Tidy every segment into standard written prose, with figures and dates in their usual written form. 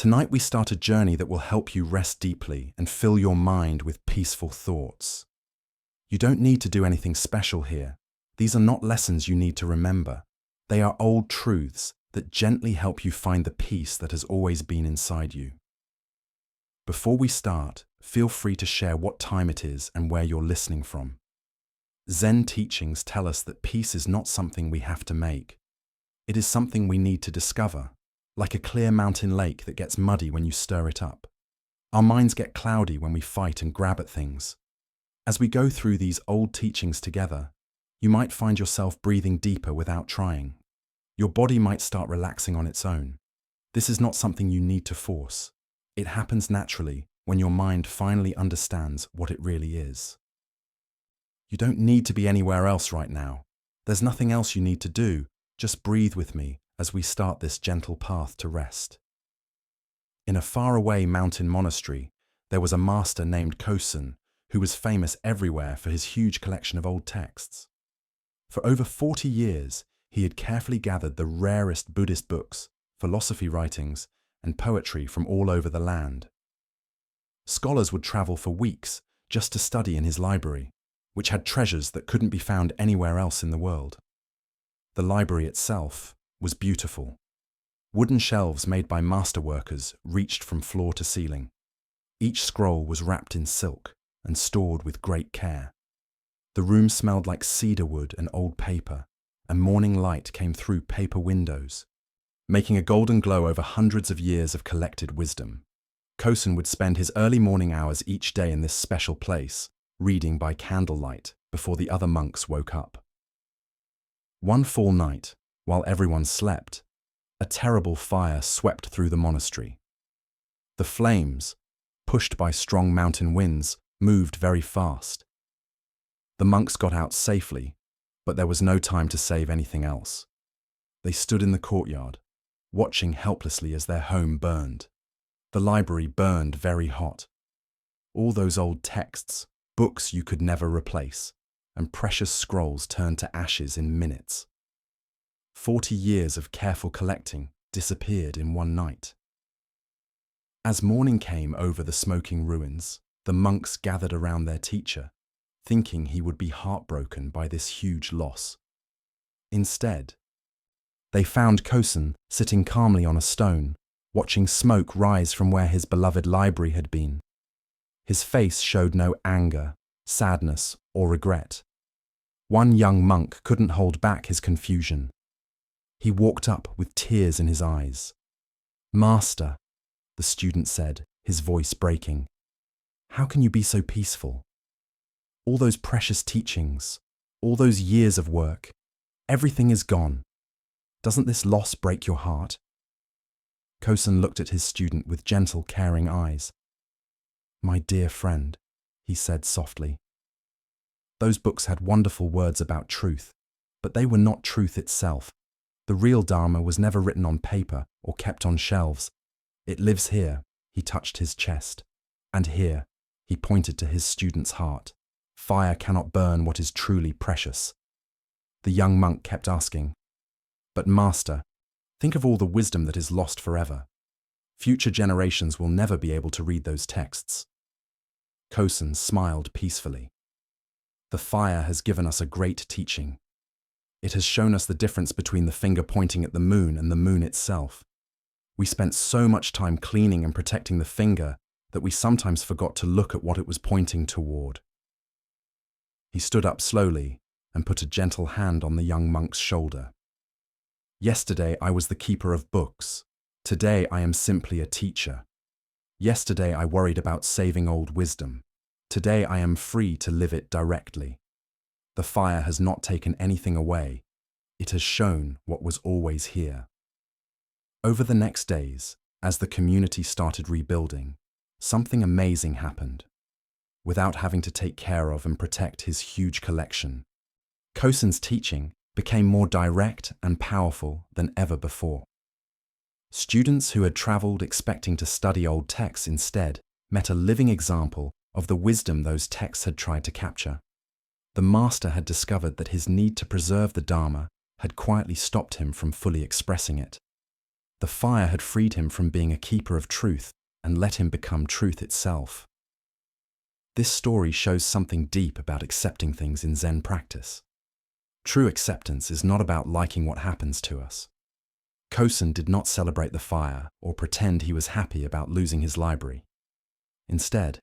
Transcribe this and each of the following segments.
Tonight we start a journey that will help you rest deeply and fill your mind with peaceful thoughts. You don't need to do anything special here. These are not lessons you need to remember. They are old truths that gently help you find the peace that has always been inside you. Before we start, feel free to share what time it is and where you're listening from. Zen teachings tell us that peace is not something we have to make. It is something we need to discover, like a clear mountain lake that gets muddy when you stir it up. Our minds get cloudy when we fight and grab at things. As we go through these old teachings together, you might find yourself breathing deeper without trying. Your body might start relaxing on its own. This is not something you need to force. It happens naturally when your mind finally understands what it really is. You don't need to be anywhere else right now. There's nothing else you need to do. Just breathe with me as we start this gentle path to rest. In a faraway mountain monastery, there was a master named Kosen who was famous everywhere for his huge collection of old texts. For over 40 years, he had carefully gathered the rarest Buddhist books, philosophy writings, and poetry from all over the land. Scholars would travel for weeks just to study in his library, which had treasures that couldn't be found anywhere else in the world. The library itself was beautiful. Wooden shelves made by master workers reached from floor to ceiling. Each scroll was wrapped in silk and stored with great care. The room smelled like cedar wood and old paper, and morning light came through paper windows, making a golden glow over hundreds of years of collected wisdom. Kosen would spend his early morning hours each day in this special place, reading by candlelight before the other monks woke up. One fall night, while everyone slept, a terrible fire swept through the monastery. The flames, pushed by strong mountain winds, moved very fast. The monks got out safely, but there was no time to save anything else. They stood in the courtyard, watching helplessly as their home burned. The library burned very hot. All those old texts, books you could never replace, and precious scrolls turned to ashes in minutes. 40 years of careful collecting disappeared in one night. As morning came over the smoking ruins, the monks gathered around their teacher, thinking he would be heartbroken by this huge loss. Instead, they found Kosen sitting calmly on a stone, watching smoke rise from where his beloved library had been. His face showed no anger, sadness, or regret. One young monk couldn't hold back his confusion. He walked up with tears in his eyes. "Master," the student said, his voice breaking, "how can you be so peaceful? All those precious teachings, all those years of work, everything is gone. Doesn't this loss break your heart?" Kosen looked at his student with gentle, caring eyes. "My dear friend," he said softly. "Those books had wonderful words about truth, but they were not truth itself. The real Dharma was never written on paper or kept on shelves. It lives here," he touched his chest. "And here," he pointed to his student's heart. "Fire cannot burn what is truly precious." The young monk kept asking, "But Master, think of all the wisdom that is lost forever. Future generations will never be able to read those texts." Kosen smiled peacefully. "The fire has given us a great teaching. It has shown us the difference between the finger pointing at the moon and the moon itself. We spent so much time cleaning and protecting the finger that we sometimes forgot to look at what it was pointing toward." He stood up slowly and put a gentle hand on the young monk's shoulder. "Yesterday I was the keeper of books. Today I am simply a teacher. Yesterday I worried about saving old wisdom. Today I am free to live it directly. The fire has not taken anything away. It has shown what was always here." Over the next days, as the community started rebuilding, something amazing happened. Without having to take care of and protect his huge collection, Kosen's teaching became more direct and powerful than ever before. Students who had traveled expecting to study old texts instead met a living example of the wisdom those texts had tried to capture. The master had discovered that his need to preserve the Dharma had quietly stopped him from fully expressing it. The fire had freed him from being a keeper of truth and let him become truth itself. This story shows something deep about accepting things in Zen practice. True acceptance is not about liking what happens to us. Kosen did not celebrate the fire or pretend he was happy about losing his library. Instead,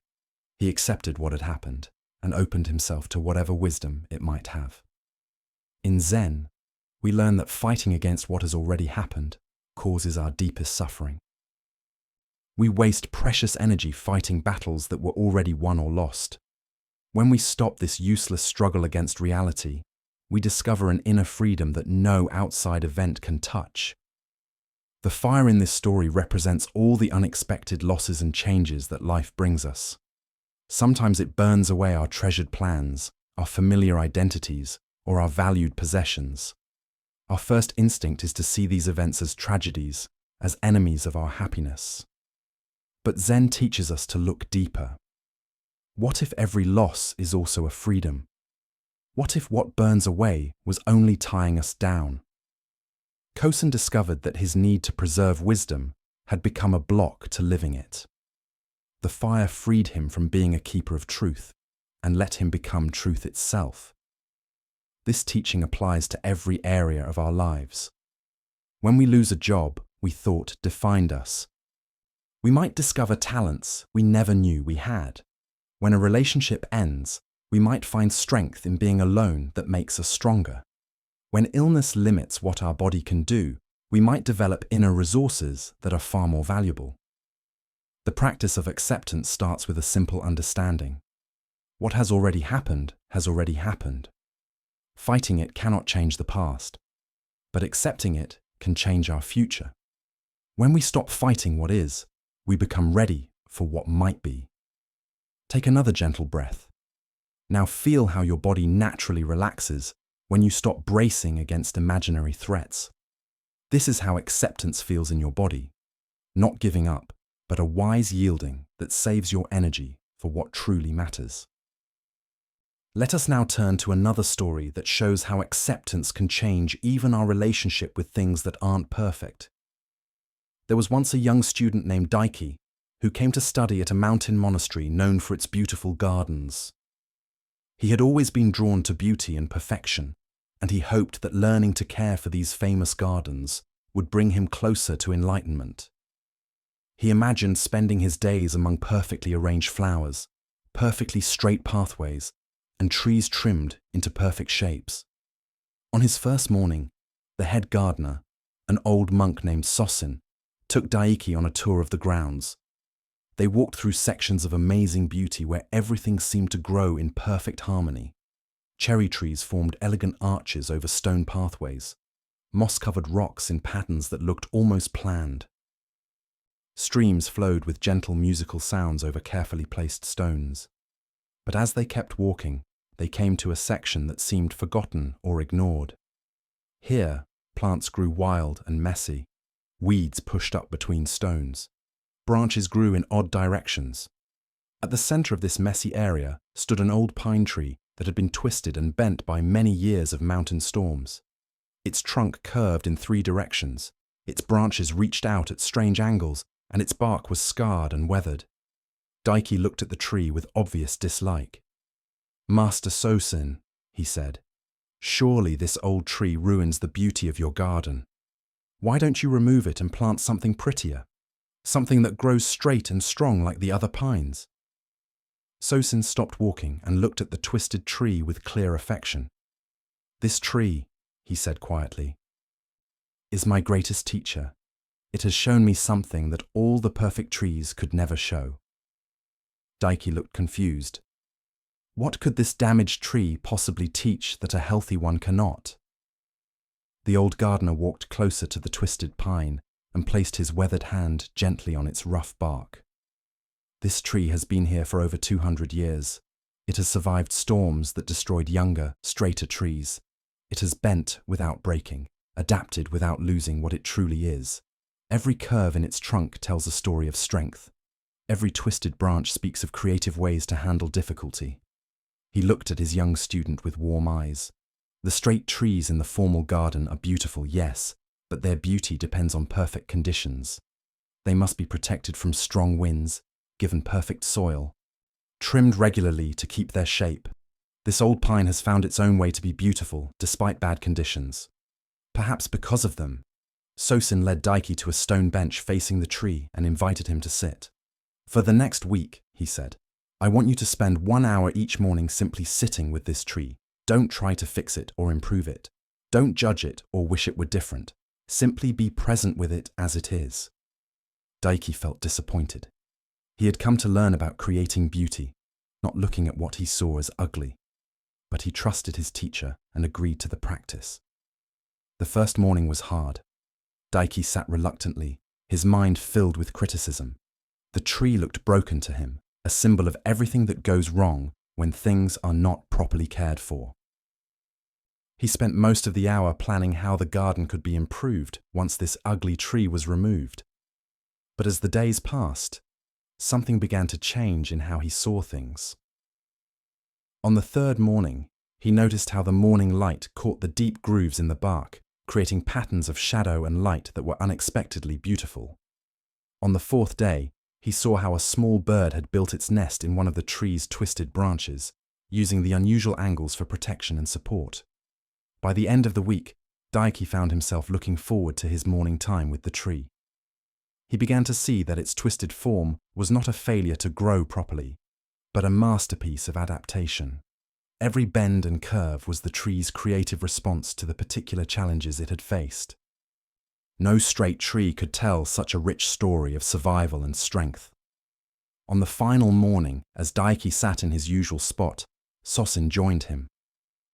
he accepted what had happened and opened himself to whatever wisdom it might have. In Zen, we learn that fighting against what has already happened causes our deepest suffering. We waste precious energy fighting battles that were already won or lost. When we stop this useless struggle against reality, we discover an inner freedom that no outside event can touch. The fire in this story represents all the unexpected losses and changes that life brings us. Sometimes it burns away our treasured plans, our familiar identities, or our valued possessions. Our first instinct is to see these events as tragedies, as enemies of our happiness. But Zen teaches us to look deeper. What if every loss is also a freedom? What if what burns away was only tying us down? Kosen discovered that his need to preserve wisdom had become a block to living it. The fire freed him from being a keeper of truth and let him become truth itself. This teaching applies to every area of our lives. When we lose a job we thought defined us, we might discover talents we never knew we had. When a relationship ends, we might find strength in being alone that makes us stronger. When illness limits what our body can do, we might develop inner resources that are far more valuable. The practice of acceptance starts with a simple understanding. What has already happened has already happened. Fighting it cannot change the past, but accepting it can change our future. When we stop fighting what is, we become ready for what might be. Take another gentle breath. Now feel how your body naturally relaxes when you stop bracing against imaginary threats. This is how acceptance feels in your body. Not giving up, but a wise yielding that saves your energy for what truly matters. Let us now turn to another story that shows how acceptance can change even our relationship with things that aren't perfect. There was once a young student named Daiki who came to study at a mountain monastery known for its beautiful gardens. He had always been drawn to beauty and perfection, and he hoped that learning to care for these famous gardens would bring him closer to enlightenment. He imagined spending his days among perfectly arranged flowers, perfectly straight pathways, and trees trimmed into perfect shapes. On his first morning, the head gardener, an old monk named Sosin, took Daiki on a tour of the grounds. They walked through sections of amazing beauty where everything seemed to grow in perfect harmony. Cherry trees formed elegant arches over stone pathways, moss-covered rocks in patterns that looked almost planned. Streams flowed with gentle musical sounds over carefully placed stones. But as they kept walking, they came to a section that seemed forgotten or ignored. Here, plants grew wild and messy. Weeds pushed up between stones. Branches grew in odd directions. At the center of this messy area stood an old pine tree that had been twisted and bent by many years of mountain storms. Its trunk curved in 3 directions, its branches reached out at strange angles, and its bark was scarred and weathered. Daiki looked at the tree with obvious dislike. "Master Sosin," he said, "surely this old tree ruins the beauty of your garden. Why don't you remove it and plant something prettier? Something that grows straight and strong like the other pines?" Sosin stopped walking and looked at the twisted tree with clear affection. "This tree," he said quietly, "is my greatest teacher. It has shown me something that all the perfect trees could never show." Daiki looked confused. What could this damaged tree possibly teach that a healthy one cannot? The old gardener walked closer to the twisted pine and placed his weathered hand gently on its rough bark. "This tree has been here for over 200 years. It has survived storms that destroyed younger, straighter trees. It has bent without breaking, adapted without losing what it truly is. Every curve in its trunk tells a story of strength. Every twisted branch speaks of creative ways to handle difficulty." He looked at his young student with warm eyes. "The straight trees in the formal garden are beautiful, yes, but their beauty depends on perfect conditions. They must be protected from strong winds, given perfect soil, trimmed regularly to keep their shape. This old pine has found its own way to be beautiful despite bad conditions. Perhaps because of them, Sosin led Daiki to a stone bench facing the tree and invited him to sit. For the next week, he said, I want you to spend 1 hour each morning simply sitting with this tree. Don't try to fix it or improve it. Don't judge it or wish it were different. Simply be present with it as it is. Daiki felt disappointed. He had come to learn about creating beauty, not looking at what he saw as ugly. But he trusted his teacher and agreed to the practice. The first morning was hard. Daiki sat reluctantly, his mind filled with criticism. The tree looked broken to him, a symbol of everything that goes wrong when things are not properly cared for. He spent most of the hour planning how the garden could be improved once this ugly tree was removed. But as the days passed, something began to change in how he saw things. On the third morning, he noticed how the morning light caught the deep grooves in the bark, creating patterns of shadow and light that were unexpectedly beautiful. On the fourth day, he saw how a small bird had built its nest in one of the tree's twisted branches, using the unusual angles for protection and support. By the end of the week, Daiki found himself looking forward to his morning time with the tree. He began to see that its twisted form was not a failure to grow properly, but a masterpiece of adaptation. Every bend and curve was the tree's creative response to the particular challenges it had faced. No straight tree could tell such a rich story of survival and strength. On the final morning, as Daiki sat in his usual spot, Sosin joined him.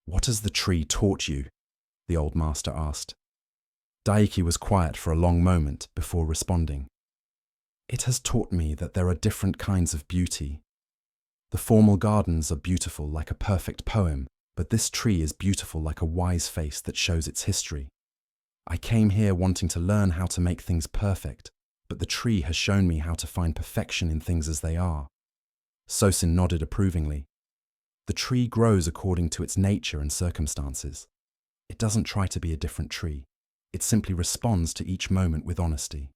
"What has the tree taught you?" the old master asked. Daiki was quiet for a long moment before responding. "It has taught me that there are different kinds of beauty. The formal gardens are beautiful like a perfect poem, but this tree is beautiful like a wise face that shows its history. I came here wanting to learn how to make things perfect, but the tree has shown me how to find perfection in things as they are." Sosin nodded approvingly. The tree grows according to its nature and circumstances. It doesn't try to be a different tree. It simply responds to each moment with honesty.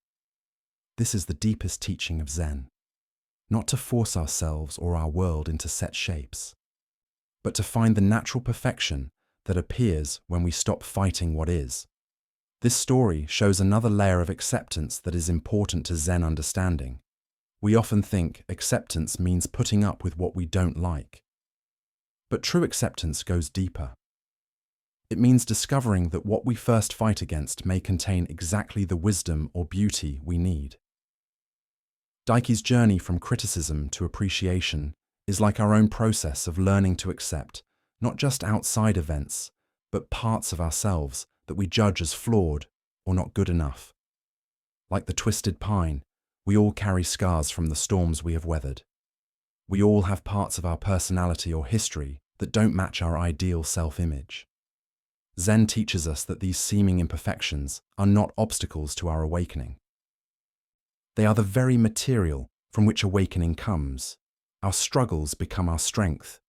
This is the deepest teaching of Zen. Not to force ourselves or our world into set shapes, but to find the natural perfection that appears when we stop fighting what is. This story shows another layer of acceptance that is important to Zen understanding. We often think acceptance means putting up with what we don't like. But true acceptance goes deeper. It means discovering that what we first fight against may contain exactly the wisdom or beauty we need. Daiki's journey from criticism to appreciation is like our own process of learning to accept not just outside events, but parts of ourselves that we judge as flawed or not good enough. Like the twisted pine, we all carry scars from the storms we have weathered. We all have parts of our personality or history that don't match our ideal self-image. Zen teaches us that these seeming imperfections are not obstacles to our awakening. They are the very material from which awakening comes. Our struggles become our strength.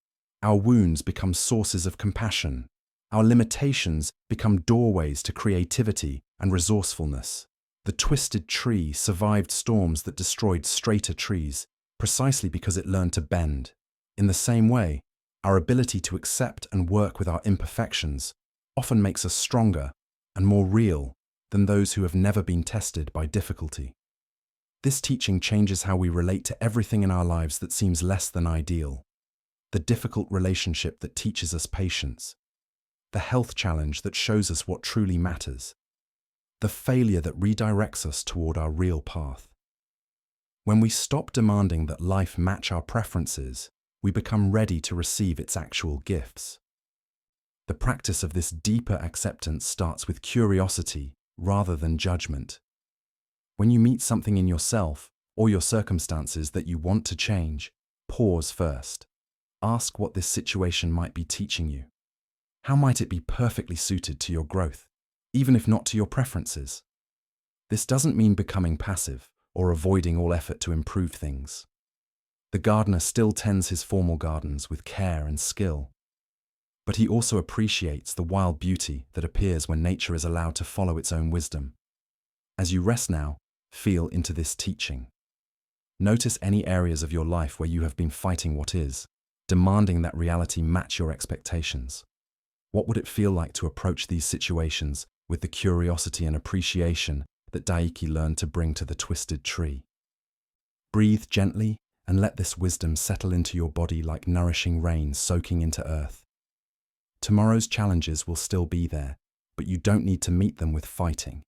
Our wounds become sources of compassion. Our limitations become doorways to creativity and resourcefulness. The twisted tree survived storms that destroyed straighter trees precisely because it learned to bend. In the same way, our ability to accept and work with our imperfections often makes us stronger and more real than those who have never been tested by difficulty. This teaching changes how we relate to everything in our lives that seems less than ideal. The difficult relationship that teaches us patience. The health challenge that shows us what truly matters. The failure that redirects us toward our real path. When we stop demanding that life match our preferences, we become ready to receive its actual gifts. The practice of this deeper acceptance starts with curiosity rather than judgment. When you meet something in yourself or your circumstances that you want to change, pause first. Ask what this situation might be teaching you. How might it be perfectly suited to your growth, even if not to your preferences? This doesn't mean becoming passive or avoiding all effort to improve things. The gardener still tends his formal gardens with care and skill. But he also appreciates the wild beauty that appears when nature is allowed to follow its own wisdom. As you rest now, feel into this teaching. Notice any areas of your life where you have been fighting what is, demanding that reality match your expectations. What would it feel like to approach these situations with the curiosity and appreciation that Daiki learned to bring to the twisted tree? Breathe gently and let this wisdom settle into your body like nourishing rain soaking into earth. Tomorrow's challenges will still be there, but you don't need to meet them with fighting.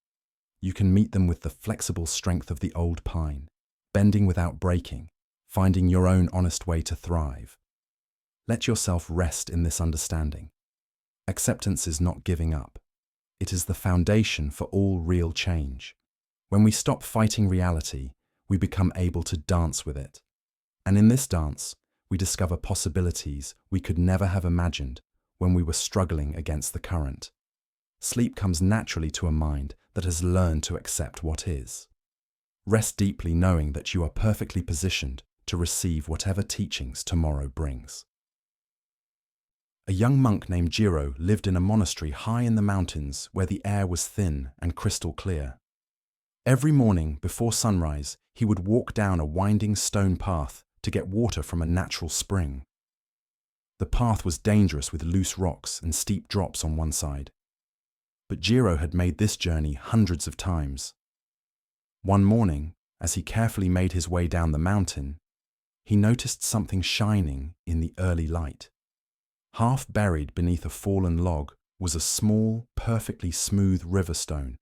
You can meet them with the flexible strength of the old pine, bending without breaking, finding your own honest way to thrive. Let yourself rest in this understanding. Acceptance is not giving up. It is the foundation for all real change. When we stop fighting reality, we become able to dance with it. And in this dance, we discover possibilities we could never have imagined when we were struggling against the current. Sleep comes naturally to a mind that has learned to accept what is. Rest deeply knowing that you are perfectly positioned to receive whatever teachings tomorrow brings. A young monk named Jiro lived in a monastery high in the mountains where the air was thin and crystal clear. Every morning before sunrise, he would walk down a winding stone path to get water from a natural spring. The path was dangerous with loose rocks and steep drops on one side. But Jiro had made this journey hundreds of times. One morning, as he carefully made his way down the mountain, he noticed something shining in the early light. Half buried beneath a fallen log was a small, perfectly smooth river stone.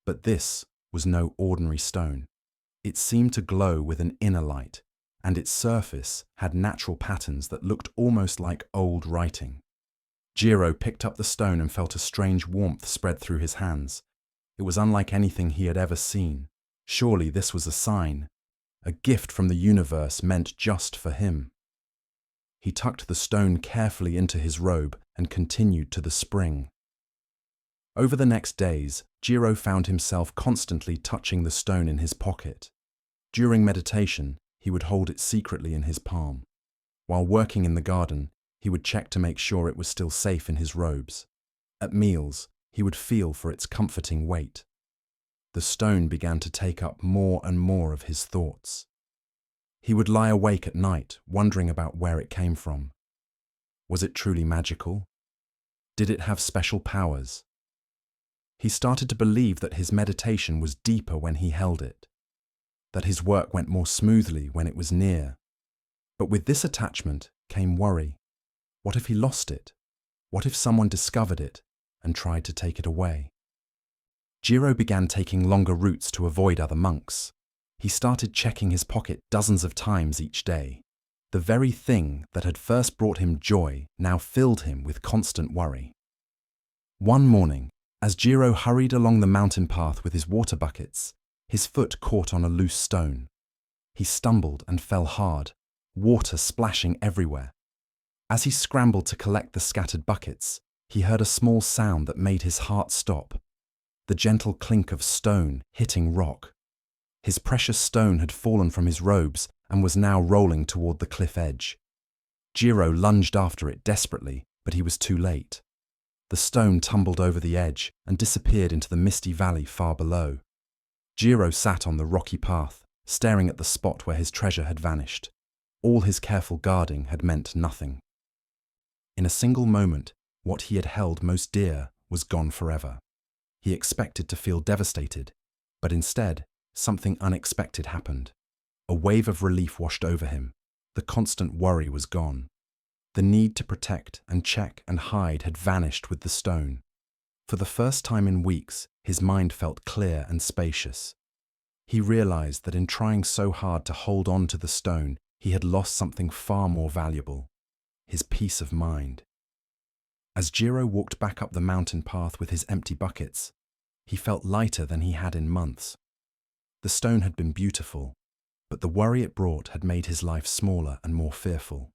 But this was no ordinary stone. It seemed to glow with an inner light, and its surface had natural patterns that looked almost like old writing. Jiro picked up the stone and felt a strange warmth spread through his hands. It was unlike anything he had ever seen. Surely this was a sign, a gift from the universe meant just for him. He tucked the stone carefully into his robe and continued to the spring. Over the next days, Jiro found himself constantly touching the stone in his pocket. During meditation, he would hold it secretly in his palm. While working in the garden, he would check to make sure it was still safe in his robes. At meals, he would feel for its comforting weight. The stone began to take up more and more of his thoughts. He would lie awake at night, wondering about where it came from. Was it truly magical? Did it have special powers? He started to believe that his meditation was deeper when he held it, that his work went more smoothly when it was near. But with this attachment came worry. What if he lost it? What if someone discovered it and tried to take it away? Jiro began taking longer routes to avoid other monks. He started checking his pocket dozens of times each day. The very thing that had first brought him joy now filled him with constant worry. One morning, as Jiro hurried along the mountain path with his water buckets, his foot caught on a loose stone. He stumbled and fell hard, water splashing everywhere. As he scrambled to collect the scattered buckets, he heard a small sound that made his heart stop. The gentle clink of stone hitting rock. His precious stone had fallen from his robes and was now rolling toward the cliff edge. Jiro lunged after it desperately, but he was too late. The stone tumbled over the edge and disappeared into the misty valley far below. Jiro sat on the rocky path, staring at the spot where his treasure had vanished. All his careful guarding had meant nothing. In a single moment, what he had held most dear was gone forever. He expected to feel devastated, but instead, something unexpected happened. A wave of relief washed over him. The constant worry was gone. The need to protect and check and hide had vanished with the stone. For the first time in weeks, his mind felt clear and spacious. He realized that in trying so hard to hold on to the stone, he had lost something far more valuable: his peace of mind. As Jiro walked back up the mountain path with his empty buckets, he felt lighter than he had in months. The stone had been beautiful, but the worry it brought had made his life smaller and more fearful.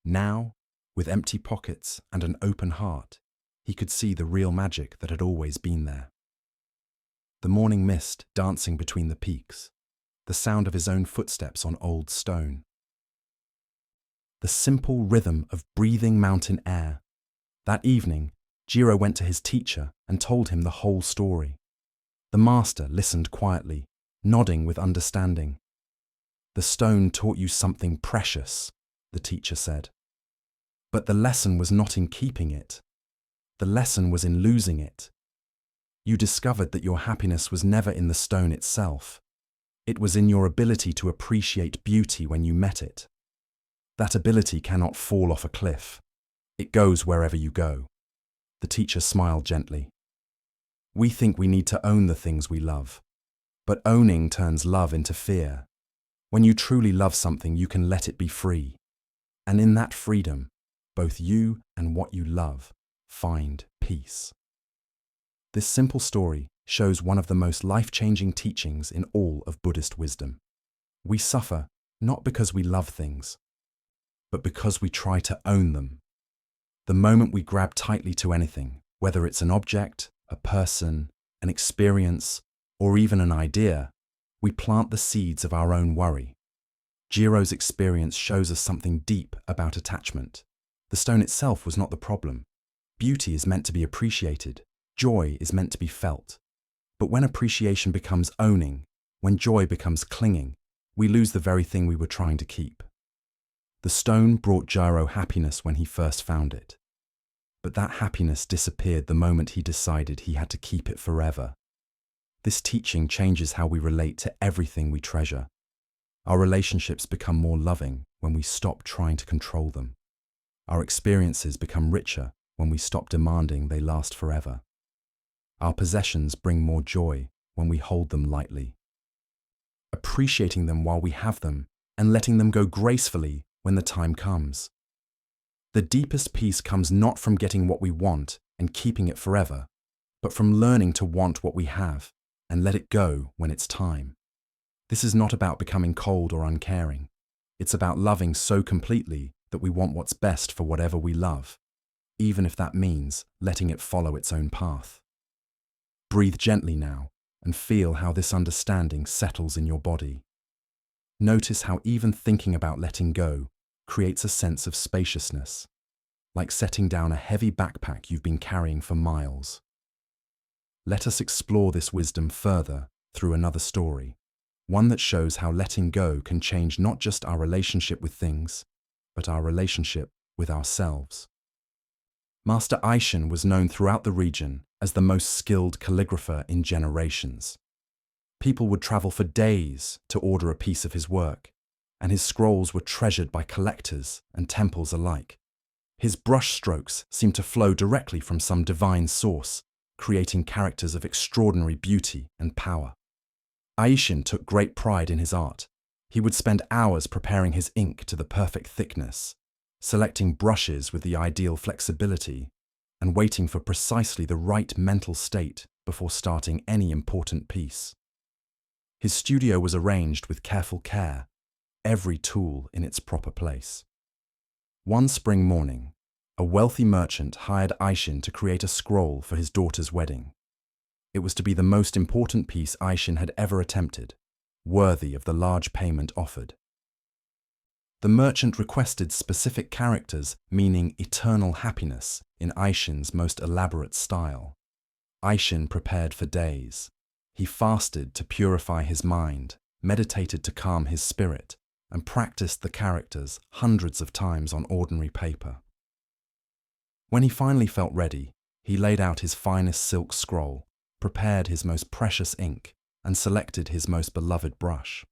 Now, with empty pockets and an open heart, he could see the real magic that had always been there. The morning mist dancing between the peaks, the sound of his own footsteps on old stone. The simple rhythm of breathing mountain air That evening, Jiro went to his teacher and told him the whole story. The master listened quietly, nodding with understanding. "The stone taught you something precious," the teacher said. "But the lesson was not in keeping it. The lesson was in losing it. You discovered that your happiness was never in the stone itself. It was in your ability to appreciate beauty when you met it. That ability cannot fall off a cliff. It goes wherever you go." The teacher smiled gently. "We think we need to own the things we love, but owning turns love into fear. When you truly love something, you can let it be free. And in that freedom, both you and what you love find peace." This simple story shows one of the most life-changing teachings in all of Buddhist wisdom. We suffer not because we love things, but because we try to own them. The moment we grab tightly to anything, whether it's an object, a person, an experience, or even an idea, we plant the seeds of our own worry. Jiro's experience shows us something deep about attachment. The stone itself was not the problem. Beauty is meant to be appreciated. Joy is meant to be felt. But when appreciation becomes owning, when joy becomes clinging, we lose the very thing we were trying to keep. The stone brought Jiro happiness when he first found it. But that happiness disappeared the moment he decided he had to keep it forever. This teaching changes how we relate to everything we treasure. Our relationships become more loving when we stop trying to control them. Our experiences become richer when we stop demanding they last forever. Our possessions bring more joy when we hold them lightly. Appreciating them while we have them and letting them go gracefully when the time comes. The deepest peace comes not from getting what we want and keeping it forever, but from learning to want what we have and let it go when it's time. This is not about becoming cold or uncaring. It's about loving so completely that we want what's best for whatever we love, even if that means letting it follow its own path. Breathe gently now and feel how this understanding settles in your body. Notice how even thinking about letting go creates a sense of spaciousness, like setting down a heavy backpack you've been carrying for miles. Let us explore this wisdom further through another story, one that shows how letting go can change not just our relationship with things, but our relationship with ourselves. Master Aishin was known throughout the region as the most skilled calligrapher in generations. People would travel for days to order a piece of his work, and his scrolls were treasured by collectors and temples alike. His brush strokes seemed to flow directly from some divine source, creating characters of extraordinary beauty and power. Aishin took great pride in his art. He would spend hours preparing his ink to the perfect thickness, selecting brushes with the ideal flexibility, and waiting for precisely the right mental state before starting any important piece. His studio was arranged with careful care, every tool in its proper place. One spring morning, a wealthy merchant hired Aishin to create a scroll for his daughter's wedding. It was to be the most important piece Aishin had ever attempted, worthy of the large payment offered. The merchant requested specific characters meaning eternal happiness in Aishin's most elaborate style. Aishin prepared for days. He fasted to purify his mind, meditated to calm his spirit, and practiced the characters hundreds of times on ordinary paper. When he finally felt ready, he laid out his finest silk scroll, prepared his most precious ink, and selected his most beloved brush.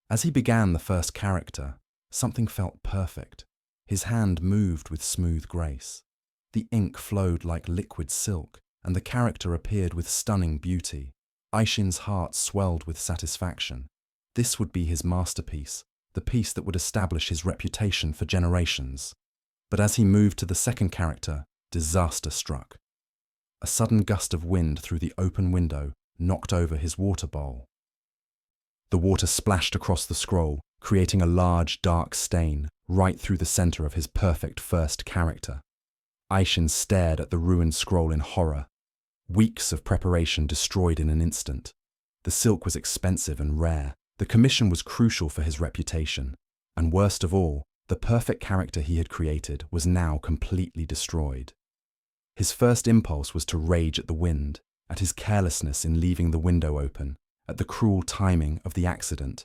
As he began the first character, something felt perfect. His hand moved with smooth grace. The ink flowed like liquid silk, and the character appeared with stunning beauty. Aishin's heart swelled with satisfaction. This would be his masterpiece, the piece that would establish his reputation for generations. But as he moved to the second character, disaster struck. A sudden gust of wind through the open window knocked over his water bowl. The water splashed across the scroll, creating a large, dark stain right through the center of his perfect first character. Aishin stared at the ruined scroll in horror. Weeks of preparation destroyed in an instant. The silk was expensive and rare. The commission was crucial for his reputation. And worst of all, the perfect character he had created was now completely destroyed. His first impulse was to rage at the wind, at his carelessness in leaving the window open, at the cruel timing of the accident.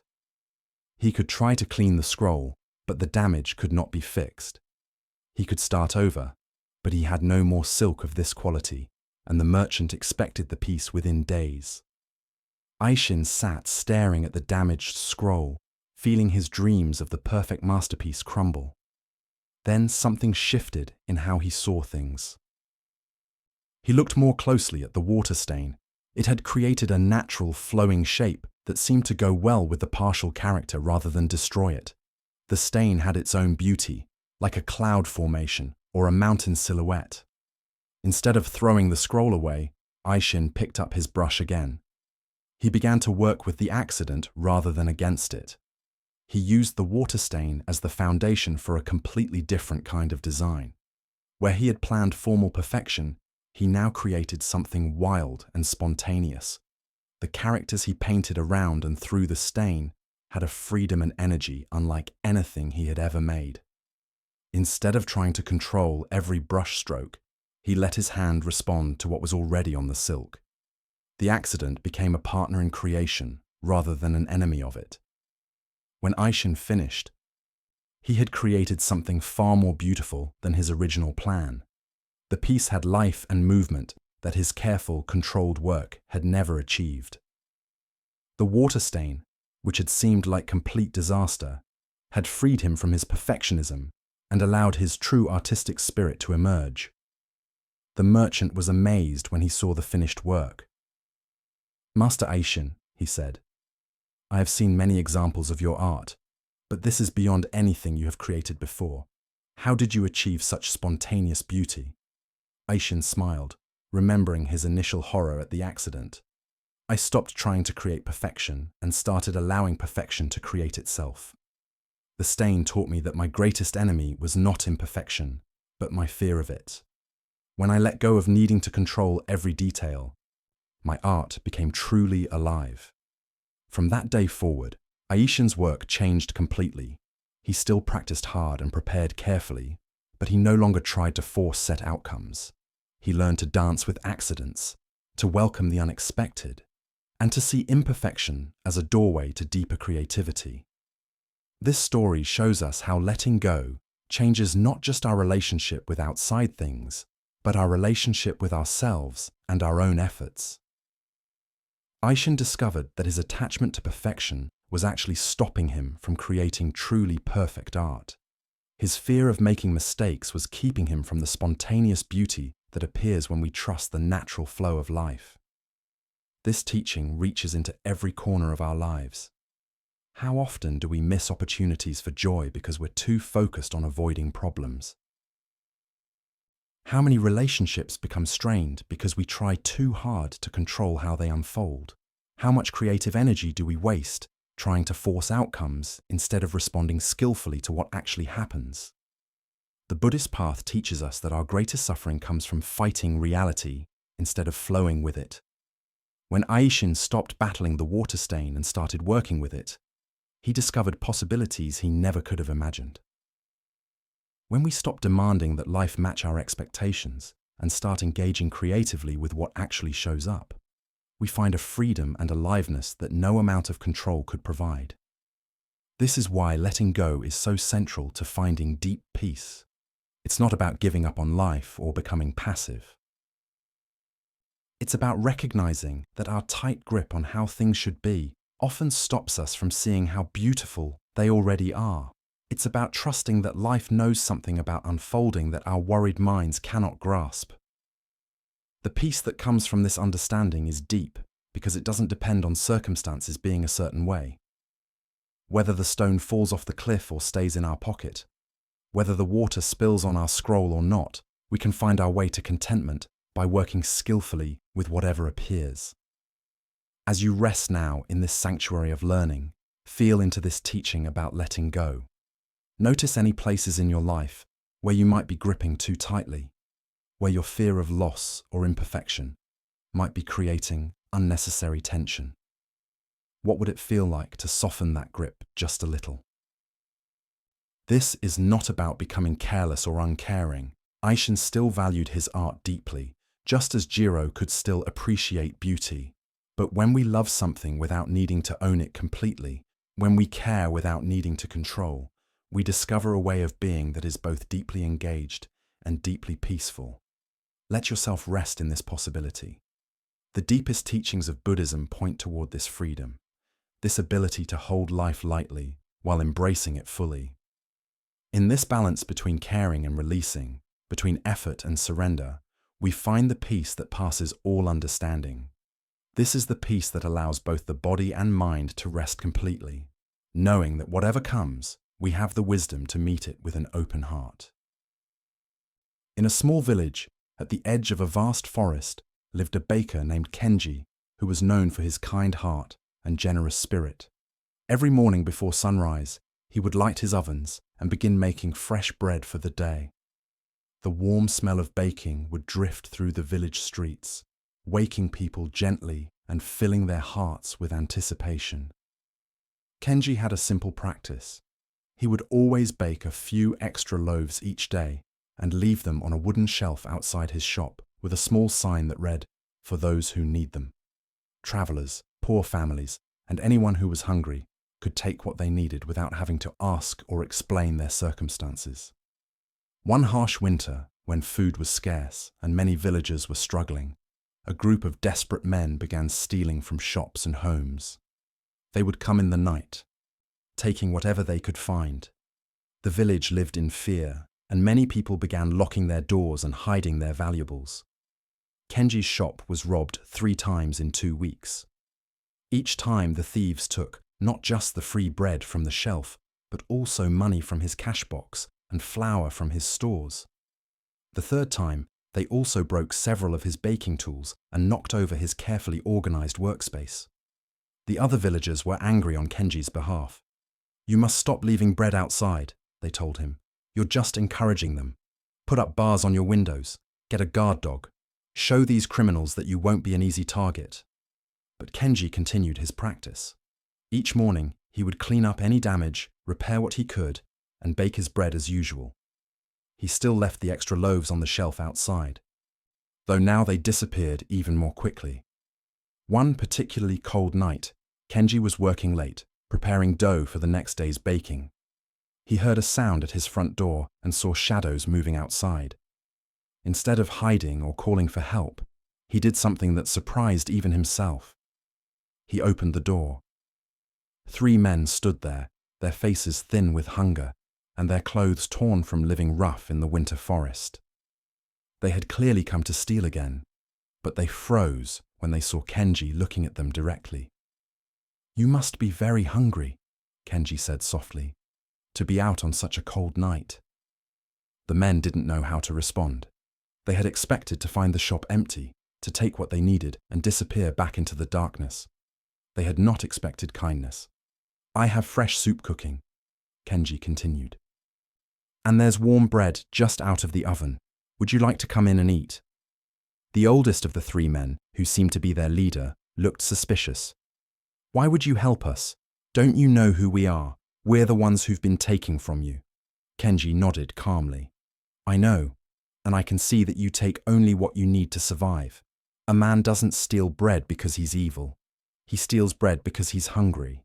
He could try to clean the scroll, but the damage could not be fixed. He could start over, but he had no more silk of this quality, and the merchant expected the piece within days. Aishin sat staring at the damaged scroll, feeling his dreams of the perfect masterpiece crumble. Then something shifted in how he saw things. He looked more closely at the water stain. It had created a natural flowing shape that seemed to go well with the partial character rather than destroy it. The stain had its own beauty, like a cloud formation or a mountain silhouette. Instead of throwing the scroll away, Aishin picked up his brush again. He began to work with the accident rather than against it. He used the water stain as the foundation for a completely different kind of design. Where he had planned formal perfection, he now created something wild and spontaneous. The characters he painted around and through the stain had a freedom and energy unlike anything he had ever made. Instead of trying to control every brush stroke, he let his hand respond to what was already on the silk. The accident became a partner in creation rather than an enemy of it. When Aishin finished, he had created something far more beautiful than his original plan. The piece had life and movement that his careful, controlled work had never achieved. The water stain, which had seemed like complete disaster, had freed him from his perfectionism and allowed his true artistic spirit to emerge. The merchant was amazed when he saw the finished work. "Master Aishin," he said, "I have seen many examples of your art, but this is beyond anything you have created before. How did you achieve such spontaneous beauty?" Aishin smiled, remembering his initial horror at the accident. "I stopped trying to create perfection and started allowing perfection to create itself. The stain taught me that my greatest enemy was not imperfection, but my fear of it. When I let go of needing to control every detail, my art became truly alive." From that day forward, Aishin's work changed completely. He still practiced hard and prepared carefully, but he no longer tried to force set outcomes. He learned to dance with accidents, to welcome the unexpected, and to see imperfection as a doorway to deeper creativity. This story shows us how letting go changes not just our relationship with outside things, but our relationship with ourselves and our own efforts. Aishin discovered that his attachment to perfection was actually stopping him from creating truly perfect art. His fear of making mistakes was keeping him from the spontaneous beauty that appears when we trust the natural flow of life. This teaching reaches into every corner of our lives. How often do we miss opportunities for joy because we're too focused on avoiding problems? How many relationships become strained because we try too hard to control how they unfold? How much creative energy do we waste trying to force outcomes instead of responding skillfully to what actually happens? The Buddhist path teaches us that our greatest suffering comes from fighting reality instead of flowing with it. When Aishin stopped battling the water stain and started working with it, he discovered possibilities he never could have imagined. When we stop demanding that life match our expectations and start engaging creatively with what actually shows up, we find a freedom and aliveness that no amount of control could provide. This is why letting go is so central to finding deep peace. It's not about giving up on life or becoming passive. It's about recognizing that our tight grip on how things should be often stops us from seeing how beautiful they already are. It's about trusting that life knows something about unfolding that our worried minds cannot grasp. The peace that comes from this understanding is deep because it doesn't depend on circumstances being a certain way. Whether the stone falls off the cliff or stays in our pocket, whether the water spills on our scroll or not, we can find our way to contentment by working skillfully with whatever appears. As you rest now in this sanctuary of learning, feel into this teaching about letting go. Notice any places in your life where you might be gripping too tightly, where your fear of loss or imperfection might be creating unnecessary tension. What would it feel like to soften that grip just a little? This is not about becoming careless or uncaring. Aishin still valued his art deeply, just as Jiro could still appreciate beauty. But when we love something without needing to own it completely, when we care without needing to control, we discover a way of being that is both deeply engaged and deeply peaceful. Let yourself rest in this possibility. The deepest teachings of Buddhism point toward this freedom, this ability to hold life lightly while embracing it fully. In this balance between caring and releasing, between effort and surrender, we find the peace that passes all understanding. This is the peace that allows both the body and mind to rest completely, knowing that whatever comes, we have the wisdom to meet it with an open heart. In a small village, at the edge of a vast forest, lived a baker named Kenji, who was known for his kind heart and generous spirit. Every morning before sunrise, he would light his ovens and begin making fresh bread for the day. The warm smell of baking would drift through the village streets, waking people gently and filling their hearts with anticipation. Kenji had a simple practice. He would always bake a few extra loaves each day and leave them on a wooden shelf outside his shop with a small sign that read, "For those who need them." Travelers, poor families, and anyone who was hungry could take what they needed without having to ask or explain their circumstances. One harsh winter, when food was scarce and many villagers were struggling, a group of desperate men began stealing from shops and homes. They would come in the night, taking whatever they could find. The village lived in fear, and many people began locking their doors and hiding their valuables. Kenji's shop was robbed 3 times in 2 weeks. Each time the thieves took not just the free bread from the shelf, but also money from his cash box and flour from his stores. The 3rd time, they also broke several of his baking tools and knocked over his carefully organized workspace. The other villagers were angry on Kenji's behalf. "You must stop leaving bread outside," they told him. "You're just encouraging them. Put up bars on your windows. Get a guard dog. Show these criminals that you won't be an easy target." But Kenji continued his practice. Each morning, he would clean up any damage, repair what he could, and bake his bread as usual. He still left the extra loaves on the shelf outside, though now they disappeared even more quickly. One particularly cold night, Kenji was working late, preparing dough for the next day's baking. He heard a sound at his front door and saw shadows moving outside. Instead of hiding or calling for help, he did something that surprised even himself. He opened the door. 3 men stood there, their faces thin with hunger, and their clothes torn from living rough in the winter forest. They had clearly come to steal again, but they froze when they saw Kenji looking at them directly. "You must be very hungry," Kenji said softly, "to be out on such a cold night." The men didn't know how to respond. They had expected to find the shop empty, to take what they needed and disappear back into the darkness. They had not expected kindness. "I have fresh soup cooking," Kenji continued. "And there's warm bread just out of the oven. Would you like to come in and eat?" The oldest of the 3 men, who seemed to be their leader, looked suspicious. "Why would you help us? Don't you know who we are? We're the ones who've been taking from you." Kenji nodded calmly. "I know, and I can see that you take only what you need to survive. A man doesn't steal bread because he's evil. He steals bread because he's hungry."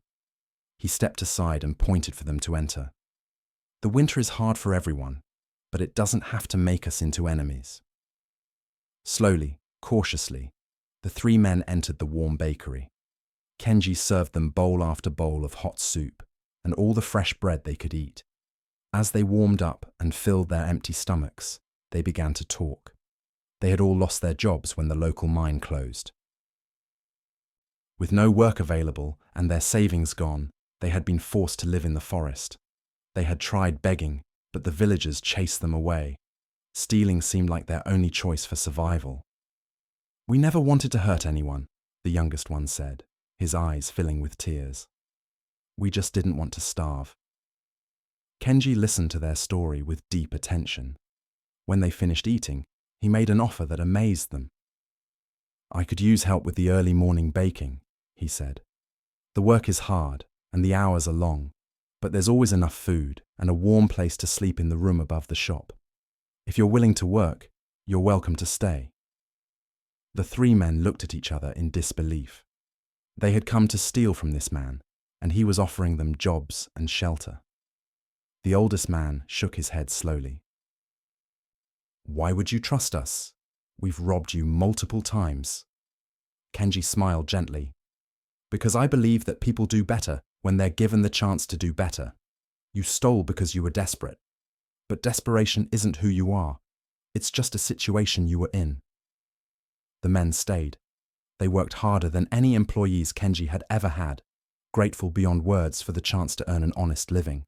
He stepped aside and pointed for them to enter. "The winter is hard for everyone, but it doesn't have to make us into enemies." Slowly, cautiously, the 3 men entered the warm bakery. Kenji served them bowl after bowl of hot soup and all the fresh bread they could eat. As they warmed up and filled their empty stomachs, they began to talk. They had all lost their jobs when the local mine closed. With no work available and their savings gone, they had been forced to live in the forest. They had tried begging, but the villagers chased them away. Stealing seemed like their only choice for survival. "We never wanted to hurt anyone," the youngest one said, his eyes filling with tears. "We just didn't want to starve." Kenji listened to their story with deep attention. When they finished eating, he made an offer that amazed them. "I could use help with the early morning baking," he said. "The work is hard and the hours are long, but there's always enough food and a warm place to sleep in the room above the shop. If you're willing to work, you're welcome to stay." The three men looked at each other in disbelief. They had come to steal from this man, and he was offering them jobs and shelter. The oldest man shook his head slowly. "Why would you trust us? We've robbed you multiple times." Kenji smiled gently. "Because I believe that people do better when they're given the chance to do better. You stole because you were desperate. But desperation isn't who you are. It's just a situation you were in." The men stayed. They worked harder than any employees Kenji had ever had, grateful beyond words for the chance to earn an honest living.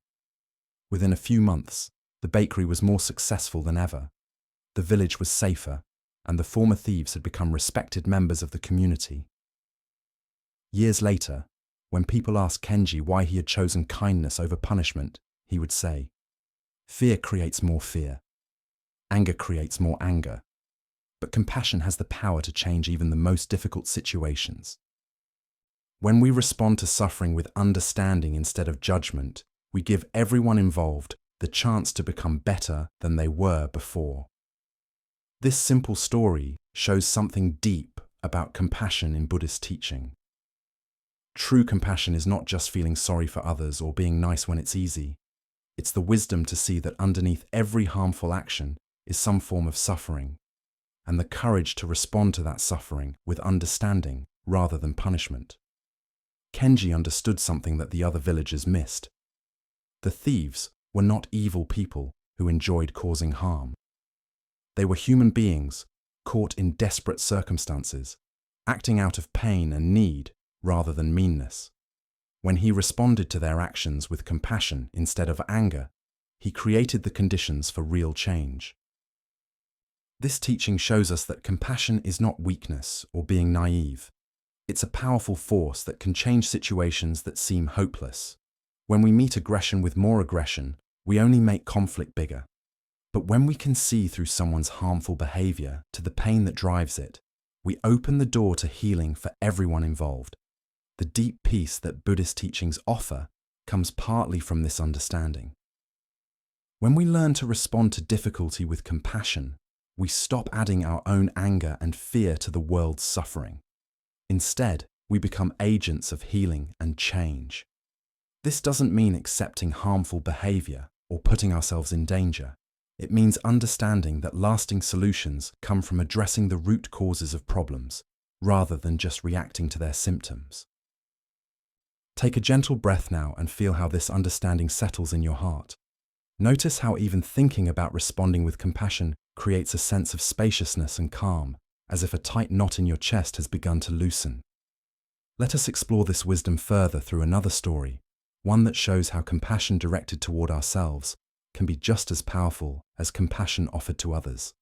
Within a few months, the bakery was more successful than ever. The village was safer, and the former thieves had become respected members of the community. Years later, when people asked Kenji why he had chosen kindness over punishment, he would say, "Fear creates more fear. Anger creates more anger. But compassion has the power to change even the most difficult situations." When we respond to suffering with understanding instead of judgment, we give everyone involved the chance to become better than they were before. This simple story shows something deep about compassion in Buddhist teaching. True compassion is not just feeling sorry for others or being nice when it's easy. It's the wisdom to see that underneath every harmful action is some form of suffering, and the courage to respond to that suffering with understanding rather than punishment. Kenji understood something that the other villagers missed. The thieves were not evil people who enjoyed causing harm. They were human beings caught in desperate circumstances, acting out of pain and need rather than meanness. When he responded to their actions with compassion instead of anger, he created the conditions for real change. This teaching shows us that compassion is not weakness or being naive. It's a powerful force that can change situations that seem hopeless. When we meet aggression with more aggression, we only make conflict bigger. But when we can see through someone's harmful behavior to the pain that drives it, we open the door to healing for everyone involved. The deep peace that Buddhist teachings offer comes partly from this understanding. When we learn to respond to difficulty with compassion, we stop adding our own anger and fear to the world's suffering. Instead, we become agents of healing and change. This doesn't mean accepting harmful behavior or putting ourselves in danger. It means understanding that lasting solutions come from addressing the root causes of problems, rather than just reacting to their symptoms. Take a gentle breath now and feel how this understanding settles in your heart. Notice how even thinking about responding with compassion creates a sense of spaciousness and calm, as if a tight knot in your chest has begun to loosen. Let us explore this wisdom further through another story, one that shows how compassion directed toward ourselves can be just as powerful as compassion offered to others.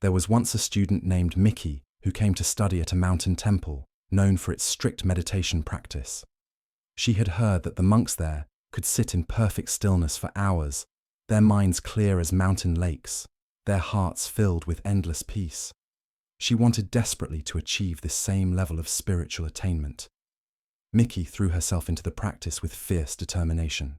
There was once a student named Mickey who came to study at a mountain temple known for its strict meditation practice. She had heard that the monks there could sit in perfect stillness for hours, their minds clear as mountain lakes, their hearts filled with endless peace. She wanted desperately to achieve this same level of spiritual attainment. Mickey threw herself into the practice with fierce determination.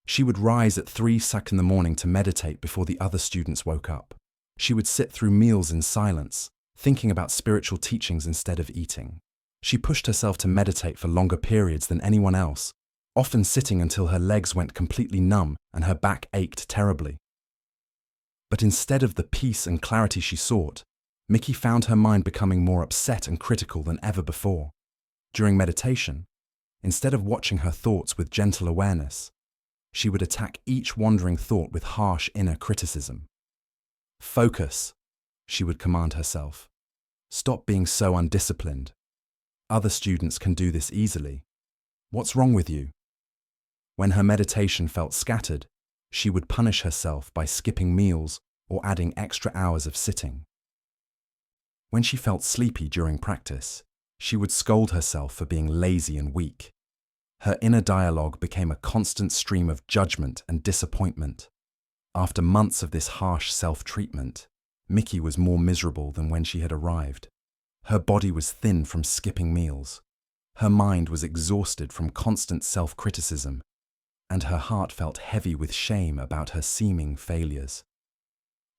She would rise at 3 in the morning to meditate before the other students woke up. She would sit through meals in silence, thinking about spiritual teachings instead of eating. She pushed herself to meditate for longer periods than anyone else, often sitting until her legs went completely numb and her back ached terribly. But instead of the peace and clarity she sought, Mickey found her mind becoming more upset and critical than ever before. During meditation, instead of watching her thoughts with gentle awareness, she would attack each wandering thought with harsh inner criticism. "Focus," she would command herself. "Stop being so undisciplined. Other students can do this easily. What's wrong with you?" When her meditation felt scattered, she would punish herself by skipping meals or adding extra hours of sitting. When she felt sleepy during practice, she would scold herself for being lazy and weak. Her inner dialogue became a constant stream of judgment and disappointment. After months of this harsh self-treatment, Mickey was more miserable than when she had arrived. Her body was thin from skipping meals. Her mind was exhausted from constant self-criticism, and her heart felt heavy with shame about her seeming failures.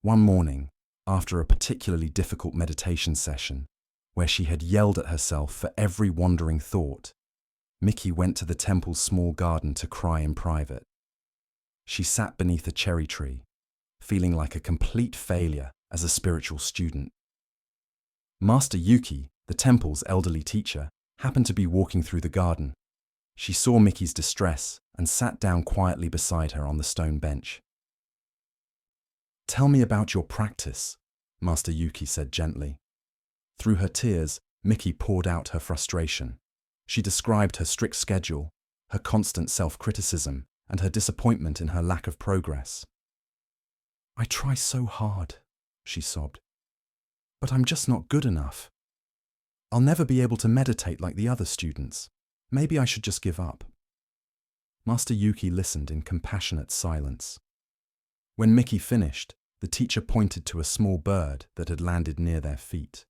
One morning, after a particularly difficult meditation session, where she had yelled at herself for every wandering thought, Mickey went to the temple's small garden to cry in private. She sat beneath a cherry tree, feeling like a complete failure as a spiritual student. Master Yuki, the temple's elderly teacher, happened to be walking through the garden. She saw Mickey's distress and sat down quietly beside her on the stone bench. "Tell me about your practice," Master Yuki said gently. Through her tears, Mickey poured out her frustration. She described her strict schedule, her constant self-criticism, and her disappointment in her lack of progress. "I try so hard," she sobbed, "but I'm just not good enough. I'll never be able to meditate like the other students. Maybe I should just give up." Master Yuki listened in compassionate silence. When Mickey finished, the teacher pointed to a small bird that had landed near their feet.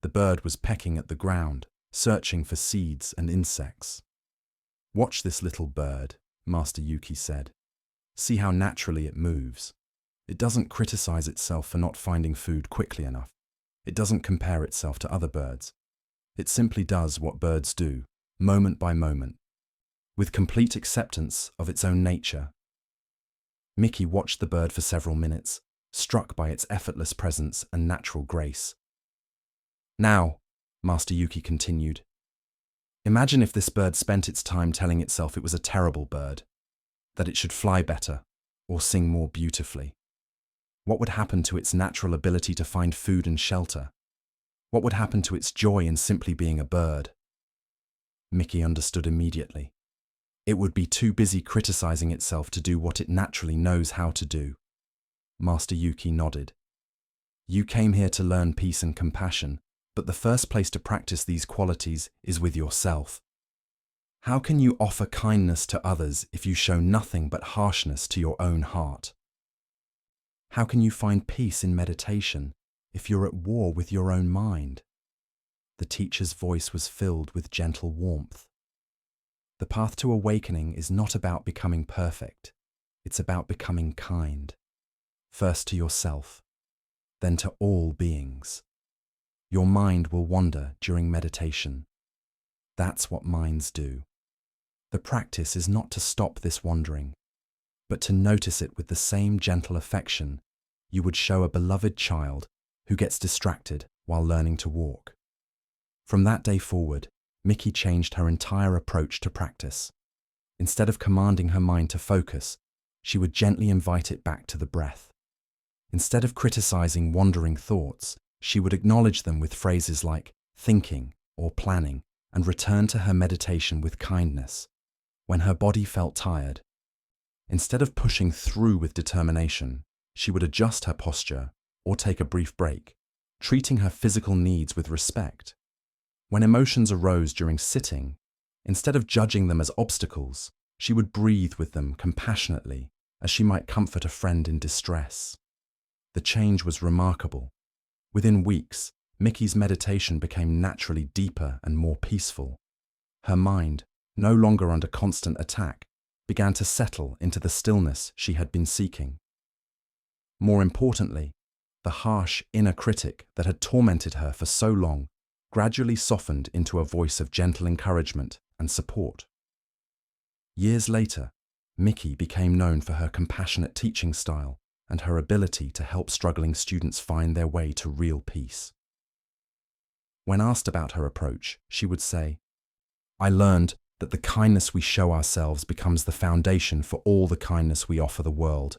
The bird was pecking at the ground, searching for seeds and insects. "Watch this little bird," Master Yuki said. "See how naturally it moves. It doesn't criticize itself for not finding food quickly enough. It doesn't compare itself to other birds. It simply does what birds do, moment by moment, with complete acceptance of its own nature." Mickey watched the bird for several minutes, struck by its effortless presence and natural grace. "Now," Master Yuki continued, "imagine if this bird spent its time telling itself it was a terrible bird, that it should fly better or sing more beautifully. What would happen to its natural ability to find food and shelter? What would happen to its joy in simply being a bird?" Mickey understood immediately. It would be too busy criticizing itself to do what it naturally knows how to do. Master Yuki nodded. "You came here to learn peace and compassion, but the first place to practice these qualities is with yourself. How can you offer kindness to others if you show nothing but harshness to your own heart? How can you find peace in meditation if you're at war with your own mind?" The teacher's voice was filled with gentle warmth. The path to awakening is not about becoming perfect. It's about becoming kind. First to yourself, then to all beings. Your mind will wander during meditation. That's what minds do. The practice is not to stop this wandering, but to notice it with the same gentle affection you would show a beloved child who gets distracted while learning to walk. From that day forward, Mickey changed her entire approach to practice. Instead of commanding her mind to focus, she would gently invite it back to the breath. Instead of criticizing wandering thoughts, she would acknowledge them with phrases like thinking or planning and return to her meditation with kindness. When her body felt tired, instead of pushing through with determination, she would adjust her posture or take a brief break, treating her physical needs with respect. When emotions arose during sitting, instead of judging them as obstacles, she would breathe with them compassionately as she might comfort a friend in distress. The change was remarkable. Within weeks, Mickey's meditation became naturally deeper and more peaceful. Her mind, no longer under constant attack, began to settle into the stillness she had been seeking. More importantly, the harsh inner critic that had tormented her for so long gradually softened into a voice of gentle encouragement and support. Years later, Mickey became known for her compassionate teaching style and her ability to help struggling students find their way to real peace. When asked about her approach, she would say, "I learned that the kindness we show ourselves becomes the foundation for all the kindness we offer the world.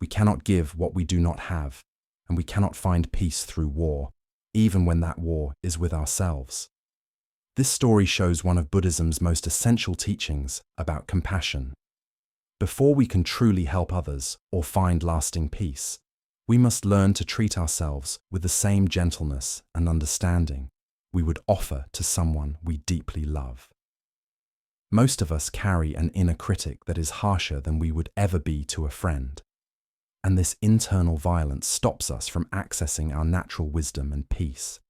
We cannot give what we do not have, and we cannot find peace through war, even when that war is with ourselves." This story shows one of Buddhism's most essential teachings about compassion. Before we can truly help others or find lasting peace, we must learn to treat ourselves with the same gentleness and understanding we would offer to someone we deeply love. Most of us carry an inner critic that is harsher than we would ever be to a friend. And this internal violence stops us from accessing our natural wisdom and peace.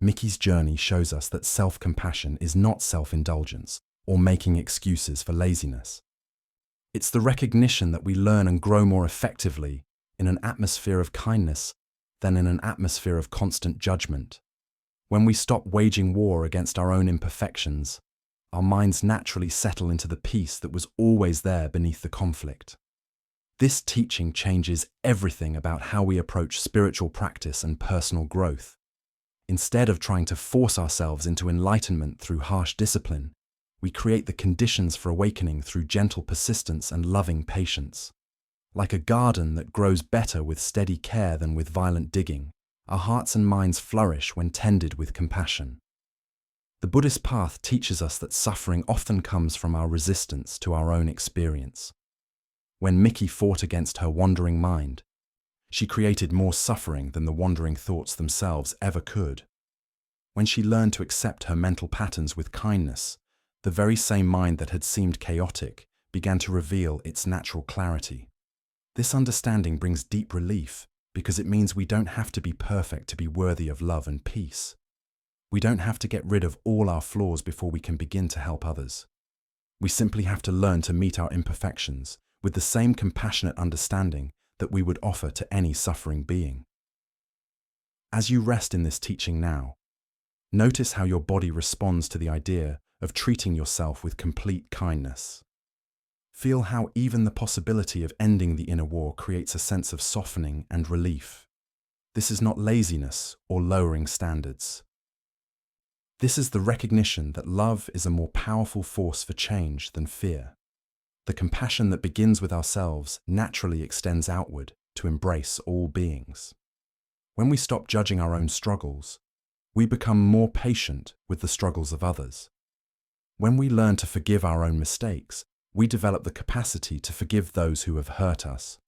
Mickey's journey shows us that self-compassion is not self-indulgence or making excuses for laziness. It's the recognition that we learn and grow more effectively in an atmosphere of kindness than in an atmosphere of constant judgment. When we stop waging war against our own imperfections, our minds naturally settle into the peace that was always there beneath the conflict. This teaching changes everything about how we approach spiritual practice and personal growth. Instead of trying to force ourselves into enlightenment through harsh discipline, we create the conditions for awakening through gentle persistence and loving patience. Like a garden that grows better with steady care than with violent digging, our hearts and minds flourish when tended with compassion. The Buddhist path teaches us that suffering often comes from our resistance to our own experience. When Mickey fought against her wandering mind, she created more suffering than the wandering thoughts themselves ever could. When she learned to accept her mental patterns with kindness, the very same mind that had seemed chaotic began to reveal its natural clarity. This understanding brings deep relief because it means we don't have to be perfect to be worthy of love and peace. We don't have to get rid of all our flaws before we can begin to help others. We simply have to learn to meet our imperfections with the same compassionate understanding that we would offer to any suffering being. As you rest in this teaching now, notice how your body responds to the idea of treating yourself with complete kindness. Feel how even the possibility of ending the inner war creates a sense of softening and relief. This is not laziness or lowering standards. This is the recognition that love is a more powerful force for change than fear. The compassion that begins with ourselves naturally extends outward to embrace all beings. When we stop judging our own struggles, we become more patient with the struggles of others. When we learn to forgive our own mistakes, we develop the capacity to forgive those who have hurt us.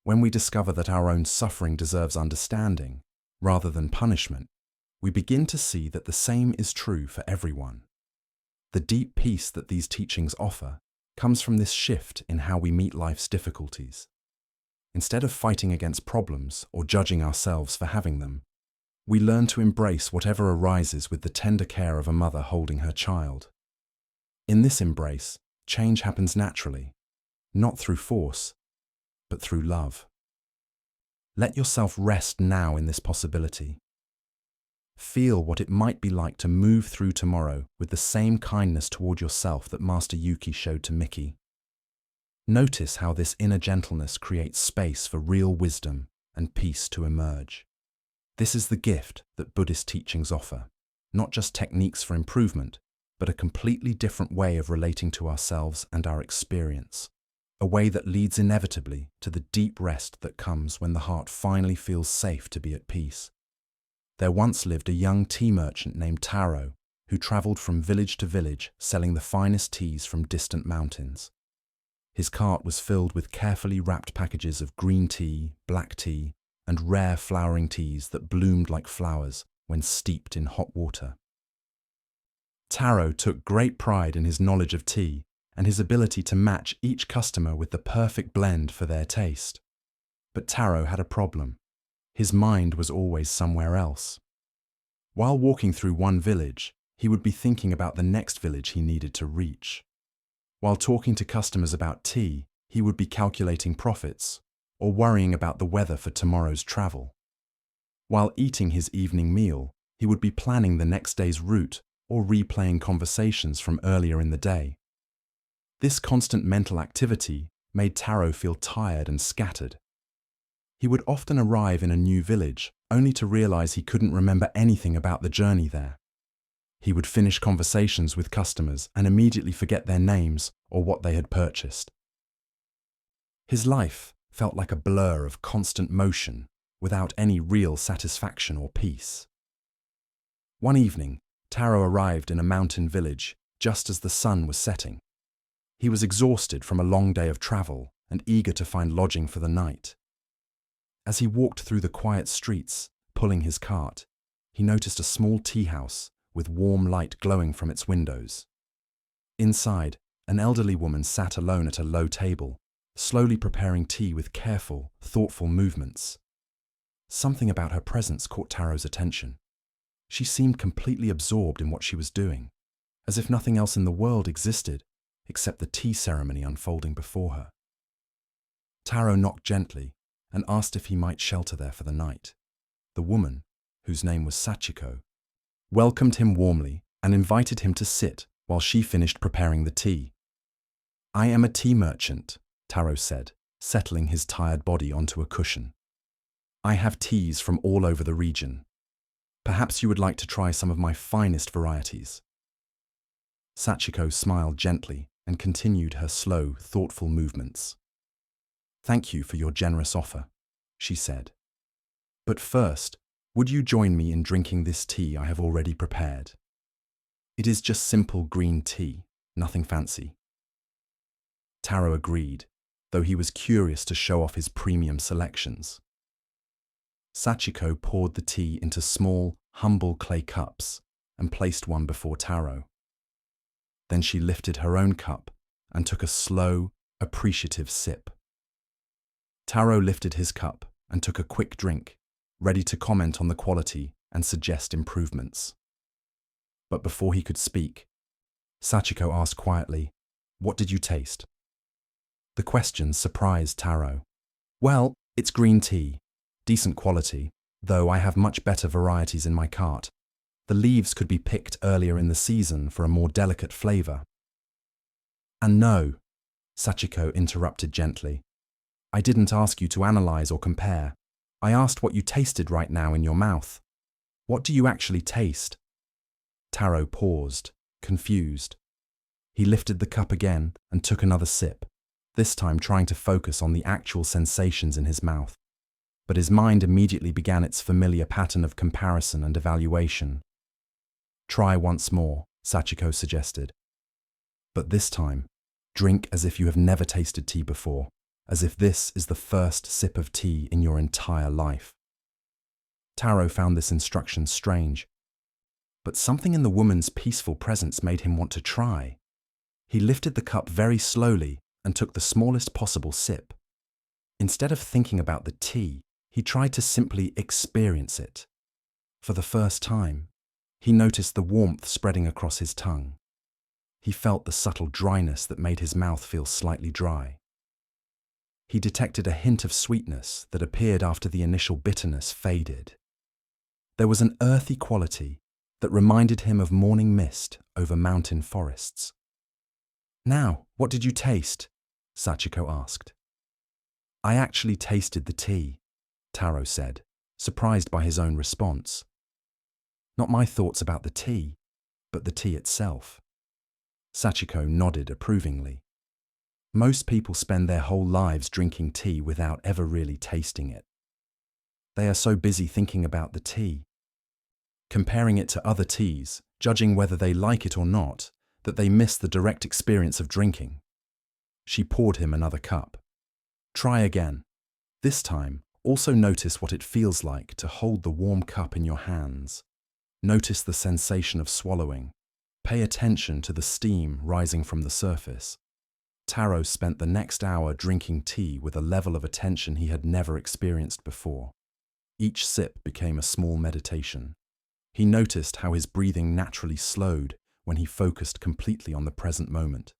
When we discover that our own suffering deserves understanding, rather than punishment, we begin to see that the same is true for everyone. The deep peace that these teachings offer comes from this shift in how we meet life's difficulties. Instead of fighting against problems or judging ourselves for having them, we learn to embrace whatever arises with the tender care of a mother holding her child. In this embrace, change happens naturally, not through force, but through love. Let yourself rest now in this possibility. Feel what it might be like to move through tomorrow with the same kindness toward yourself that Master Yuki showed to Mickey. Notice how this inner gentleness creates space for real wisdom and peace to emerge. This is the gift that Buddhist teachings offer, not just techniques for improvement, but a completely different way of relating to ourselves and our experience, a way that leads inevitably to the deep rest that comes when the heart finally feels safe to be at peace. There once lived a young tea merchant named Taro who travelled from village to village selling the finest teas from distant mountains. His cart was filled with carefully wrapped packages of green tea, black tea, and rare flowering teas that bloomed like flowers when steeped in hot water. Taro took great pride in his knowledge of tea and his ability to match each customer with the perfect blend for their taste. But Taro had a problem. His mind was always somewhere else. While walking through one village, he would be thinking about the next village he needed to reach. While talking to customers about tea, he would be calculating profits or worrying about the weather for tomorrow's travel. While eating his evening meal, he would be planning the next day's route or replaying conversations from earlier in the day. This constant mental activity made Taro feel tired and scattered. He would often arrive in a new village only to realize he couldn't remember anything about the journey there. He would finish conversations with customers and immediately forget their names or what they had purchased. His life felt like a blur of constant motion without any real satisfaction or peace. One evening, Taro arrived in a mountain village just as the sun was setting. He was exhausted from a long day of travel and eager to find lodging for the night. As he walked through the quiet streets, pulling his cart, he noticed a small tea house with warm light glowing from its windows. Inside, an elderly woman sat alone at a low table, slowly preparing tea with careful, thoughtful movements. Something about her presence caught Taro's attention. She seemed completely absorbed in what she was doing, as if nothing else in the world existed except the tea ceremony unfolding before her. Taro knocked gently, and asked if he might shelter there for the night. The woman, whose name was Sachiko, welcomed him warmly and invited him to sit while she finished preparing the tea. "I am a tea merchant," Taro said, settling his tired body onto a cushion. "I have teas from all over the region. Perhaps you would like to try some of my finest varieties." Sachiko smiled gently and continued her slow, thoughtful movements. "Thank you for your generous offer," she said. "But first, would you join me in drinking this tea I have already prepared? It is just simple green tea, nothing fancy." Taro agreed, though he was curious to show off his premium selections. Sachiko poured the tea into small, humble clay cups and placed one before Taro. Then she lifted her own cup and took a slow, appreciative sip. Taro lifted his cup and took a quick drink, ready to comment on the quality and suggest improvements. But before he could speak, Sachiko asked quietly, "What did you taste?" The question surprised Taro. "Well, it's green tea, decent quality, though I have much better varieties in my cart. The leaves could be picked earlier in the season for a more delicate flavor." "And no," Sachiko interrupted gently, "I didn't ask you to analyze or compare. I asked what you tasted right now in your mouth. What do you actually taste?" Taro paused, confused. He lifted the cup again and took another sip, this time trying to focus on the actual sensations in his mouth. But his mind immediately began its familiar pattern of comparison and evaluation. "Try once more," Sachiko suggested. "But this time, drink as if you have never tasted tea before, as if this is the first sip of tea in your entire life." Taro found this instruction strange, but something in the woman's peaceful presence made him want to try. He lifted the cup very slowly and took the smallest possible sip. Instead of thinking about the tea, he tried to simply experience it. For the first time, he noticed the warmth spreading across his tongue. He felt the subtle dryness that made his mouth feel slightly dry. He detected a hint of sweetness that appeared after the initial bitterness faded. There was an earthy quality that reminded him of morning mist over mountain forests. "Now, what did you taste?" Sachiko asked. "I actually tasted the tea," Taro said, surprised by his own response. "Not my thoughts about the tea, but the tea itself." Sachiko nodded approvingly. Most people spend their whole lives drinking tea without ever really tasting it. They are so busy thinking about the tea, comparing it to other teas, judging whether they like it or not, that they miss the direct experience of drinking. She poured him another cup. "Try again. This time, also notice what it feels like to hold the warm cup in your hands. Notice the sensation of swallowing. Pay attention to the steam rising from the surface." Taro spent the next hour drinking tea with a level of attention he had never experienced before. Each sip became a small meditation. He noticed how his breathing naturally slowed when he focused completely on the present moment.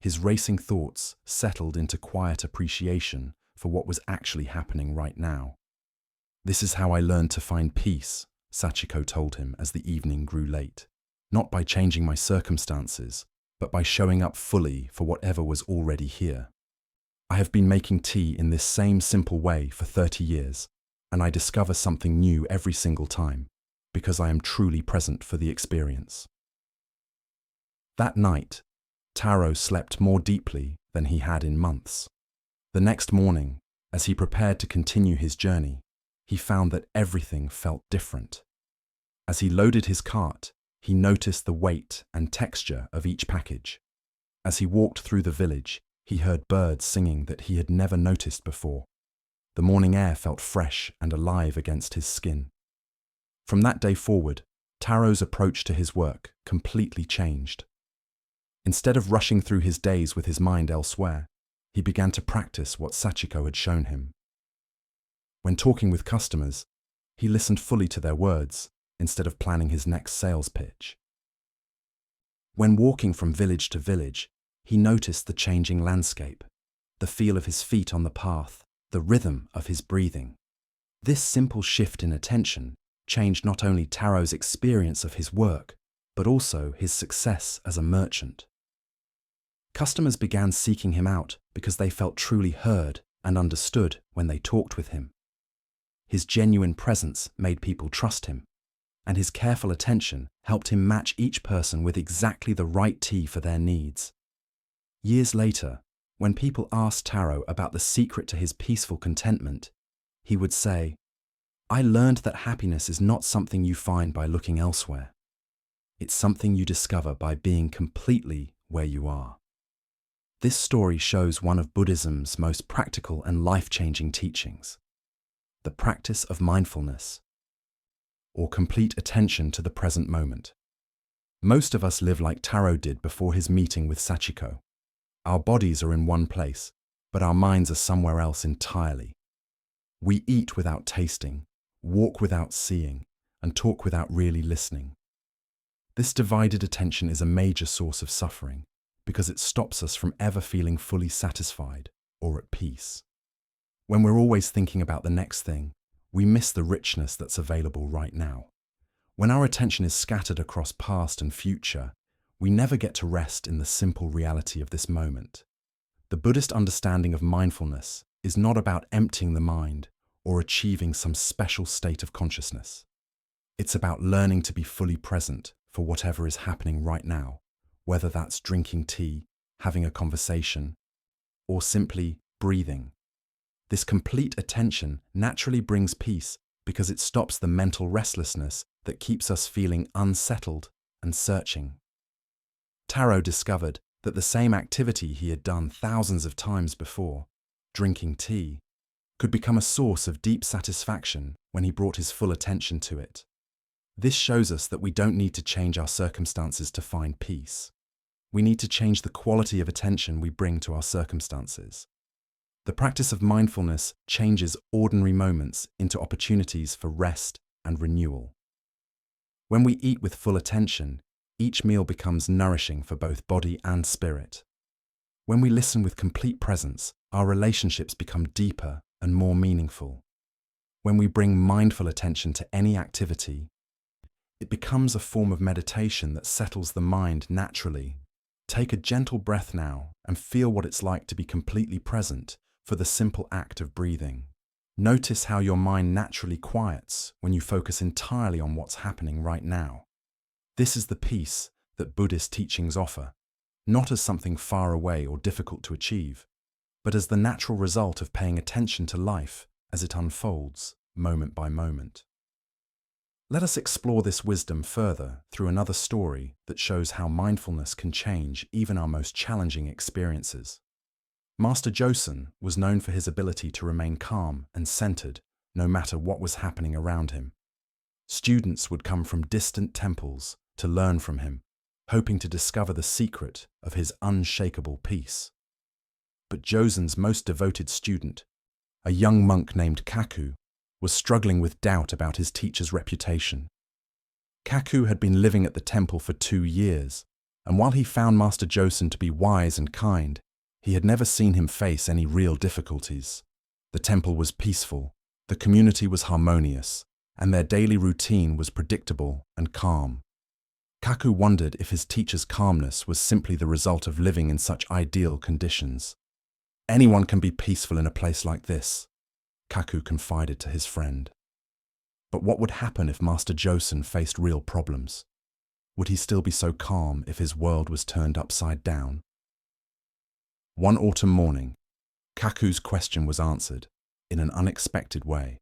His racing thoughts settled into quiet appreciation for what was actually happening right now. "This is how I learned to find peace," Sachiko told him as the evening grew late. "Not by changing my circumstances, but by showing up fully for whatever was already here. I have been making tea in this same simple way for 30 years, and I discover something new every single time, because I am truly present for the experience." That night, Taro slept more deeply than he had in months. The next morning, as he prepared to continue his journey, he found that everything felt different. As he loaded his cart, he noticed the weight and texture of each package. As he walked through the village, he heard birds singing that he had never noticed before. The morning air felt fresh and alive against his skin. From that day forward, Taro's approach to his work completely changed. Instead of rushing through his days with his mind elsewhere, he began to practice what Sachiko had shown him. When talking with customers, he listened fully to their words instead of planning his next sales pitch. When walking from village to village, he noticed the changing landscape, the feel of his feet on the path, the rhythm of his breathing. This simple shift in attention changed not only Taro's experience of his work, but also his success as a merchant. Customers began seeking him out because they felt truly heard and understood when they talked with him. His genuine presence made people trust him, and his careful attention helped him match each person with exactly the right tea for their needs. Years later, when people asked Taro about the secret to his peaceful contentment, he would say, "I learned that happiness is not something you find by looking elsewhere. It's something you discover by being completely where you are." This story shows one of Buddhism's most practical and life-changing teachings: the practice of mindfulness, or complete attention to the present moment. Most of us live like Taro did before his meeting with Sachiko. Our bodies are in one place, but our minds are somewhere else entirely. We eat without tasting, walk without seeing, and talk without really listening. This divided attention is a major source of suffering because it stops us from ever feeling fully satisfied or at peace. When we're always thinking about the next thing, we miss the richness that's available right now. When our attention is scattered across past and future, we never get to rest in the simple reality of this moment. The Buddhist understanding of mindfulness is not about emptying the mind or achieving some special state of consciousness. It's about learning to be fully present for whatever is happening right now, whether that's drinking tea, having a conversation, or simply breathing. This complete attention naturally brings peace because it stops the mental restlessness that keeps us feeling unsettled and searching. Taro discovered that the same activity he had done thousands of times before, drinking tea, could become a source of deep satisfaction when he brought his full attention to it. This shows us that we don't need to change our circumstances to find peace. We need to change the quality of attention we bring to our circumstances. The practice of mindfulness changes ordinary moments into opportunities for rest and renewal. When we eat with full attention, each meal becomes nourishing for both body and spirit. When we listen with complete presence, our relationships become deeper and more meaningful. When we bring mindful attention to any activity, it becomes a form of meditation that settles the mind naturally. Take a gentle breath now and feel what it's like to be completely present for the simple act of breathing. Notice how your mind naturally quiets when you focus entirely on what's happening right now. This is the peace that Buddhist teachings offer, not as something far away or difficult to achieve, but as the natural result of paying attention to life as it unfolds, moment by moment. Let us explore this wisdom further through another story that shows how mindfulness can change even our most challenging experiences. Master Josen was known for his ability to remain calm and centered no matter what was happening around him. Students would come from distant temples to learn from him, hoping to discover the secret of his unshakable peace. But Josen's most devoted student, a young monk named Kaku, was struggling with doubt about his teacher's reputation. Kaku had been living at the temple for 2 years, and while he found Master Josen to be wise and kind, he had never seen him face any real difficulties. The temple was peaceful, the community was harmonious, and their daily routine was predictable and calm. Kaku wondered if his teacher's calmness was simply the result of living in such ideal conditions. "Anyone can be peaceful in a place like this," Kaku confided to his friend. But what would happen if Master Josen faced real problems? Would he still be so calm if his world was turned upside down? One autumn morning, Kaku's question was answered in an unexpected way.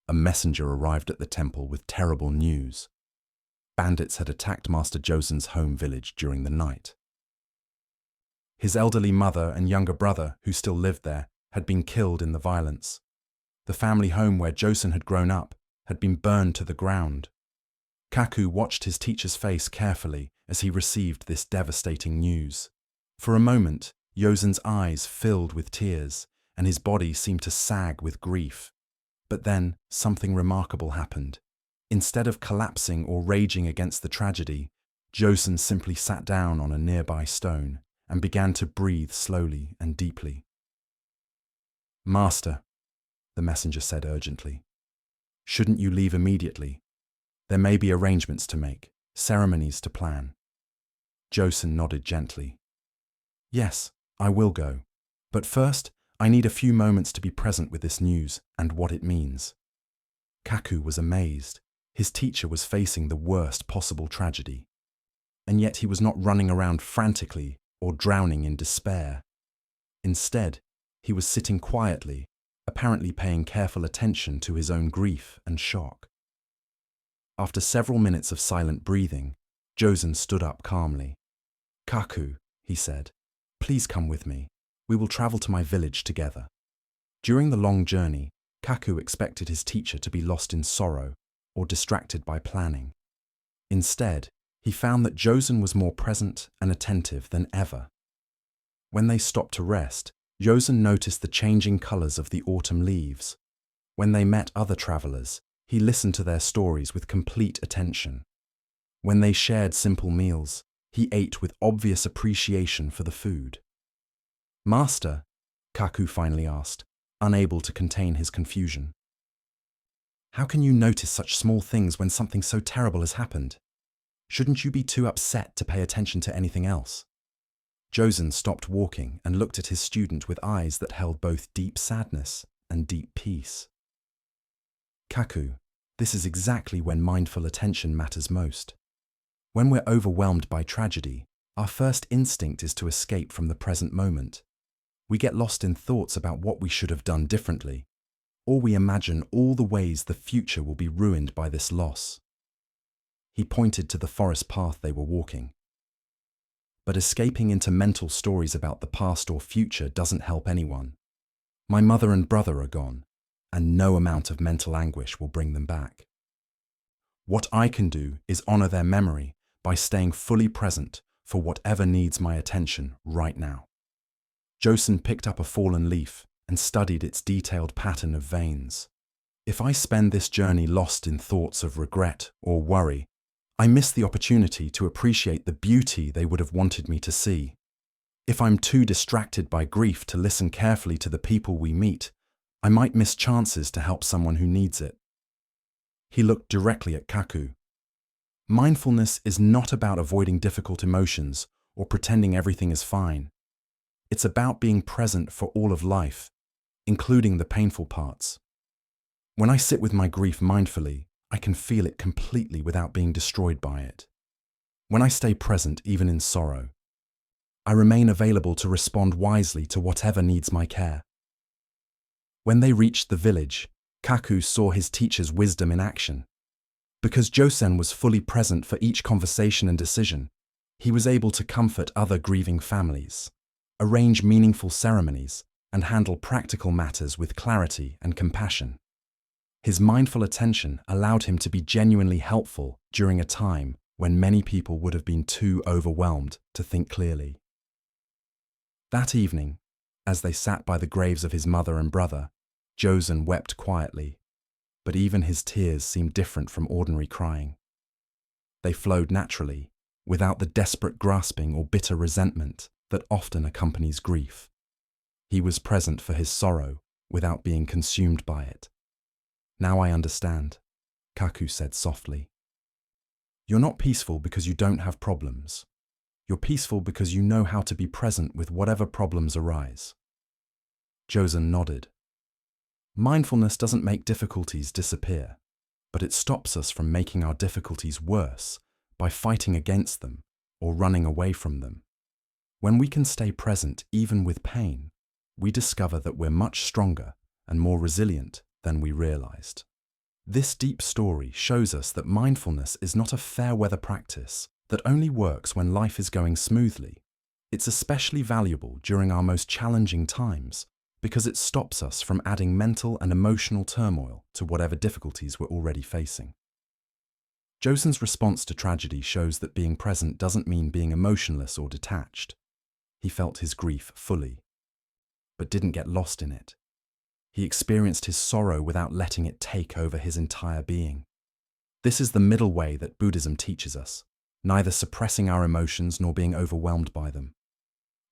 A messenger arrived at the temple with terrible news. Bandits had attacked Master Josen's home village during the night. His elderly mother and younger brother, who still lived there, had been killed in the violence. The family home where Josen had grown up had been burned to the ground. Kaku watched his teacher's face carefully as he received this devastating news. For a moment, Josen's eyes filled with tears, and his body seemed to sag with grief. But then, something remarkable happened. Instead of collapsing or raging against the tragedy, Josen simply sat down on a nearby stone and began to breathe slowly and deeply. Master, the messenger said urgently, shouldn't you leave immediately? There may be arrangements to make, ceremonies to plan. Josen nodded gently. Yes, I will go. But first, I need a few moments to be present with this news and what it means. Kaku was amazed. His teacher was facing the worst possible tragedy. And yet he was not running around frantically or drowning in despair. Instead, he was sitting quietly, apparently paying careful attention to his own grief and shock. After several minutes of silent breathing, Josen stood up calmly. Kaku, he said, please come with me. We will travel to my village together. During the long journey, Kaku expected his teacher to be lost in sorrow or distracted by planning. Instead, he found that Josen was more present and attentive than ever. When they stopped to rest, Josen noticed the changing colors of the autumn leaves. When they met other travelers, he listened to their stories with complete attention. When they shared simple meals, he ate with obvious appreciation for the food. Master, Kaku finally asked, unable to contain his confusion. How can you notice such small things when something so terrible has happened? Shouldn't you be too upset to pay attention to anything else? Josen stopped walking and looked at his student with eyes that held both deep sadness and deep peace. Kaku, this is exactly when mindful attention matters most. When we're overwhelmed by tragedy, our first instinct is to escape from the present moment. We get lost in thoughts about what we should have done differently, or we imagine all the ways the future will be ruined by this loss. He pointed to the forest path they were walking. But escaping into mental stories about the past or future doesn't help anyone. My mother and brother are gone, and no amount of mental anguish will bring them back. What I can do is honor their memory by staying fully present for whatever needs my attention right now. Josen picked up a fallen leaf and studied its detailed pattern of veins. If I spend this journey lost in thoughts of regret or worry, I miss the opportunity to appreciate the beauty they would have wanted me to see. If I'm too distracted by grief to listen carefully to the people we meet, I might miss chances to help someone who needs it. He looked directly at Kaku. Mindfulness is not about avoiding difficult emotions or pretending everything is fine. It's about being present for all of life, including the painful parts. When I sit with my grief mindfully, I can feel it completely without being destroyed by it. When I stay present even in sorrow, I remain available to respond wisely to whatever needs my care. When they reached the village, Kaku saw his teacher's wisdom in action. Because Josen was fully present for each conversation and decision, he was able to comfort other grieving families, arrange meaningful ceremonies, and handle practical matters with clarity and compassion. His mindful attention allowed him to be genuinely helpful during a time when many people would have been too overwhelmed to think clearly. That evening, as they sat by the graves of his mother and brother, Josen wept quietly, but even his tears seemed different from ordinary crying. They flowed naturally, without the desperate grasping or bitter resentment that often accompanies grief. He was present for his sorrow without being consumed by it. Now I understand, Kaku said softly. You're not peaceful because you don't have problems. You're peaceful because you know how to be present with whatever problems arise. Josen nodded. Mindfulness doesn't make difficulties disappear, but it stops us from making our difficulties worse by fighting against them or running away from them. When we can stay present even with pain, we discover that we're much stronger and more resilient than we realized. This deep story shows us that mindfulness is not a fair-weather practice that only works when life is going smoothly. It's especially valuable during our most challenging times because it stops us from adding mental and emotional turmoil to whatever difficulties we're already facing. Josen's response to tragedy shows that being present doesn't mean being emotionless or detached. He felt his grief fully, but didn't get lost in it. He experienced his sorrow without letting it take over his entire being. This is the middle way that Buddhism teaches us, neither suppressing our emotions nor being overwhelmed by them.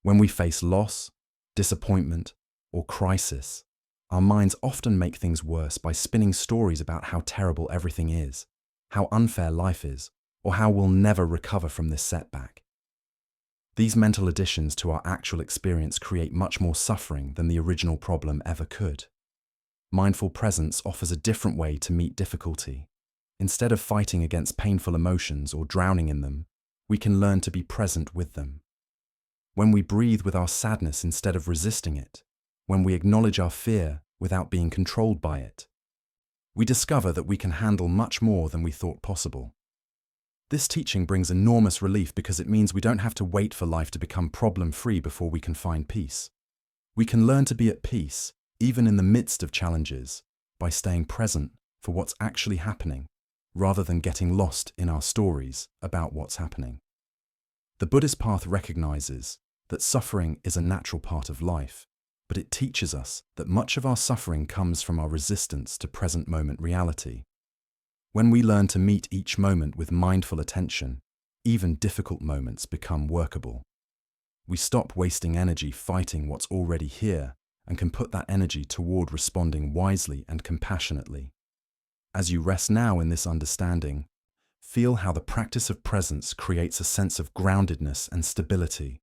When we face loss, disappointment, or crisis, Our minds often make things worse by spinning stories about how terrible everything is, how unfair life is, or how we'll never recover from this setback. These mental additions to our actual experience create much more suffering than the original problem ever could. Mindful presence offers a different way to meet difficulty. Instead of fighting against painful emotions or drowning in them, we can learn to be present with them. When we breathe with our sadness instead of resisting it, when we acknowledge our fear without being controlled by it, we discover that we can handle much more than we thought possible. This teaching brings enormous relief because it means we don't have to wait for life to become problem-free before we can find peace. We can learn to be at peace, even in the midst of challenges, by staying present for what's actually happening, rather than getting lost in our stories about what's happening. The Buddhist path recognizes that suffering is a natural part of life, but it teaches us that much of our suffering comes from our resistance to present moment reality. When we learn to meet each moment with mindful attention, even difficult moments become workable. We stop wasting energy fighting what's already here and can put that energy toward responding wisely and compassionately. As you rest now in this understanding, feel how the practice of presence creates a sense of groundedness and stability.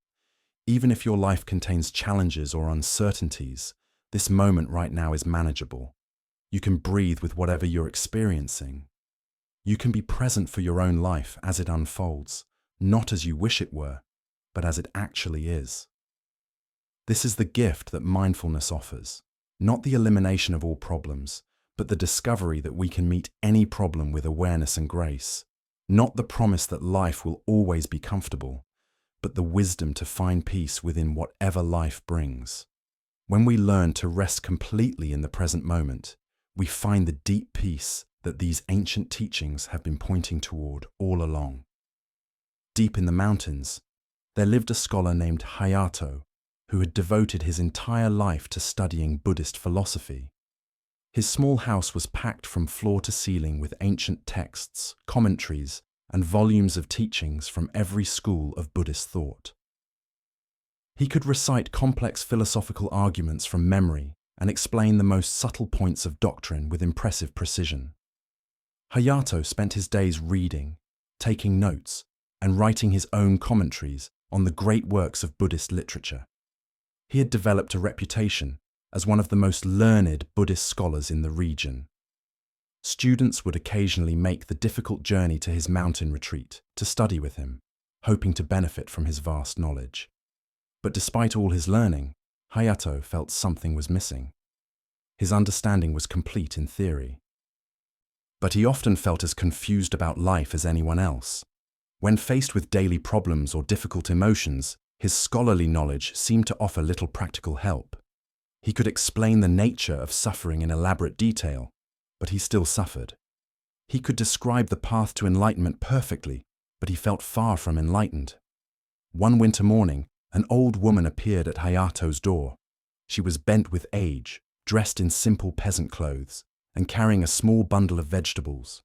Even if your life contains challenges or uncertainties, this moment right now is manageable. You can breathe with whatever you're experiencing. You can be present for your own life as it unfolds, not as you wish it were, but as it actually is. This is the gift that mindfulness offers, not the elimination of all problems, but the discovery that we can meet any problem with awareness and grace, not the promise that life will always be comfortable, but the wisdom to find peace within whatever life brings. When we learn to rest completely in the present moment, we find the deep peace that these ancient teachings have been pointing toward all along. Deep in the mountains, there lived a scholar named Hayato, who had devoted his entire life to studying Buddhist philosophy. His small house was packed from floor to ceiling with ancient texts, commentaries, and volumes of teachings from every school of Buddhist thought. He could recite complex philosophical arguments from memory and explain the most subtle points of doctrine with impressive precision. Hayato spent his days reading, taking notes, and writing his own commentaries on the great works of Buddhist literature. He had developed a reputation as one of the most learned Buddhist scholars in the region. Students would occasionally make the difficult journey to his mountain retreat to study with him, hoping to benefit from his vast knowledge. But despite all his learning, Hayato felt something was missing. His understanding was complete in theory. But he often felt as confused about life as anyone else. When faced with daily problems or difficult emotions, his scholarly knowledge seemed to offer little practical help. He could explain the nature of suffering in elaborate detail, but he still suffered. He could describe the path to enlightenment perfectly, but he felt far from enlightened. One winter morning, an old woman appeared at Hayato's door. She was bent with age, dressed in simple peasant clothes, and carrying a small bundle of vegetables.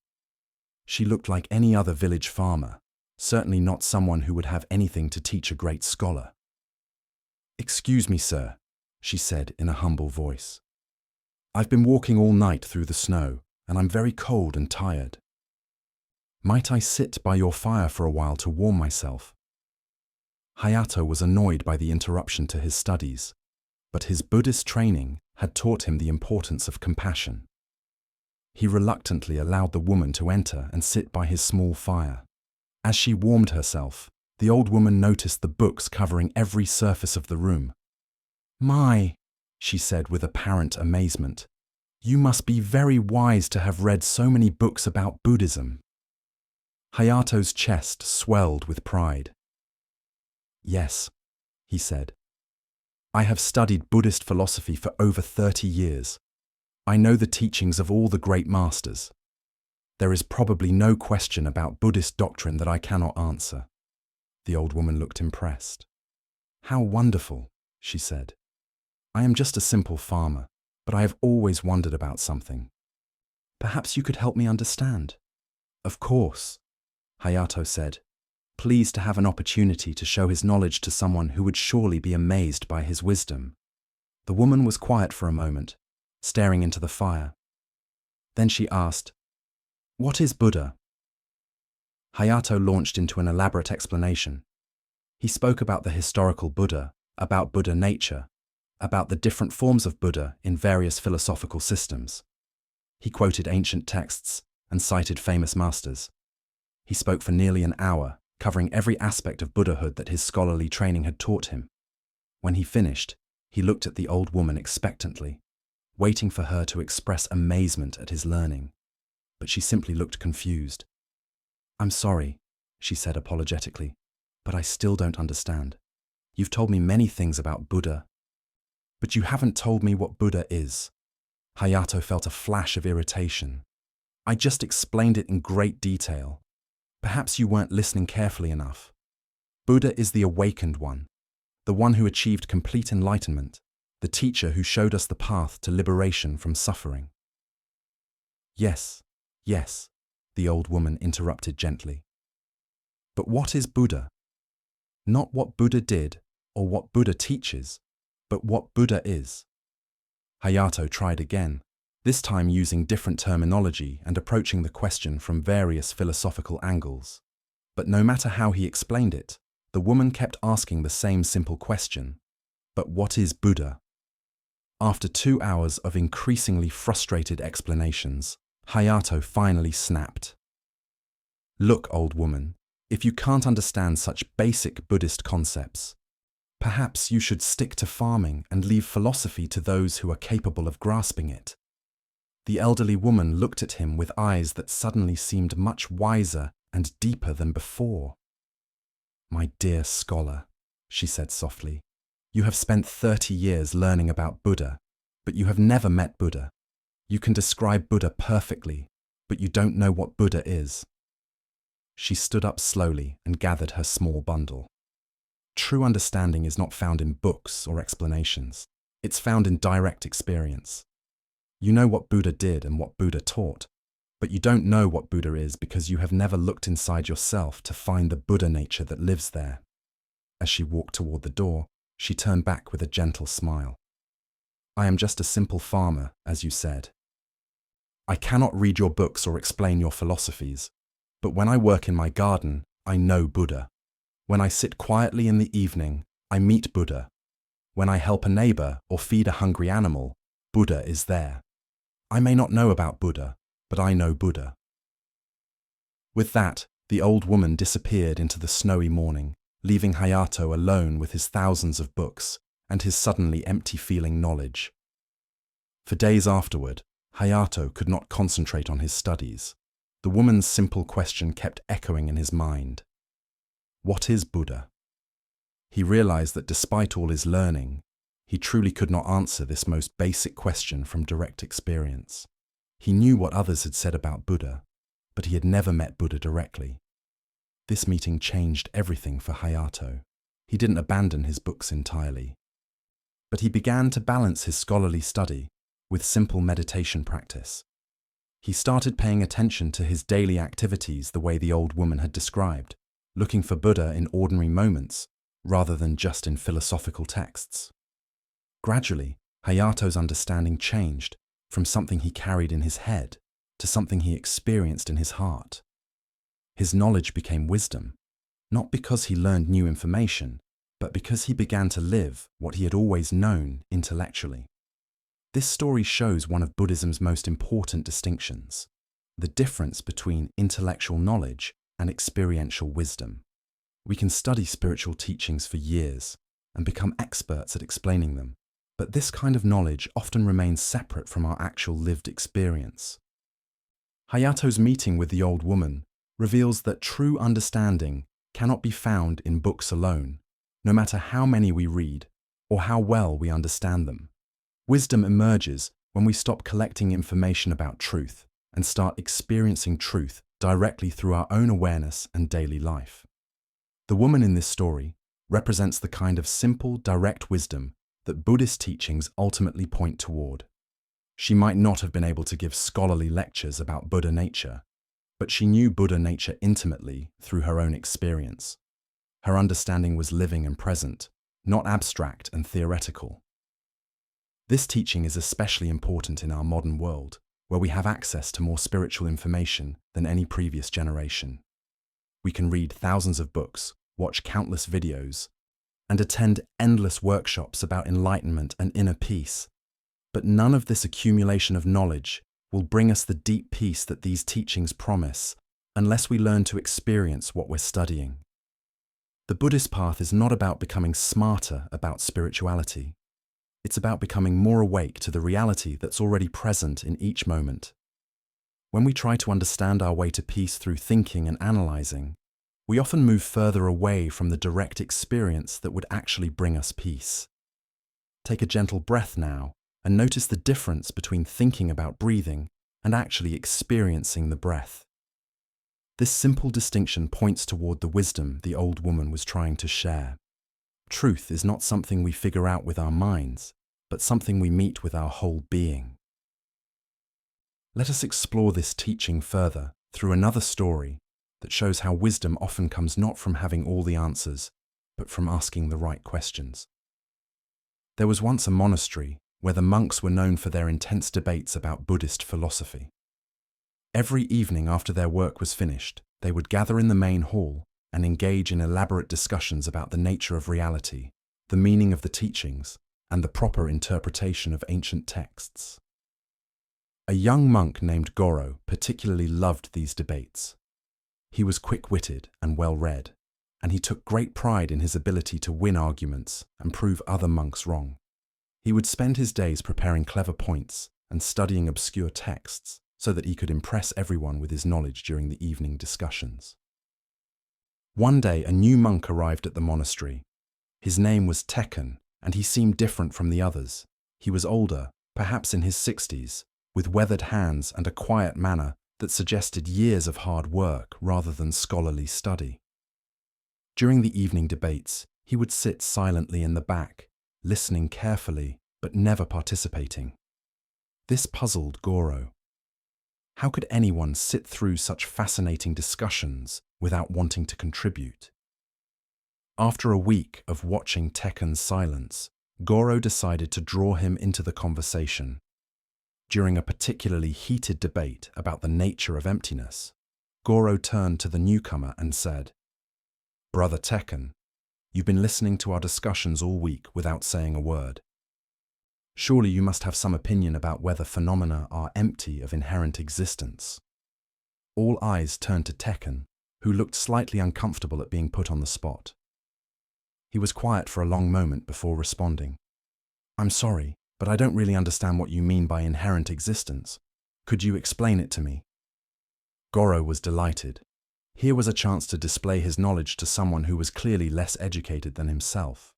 She looked like any other village farmer, certainly not someone who would have anything to teach a great scholar. "Excuse me, sir," she said in a humble voice. "I've been walking all night through the snow, and I'm very cold and tired. Might I sit by your fire for a while to warm myself?" Hayato was annoyed by the interruption to his studies, but his Buddhist training had taught him the importance of compassion. He reluctantly allowed the woman to enter and sit by his small fire. As she warmed herself, the old woman noticed the books covering every surface of the room. "My," she said with apparent amazement, "you must be very wise to have read so many books about Buddhism." Hayato's chest swelled with pride. "Yes," he said. "I have studied Buddhist philosophy for over 30 years. I know the teachings of all the great masters. There is probably no question about Buddhist doctrine that I cannot answer." The old woman looked impressed. "How wonderful," she said. "I am just a simple farmer, but I have always wondered about something. Perhaps you could help me understand." "Of course," Hayato said, pleased to have an opportunity to show his knowledge to someone who would surely be amazed by his wisdom. The woman was quiet for a moment, staring into the fire. Then she asked, "What is Buddha?" Hayato launched into an elaborate explanation. He spoke about the historical Buddha, about Buddha nature, about the different forms of Buddha in various philosophical systems. He quoted ancient texts and cited famous masters. He spoke for nearly an hour, covering every aspect of Buddhahood that his scholarly training had taught him. When he finished, he looked at the old woman expectantly, waiting for her to express amazement at his learning. But she simply looked confused. "I'm sorry," she said apologetically, "but I still don't understand. You've told me many things about Buddha, but you haven't told me what Buddha is." Hayato felt a flash of irritation. "I just explained it in great detail. Perhaps you weren't listening carefully enough. Buddha is the awakened one, the one who achieved complete enlightenment, the teacher who showed us the path to liberation from suffering." "Yes, yes," the old woman interrupted gently. "But what is Buddha? Not what Buddha did or what Buddha teaches, but what Buddha is." Hayato tried again, this time using different terminology and approaching the question from various philosophical angles. But no matter how he explained it, the woman kept asking the same simple question: "But what is Buddha?" After 2 hours of increasingly frustrated explanations, Hayato finally snapped. "Look, old woman, if you can't understand such basic Buddhist concepts, perhaps you should stick to farming and leave philosophy to those who are capable of grasping it." The elderly woman looked at him with eyes that suddenly seemed much wiser and deeper than before. "My dear scholar," she said softly, "you have spent 30 years learning about Buddha, but you have never met Buddha. You can describe Buddha perfectly, but you don't know what Buddha is." She stood up slowly and gathered her small bundle. True understanding is not found in books or explanations. It's found in direct experience. You know what Buddha did and what Buddha taught, but you don't know what Buddha is because you have never looked inside yourself to find the Buddha nature that lives there. As she walked toward the door, she turned back with a gentle smile. "I am just a simple farmer, as you said. I cannot read your books or explain your philosophies, but when I work in my garden, I know Buddha. When I sit quietly in the evening, I meet Buddha. When I help a neighbor or feed a hungry animal, Buddha is there. I may not know about Buddha, but I know Buddha." With that, the old woman disappeared into the snowy morning, leaving Hayato alone with his thousands of books and his suddenly empty-feeling knowledge. For days afterward, Hayato could not concentrate on his studies. The woman's simple question kept echoing in his mind. What is Buddha? He realized that despite all his learning, he truly could not answer this most basic question from direct experience. He knew what others had said about Buddha, but he had never met Buddha directly. This meeting changed everything for Hayato. He didn't abandon his books entirely, but he began to balance his scholarly study with simple meditation practice. He started paying attention to his daily activities the way the old woman had described, looking for Buddha in ordinary moments rather than just in philosophical texts. Gradually, Hayato's understanding changed from something he carried in his head to something he experienced in his heart. His knowledge became wisdom, not because he learned new information, but because he began to live what he had always known intellectually. This story shows one of Buddhism's most important distinctions, the difference between intellectual knowledge and experiential wisdom. We can study spiritual teachings for years and become experts at explaining them, but this kind of knowledge often remains separate from our actual lived experience. Hayato's meeting with the old woman reveals that true understanding cannot be found in books alone, no matter how many we read or how well we understand them. Wisdom emerges when we stop collecting information about truth and start experiencing truth directly through our own awareness and daily life. The woman in this story represents the kind of simple, direct wisdom that Buddhist teachings ultimately point toward. She might not have been able to give scholarly lectures about Buddha nature, but she knew Buddha nature intimately through her own experience. Her understanding was living and present, not abstract and theoretical. This teaching is especially important in our modern world, where we have access to more spiritual information than any previous generation. We can read thousands of books, watch countless videos, and attend endless workshops about enlightenment and inner peace. But none of this accumulation of knowledge will bring us the deep peace that these teachings promise unless we learn to experience what we're studying. The Buddhist path is not about becoming smarter about spirituality. It's about becoming more awake to the reality that's already present in each moment. When we try to understand our way to peace through thinking and analyzing, we often move further away from the direct experience that would actually bring us peace. Take a gentle breath now and notice the difference between thinking about breathing and actually experiencing the breath. This simple distinction points toward the wisdom the old woman was trying to share. Truth is not something we figure out with our minds, but something we meet with our whole being. Let us explore this teaching further through another story that shows how wisdom often comes not from having all the answers, but from asking the right questions. There was once a monastery where the monks were known for their intense debates about Buddhist philosophy. Every evening after their work was finished, they would gather in the main hall and engage in elaborate discussions about the nature of reality, the meaning of the teachings, and the proper interpretation of ancient texts. A young monk named Goro particularly loved these debates. He was quick-witted and well-read, and he took great pride in his ability to win arguments and prove other monks wrong. He would spend his days preparing clever points and studying obscure texts so that he could impress everyone with his knowledge during the evening discussions. One day, a new monk arrived at the monastery. His name was Tekken, and he seemed different from the others. He was older, perhaps in his 60s, with weathered hands and a quiet manner that suggested years of hard work rather than scholarly study. During the evening debates, he would sit silently in the back, listening carefully but never participating. This puzzled Goro. How could anyone sit through such fascinating discussions without wanting to contribute? After a week of watching Tekken's silence, Goro decided to draw him into the conversation. During a particularly heated debate about the nature of emptiness, Goro turned to the newcomer and said, "Brother Tekken, you've been listening to our discussions all week without saying a word. Surely you must have some opinion about whether phenomena are empty of inherent existence." All eyes turned to Tekken, who looked slightly uncomfortable at being put on the spot. He was quiet for a long moment before responding. "I'm sorry, but I don't really understand what you mean by inherent existence. Could you explain it to me?" Goro was delighted. Here was a chance to display his knowledge to someone who was clearly less educated than himself.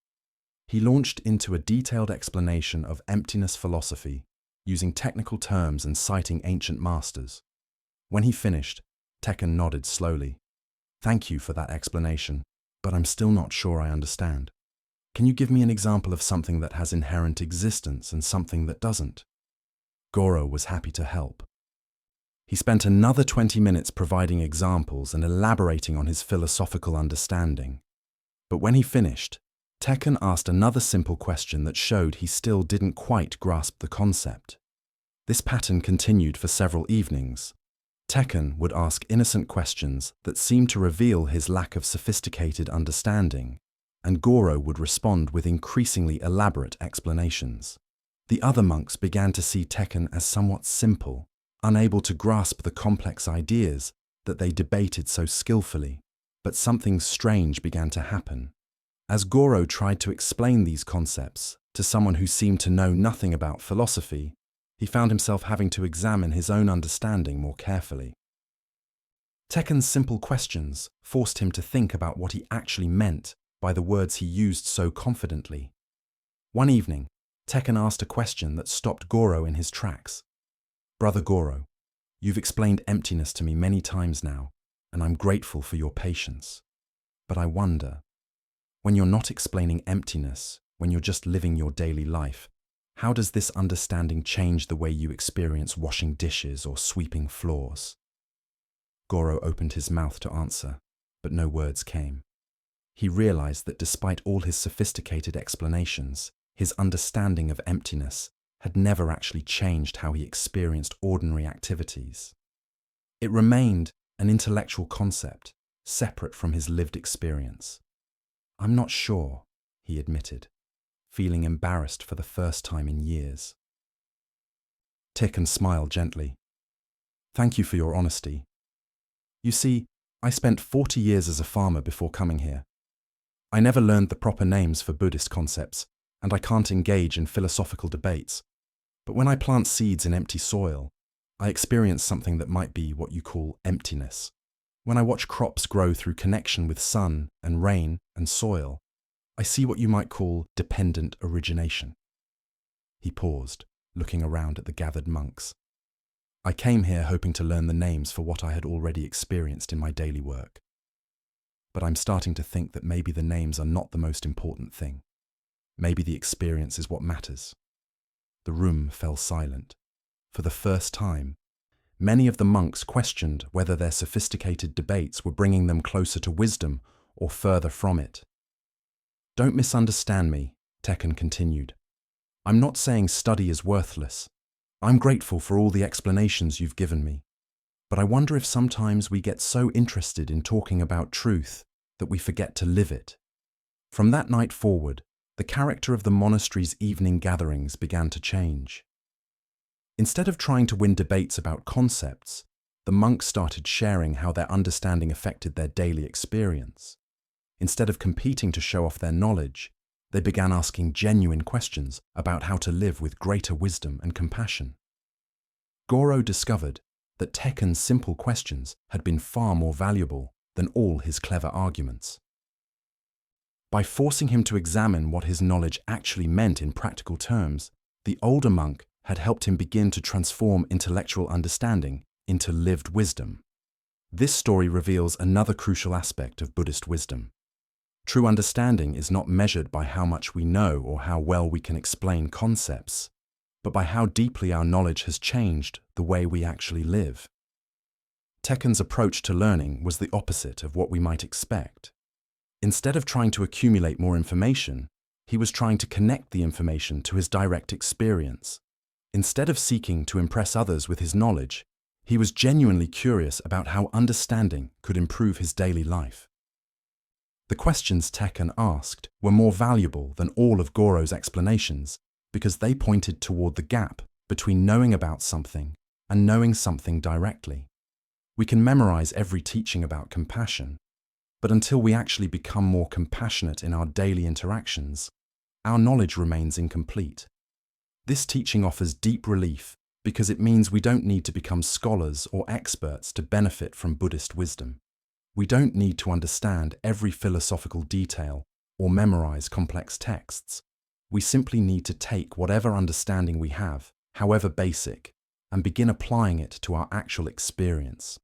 He launched into a detailed explanation of emptiness philosophy, using technical terms and citing ancient masters. When he finished, Tekken nodded slowly. "Thank you for that explanation, but I'm still not sure I understand. Can you give me an example of something that has inherent existence and something that doesn't?" Goro was happy to help. He spent another 20 minutes providing examples and elaborating on his philosophical understanding. But when he finished, Tekken asked another simple question that showed he still didn't quite grasp the concept. This pattern continued for several evenings. Tekken would ask innocent questions that seemed to reveal his lack of sophisticated understanding, and Goro would respond with increasingly elaborate explanations. The other monks began to see Tekken as somewhat simple, unable to grasp the complex ideas that they debated so skillfully. But something strange began to happen. As Goro tried to explain these concepts to someone who seemed to know nothing about philosophy, he found himself having to examine his own understanding more carefully. Tekken's simple questions forced him to think about what he actually meant by the words he used so confidently. One evening, Tekken asked a question that stopped Goro in his tracks. "Brother Goro, you've explained emptiness to me many times now, and I'm grateful for your patience. But I wonder, when you're not explaining emptiness, when you're just living your daily life, how does this understanding change the way you experience washing dishes or sweeping floors?" Goro opened his mouth to answer, but no words came. He realized that despite all his sophisticated explanations, his understanding of emptiness had never actually changed how he experienced ordinary activities. It remained an intellectual concept, separate from his lived experience. "I'm not sure," he admitted, feeling embarrassed for the first time in years. Tikkun smiled gently. "Thank you for your honesty. You see, I spent 40 years as a farmer before coming here. I never learned the proper names for Buddhist concepts, and I can't engage in philosophical debates. But when I plant seeds in empty soil, I experience something that might be what you call emptiness. When I watch crops grow through connection with sun and rain and soil, I see what you might call dependent origination." He paused, looking around at the gathered monks. "I came here hoping to learn the names for what I had already experienced in my daily work. But I'm starting to think that maybe the names are not the most important thing. Maybe the experience is what matters." The room fell silent. For the first time, many of the monks questioned whether their sophisticated debates were bringing them closer to wisdom or further from it. "Don't misunderstand me," Tikkun continued. "I'm not saying study is worthless. I'm grateful for all the explanations you've given me. But I wonder if sometimes we get so interested in talking about truth that we forget to live it." From that night forward, the character of the monastery's evening gatherings began to change. Instead of trying to win debates about concepts, the monks started sharing how their understanding affected their daily experience. Instead of competing to show off their knowledge, they began asking genuine questions about how to live with greater wisdom and compassion. Goro discovered that Tekken's simple questions had been far more valuable than all his clever arguments. By forcing him to examine what his knowledge actually meant in practical terms, the older monk had helped him begin to transform intellectual understanding into lived wisdom. This story reveals another crucial aspect of Buddhist wisdom. True understanding is not measured by how much we know or how well we can explain concepts, but by how deeply our knowledge has changed the way we actually live. Tekken's approach to learning was the opposite of what we might expect. Instead of trying to accumulate more information, he was trying to connect the information to his direct experience. Instead of seeking to impress others with his knowledge, he was genuinely curious about how understanding could improve his daily life. The questions Tekken asked were more valuable than all of Goro's explanations because they pointed toward the gap between knowing about something and knowing something directly. We can memorize every teaching about compassion, but until we actually become more compassionate in our daily interactions, our knowledge remains incomplete. This teaching offers deep relief because it means we don't need to become scholars or experts to benefit from Buddhist wisdom. We don't need to understand every philosophical detail or memorize complex texts. We simply need to take whatever understanding we have, however basic, and begin applying it to our actual experience.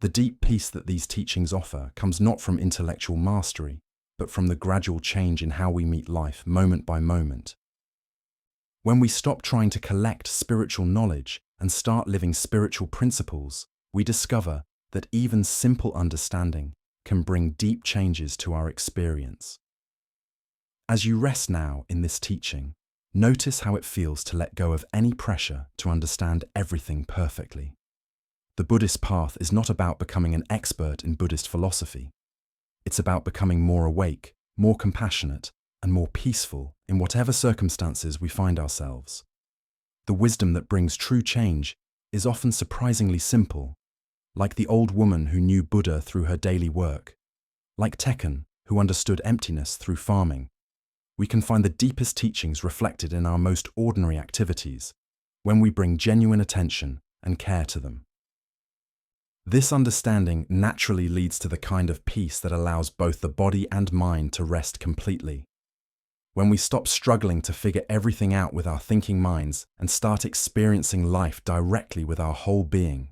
The deep peace that these teachings offer comes not from intellectual mastery, but from the gradual change in how we meet life moment by moment. When we stop trying to collect spiritual knowledge and start living spiritual principles, we discover that even simple understanding can bring deep changes to our experience. As you rest now in this teaching, notice how it feels to let go of any pressure to understand everything perfectly. The Buddhist path is not about becoming an expert in Buddhist philosophy. It's about becoming more awake, more compassionate, and more peaceful in whatever circumstances we find ourselves. The wisdom that brings true change is often surprisingly simple, like the old woman who knew Buddha through her daily work, like Tekken, who understood emptiness through farming. We can find the deepest teachings reflected in our most ordinary activities when we bring genuine attention and care to them. This understanding naturally leads to the kind of peace that allows both the body and mind to rest completely. When we stop struggling to figure everything out with our thinking minds and start experiencing life directly with our whole being,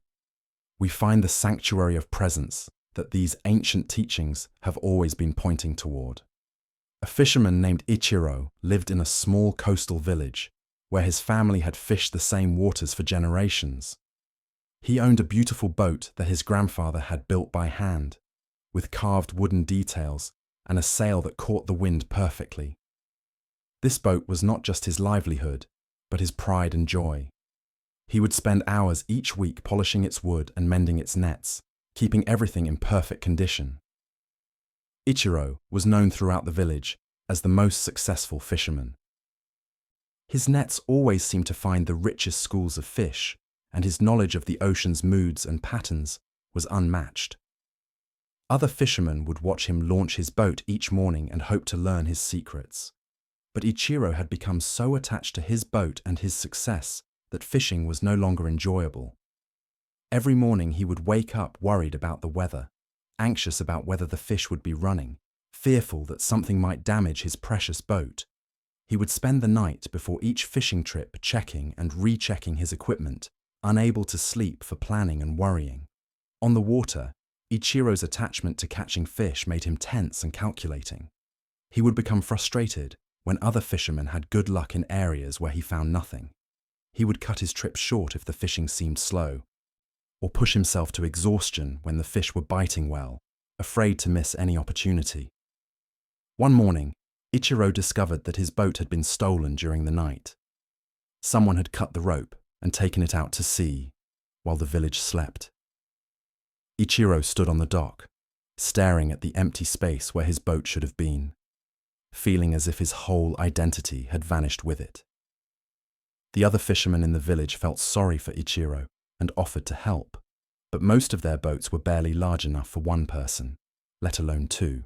we find the sanctuary of presence that these ancient teachings have always been pointing toward. A fisherman named Ichiro lived in a small coastal village where his family had fished the same waters for generations. He owned a beautiful boat that his grandfather had built by hand, with carved wooden details and a sail that caught the wind perfectly. This boat was not just his livelihood, but his pride and joy. He would spend hours each week polishing its wood and mending its nets, keeping everything in perfect condition. Ichiro was known throughout the village as the most successful fisherman. His nets always seemed to find the richest schools of fish, and his knowledge of the ocean's moods and patterns was unmatched. Other fishermen would watch him launch his boat each morning and hope to learn his secrets. But Ichiro had become so attached to his boat and his success that fishing was no longer enjoyable. Every morning he would wake up worried about the weather, anxious about whether the fish would be running, fearful that something might damage his precious boat. He would spend the night before each fishing trip checking and rechecking his equipment, unable to sleep for planning and worrying. On the water, Ichiro's attachment to catching fish made him tense and calculating. He would become frustrated when other fishermen had good luck in areas where he found nothing. He would cut his trips short if the fishing seemed slow, or push himself to exhaustion when the fish were biting well, afraid to miss any opportunity. One morning, Ichiro discovered that his boat had been stolen during the night. Someone had cut the rope and taken it out to sea while the village slept. Ichiro stood on the dock, staring at the empty space where his boat should have been, feeling as if his whole identity had vanished with it. The other fishermen in the village felt sorry for Ichiro and offered to help, but most of their boats were barely large enough for one person, let alone two.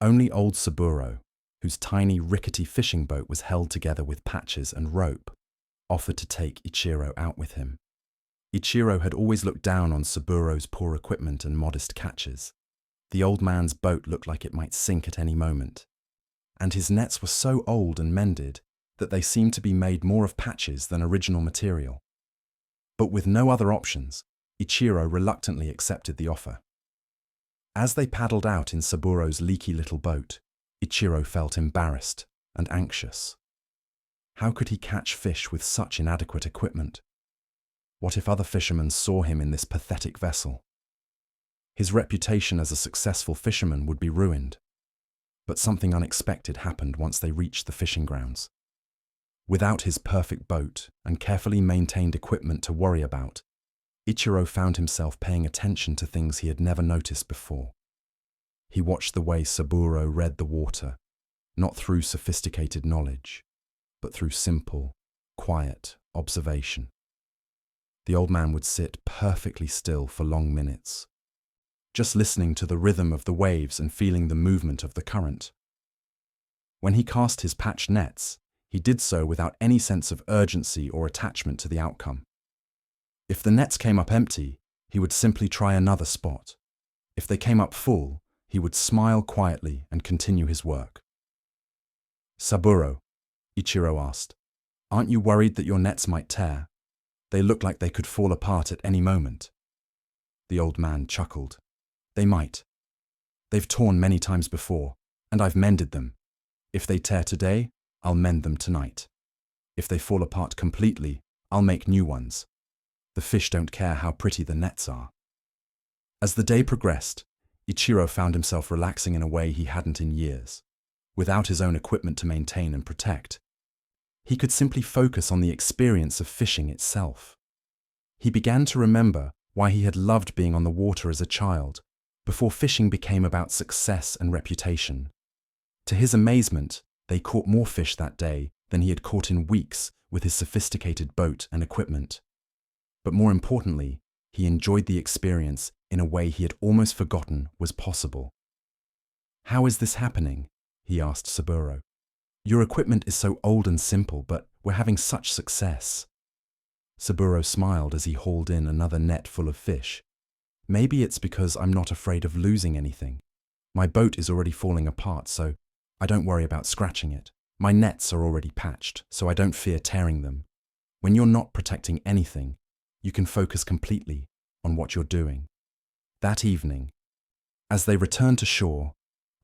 Only old Saburo, whose tiny rickety fishing boat was held together with patches and rope, offered to take Ichiro out with him. Ichiro had always looked down on Saburo's poor equipment and modest catches. The old man's boat looked like it might sink at any moment, and his nets were so old and mended that they seemed to be made more of patches than original material. But with no other options, Ichiro reluctantly accepted the offer. As they paddled out in Saburo's leaky little boat, Ichiro felt embarrassed and anxious. How could he catch fish with such inadequate equipment? What if other fishermen saw him in this pathetic vessel? His reputation as a successful fisherman would be ruined. But something unexpected happened once they reached the fishing grounds. Without his perfect boat and carefully maintained equipment to worry about, Ichiro found himself paying attention to things he had never noticed before. He watched the way Saburo read the water, not through sophisticated knowledge, but through simple, quiet observation. The old man would sit perfectly still for long minutes, just listening to the rhythm of the waves and feeling the movement of the current. When he cast his patched nets, he did so without any sense of urgency or attachment to the outcome. If the nets came up empty, he would simply try another spot. If they came up full, he would smile quietly and continue his work. "Saburo," Ichiro asked, "aren't you worried that your nets might tear? They look like they could fall apart at any moment." The old man chuckled. "They might. They've torn many times before, and I've mended them. If they tear today, I'll mend them tonight. If they fall apart completely, I'll make new ones. The fish don't care how pretty the nets are." As the day progressed, Ichiro found himself relaxing in a way he hadn't in years. Without his own equipment to maintain and protect, he could simply focus on the experience of fishing itself. He began to remember why he had loved being on the water as a child, before fishing became about success and reputation. To his amazement, they caught more fish that day than he had caught in weeks with his sophisticated boat and equipment. But more importantly, he enjoyed the experience in a way he had almost forgotten was possible. "How is this happening?" he asked Saburo. "Your equipment is so old and simple, but we're having such success." Saburo smiled as he hauled in another net full of fish. "Maybe it's because I'm not afraid of losing anything. My boat is already falling apart, so I don't worry about scratching it. My nets are already patched, so I don't fear tearing them. When you're not protecting anything, you can focus completely on what you're doing." That evening, as they returned to shore,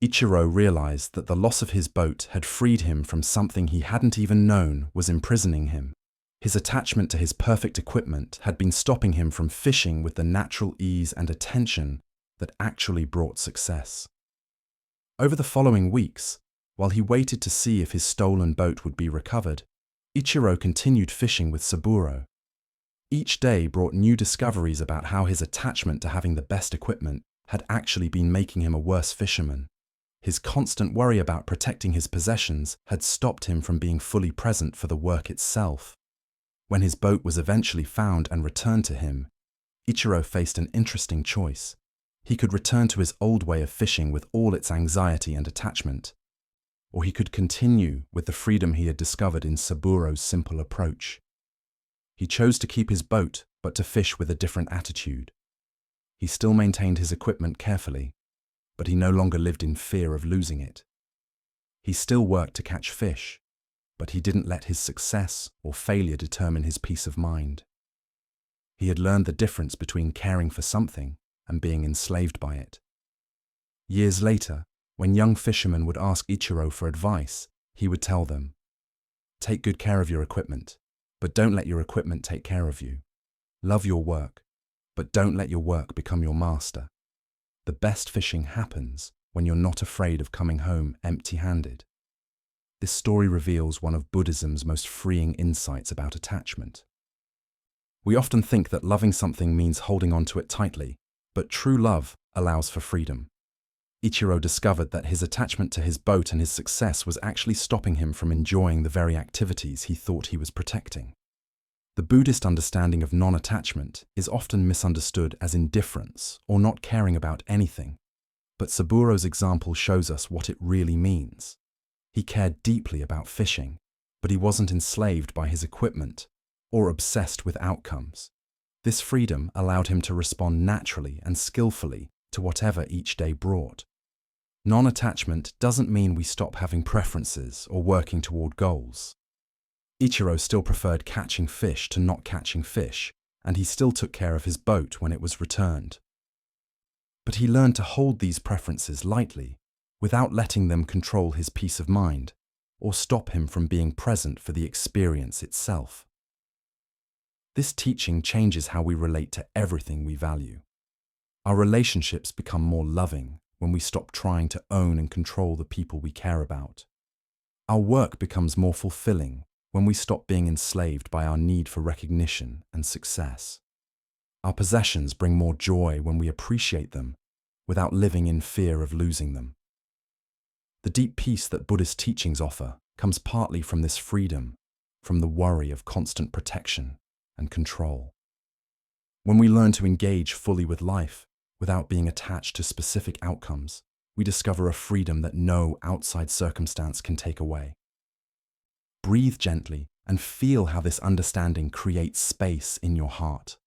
Ichiro realized that the loss of his boat had freed him from something he hadn't even known was imprisoning him. His attachment to his perfect equipment had been stopping him from fishing with the natural ease and attention that actually brought success. Over the following weeks, while he waited to see if his stolen boat would be recovered, Ichiro continued fishing with Saburo. Each day brought new discoveries about how his attachment to having the best equipment had actually been making him a worse fisherman. His constant worry about protecting his possessions had stopped him from being fully present for the work itself. When his boat was eventually found and returned to him, Ichiro faced an interesting choice. He could return to his old way of fishing with all its anxiety and attachment, or he could continue with the freedom he had discovered in Saburo's simple approach. He chose to keep his boat, but to fish with a different attitude. He still maintained his equipment carefully, but he no longer lived in fear of losing it. He still worked to catch fish, but he didn't let his success or failure determine his peace of mind. He had learned the difference between caring for something and being enslaved by it. Years later, when young fishermen would ask Ichiro for advice, he would tell them, "Take good care of your equipment, but don't let your equipment take care of you. Love your work, but don't let your work become your master. The best fishing happens when you're not afraid of coming home empty-handed." This story reveals one of Buddhism's most freeing insights about attachment. We often think that loving something means holding on to it tightly, but true love allows for freedom. Ichiro discovered that his attachment to his boat and his success was actually stopping him from enjoying the very activities he thought he was protecting. The Buddhist understanding of non-attachment is often misunderstood as indifference or not caring about anything, but Saburo's example shows us what it really means. He cared deeply about fishing, but he wasn't enslaved by his equipment or obsessed with outcomes. This freedom allowed him to respond naturally and skillfully to whatever each day brought. Non-attachment doesn't mean we stop having preferences or working toward goals. Ichiro still preferred catching fish to not catching fish, and he still took care of his boat when it was returned. But he learned to hold these preferences lightly, without letting them control his peace of mind, or stop him from being present for the experience itself. This teaching changes how we relate to everything we value. Our relationships become more loving when we stop trying to own and control the people we care about. Our work becomes more fulfilling when we stop being enslaved by our need for recognition and success. Our possessions bring more joy when we appreciate them without living in fear of losing them. The deep peace that Buddhist teachings offer comes partly from this freedom, from the worry of constant protection and control. When we learn to engage fully with life without being attached to specific outcomes, we discover a freedom that no outside circumstance can take away. Breathe gently and feel how this understanding creates space in your heart.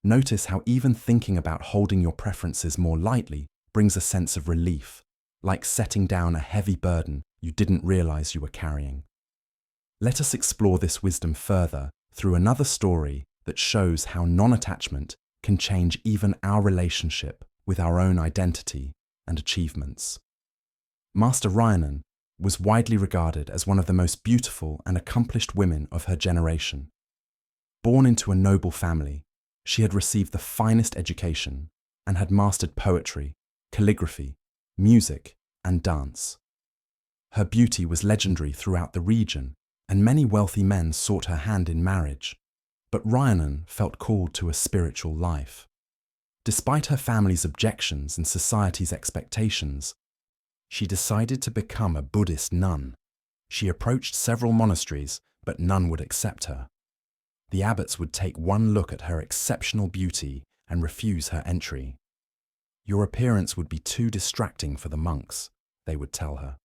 Notice how even thinking about holding your preferences more lightly brings a sense of relief, like setting down a heavy burden you didn't realize you were carrying. Let us explore this wisdom further through another story that shows how non-attachment can change even our relationship with our own identity and achievements. Master Ryanan was widely regarded as one of the most beautiful and accomplished women of her generation. Born into a noble family, she had received the finest education and had mastered poetry, calligraphy, music, and dance. Her beauty was legendary throughout the region, and many wealthy men sought her hand in marriage. But Ryanan felt called to a spiritual life. Despite her family's objections and society's expectations, she decided to become a Buddhist nun. She approached several monasteries, but none would accept her. The abbots would take one look at her exceptional beauty and refuse her entry. "Your appearance would be too distracting for the monks," they would tell her.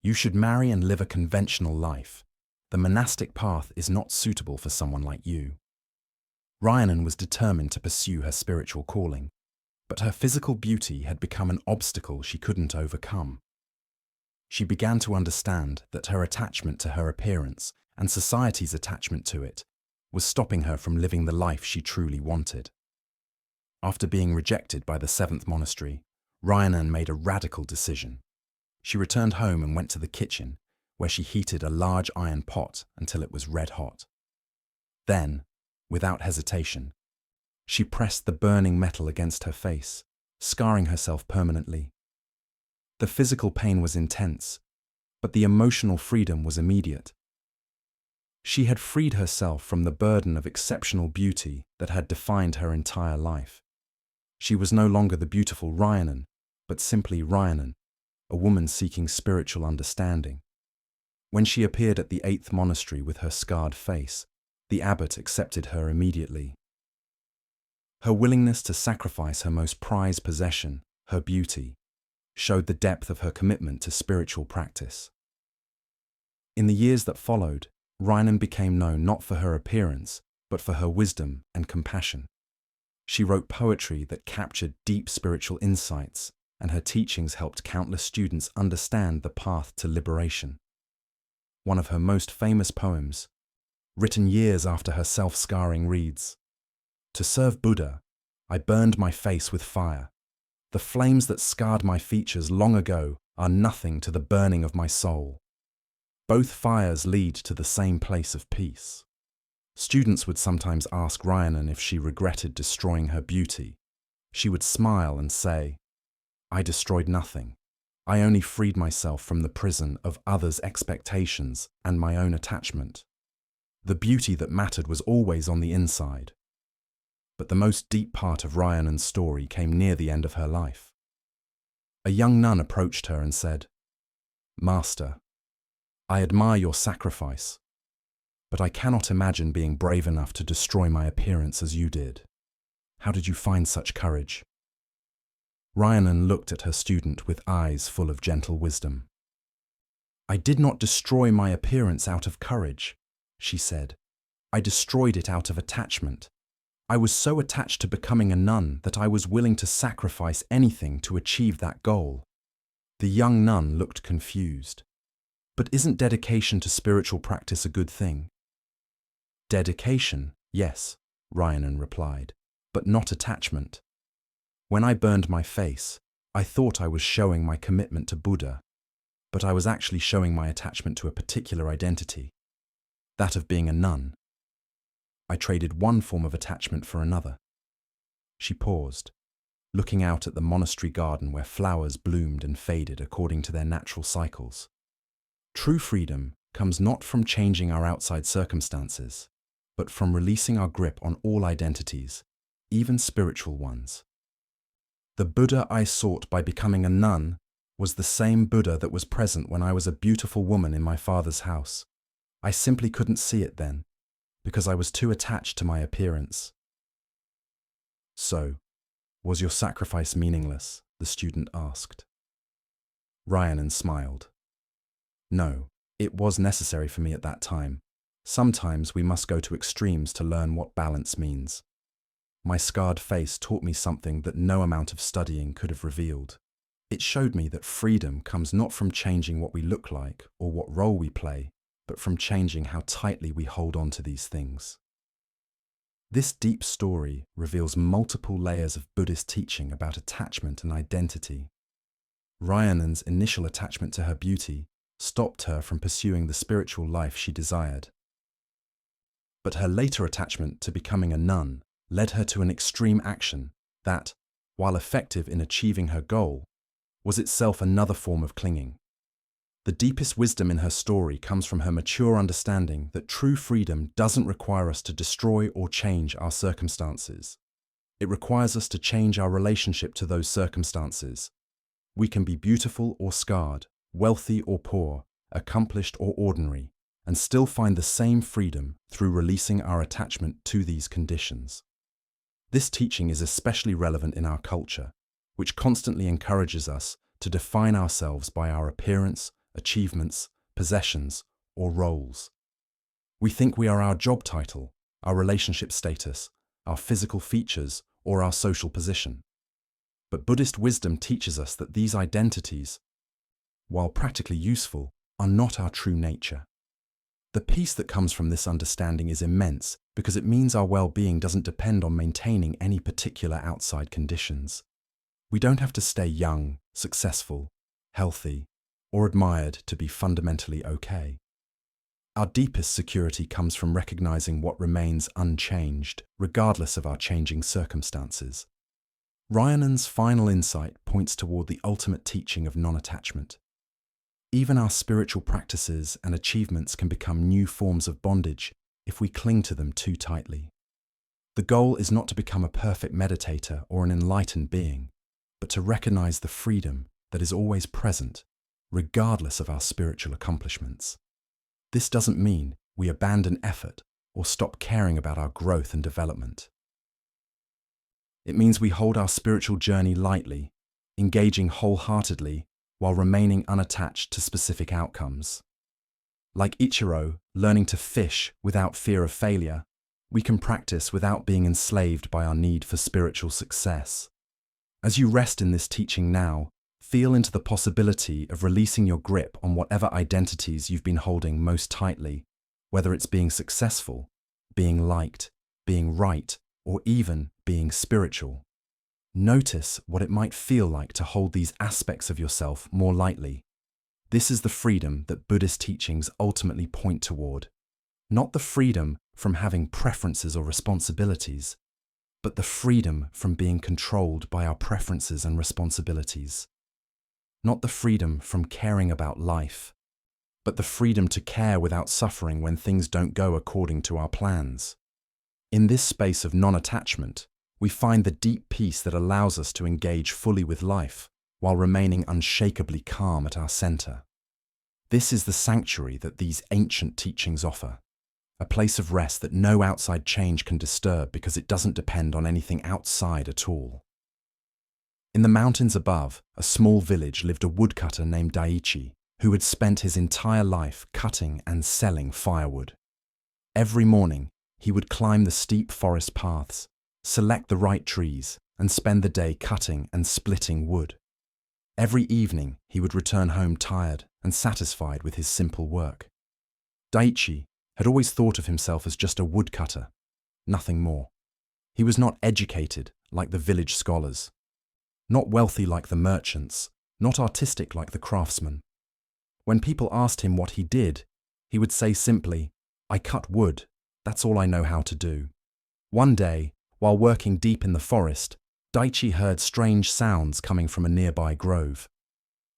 "You should marry and live a conventional life. The monastic path is not suitable for someone like you." Ryanan was determined to pursue her spiritual calling, but her physical beauty had become an obstacle she couldn't overcome. She began to understand that her attachment to her appearance and society's attachment to it was stopping her from living the life she truly wanted. After being rejected by the 7th monastery, Ryanan made a radical decision. She returned home and went to the kitchen, where she heated a large iron pot until it was red hot. Then, without hesitation, she pressed the burning metal against her face, scarring herself permanently. The physical pain was intense, but the emotional freedom was immediate. She had freed herself from the burden of exceptional beauty that had defined her entire life. She was no longer the beautiful Rhiannon, but simply Rhiannon, a woman seeking spiritual understanding. When she appeared at the 8th monastery with her scarred face, the abbot accepted her immediately. Her willingness to sacrifice her most prized possession, her beauty, showed the depth of her commitment to spiritual practice. In the years that followed, Rhiannon became known not for her appearance, but for her wisdom and compassion. She wrote poetry that captured deep spiritual insights, and her teachings helped countless students understand the path to liberation. One of her most famous poems, written years after her self-scarring, reads, "To serve Buddha, I burned my face with fire. The flames that scarred my features long ago are nothing to the burning of my soul. Both fires lead to the same place of peace." Students would sometimes ask Rhiannon if she regretted destroying her beauty. She would smile and say, "I destroyed nothing. I only freed myself from the prison of others' expectations and my own attachment. The beauty that mattered was always on the inside." But the most deep part of Rhiannon's story came near the end of her life. A young nun approached her and said, "Master, I admire your sacrifice, but I cannot imagine being brave enough to destroy my appearance as you did. How did you find such courage?" Rhiannon looked at her student with eyes full of gentle wisdom. "I did not destroy my appearance out of courage," she said. "I destroyed it out of attachment. I was so attached to becoming a nun that I was willing to sacrifice anything to achieve that goal." The young nun looked confused. "But isn't dedication to spiritual practice a good thing?" "Dedication, yes," Rhiannon replied, "but not attachment. When I burned my face, I thought I was showing my commitment to Buddha, but I was actually showing my attachment to a particular identity, that of being a nun. I traded one form of attachment for another." She paused, looking out at the monastery garden where flowers bloomed and faded according to their natural cycles. True freedom comes not from changing our outside circumstances, but from releasing our grip on all identities, even spiritual ones. "The Buddha I sought by becoming a nun was the same Buddha that was present when I was a beautiful woman in my father's house. I simply couldn't see it then, because I was too attached to my appearance." "So, was your sacrifice meaningless?" the student asked. Rhiannon smiled. "No, it was necessary for me at that time. Sometimes we must go to extremes to learn what balance means. My scarred face taught me something that no amount of studying could have revealed. It showed me that freedom comes not from changing what we look like or what role we play, but from changing how tightly we hold on to these things." This deep story reveals multiple layers of Buddhist teaching about attachment and identity. Rhiannon's initial attachment to her beauty stopped her from pursuing the spiritual life she desired. But her later attachment to becoming a nun led her to an extreme action that, while effective in achieving her goal, was itself another form of clinging. The deepest wisdom in her story comes from her mature understanding that true freedom doesn't require us to destroy or change our circumstances. It requires us to change our relationship to those circumstances. We can be beautiful or scarred, wealthy or poor, accomplished or ordinary, and still find the same freedom through releasing our attachment to these conditions. This teaching is especially relevant in our culture, which constantly encourages us to define ourselves by our appearance, achievements, possessions, or roles. We think we are our job title, our relationship status, our physical features, or our social position. But Buddhist wisdom teaches us that these identities, while practically useful, are not our true nature. The peace that comes from this understanding is immense because it means our well-being doesn't depend on maintaining any particular outside conditions. We don't have to stay young, successful, healthy, or admired to be fundamentally okay. Our deepest security comes from recognizing what remains unchanged, regardless of our changing circumstances. Rhiannon's final insight points toward the ultimate teaching of non-attachment. Even our spiritual practices and achievements can become new forms of bondage if we cling to them too tightly. The goal is not to become a perfect meditator or an enlightened being, but to recognize the freedom that is always present, regardless of our spiritual accomplishments. This doesn't mean we abandon effort or stop caring about our growth and development. It means we hold our spiritual journey lightly, engaging wholeheartedly while remaining unattached to specific outcomes. Like Ichiro learning to fish without fear of failure, we can practice without being enslaved by our need for spiritual success. As you rest in this teaching now, feel into the possibility of releasing your grip on whatever identities you've been holding most tightly, whether it's being successful, being liked, being right, or even being spiritual. Notice what it might feel like to hold these aspects of yourself more lightly. This is the freedom that Buddhist teachings ultimately point toward. Not the freedom from having preferences or responsibilities, but the freedom from being controlled by our preferences and responsibilities. Not the freedom from caring about life, but the freedom to care without suffering when things don't go according to our plans. In this space of non-attachment, we find the deep peace that allows us to engage fully with life while remaining unshakably calm at our center. This is the sanctuary that these ancient teachings offer, a place of rest that no outside change can disturb because it doesn't depend on anything outside at all. In the mountains above, a small village lived a woodcutter named Daiichi, who had spent his entire life cutting and selling firewood. Every morning, he would climb the steep forest paths, select the right trees, and spend the day cutting and splitting wood. Every evening, he would return home tired and satisfied with his simple work. Daiichi had always thought of himself as just a woodcutter, nothing more. He was not educated like the village scholars, not wealthy like the merchants, not artistic like the craftsmen. When people asked him what he did, he would say simply, "I cut wood, that's all I know how to do." One day, while working deep in the forest, Daiichi heard strange sounds coming from a nearby grove.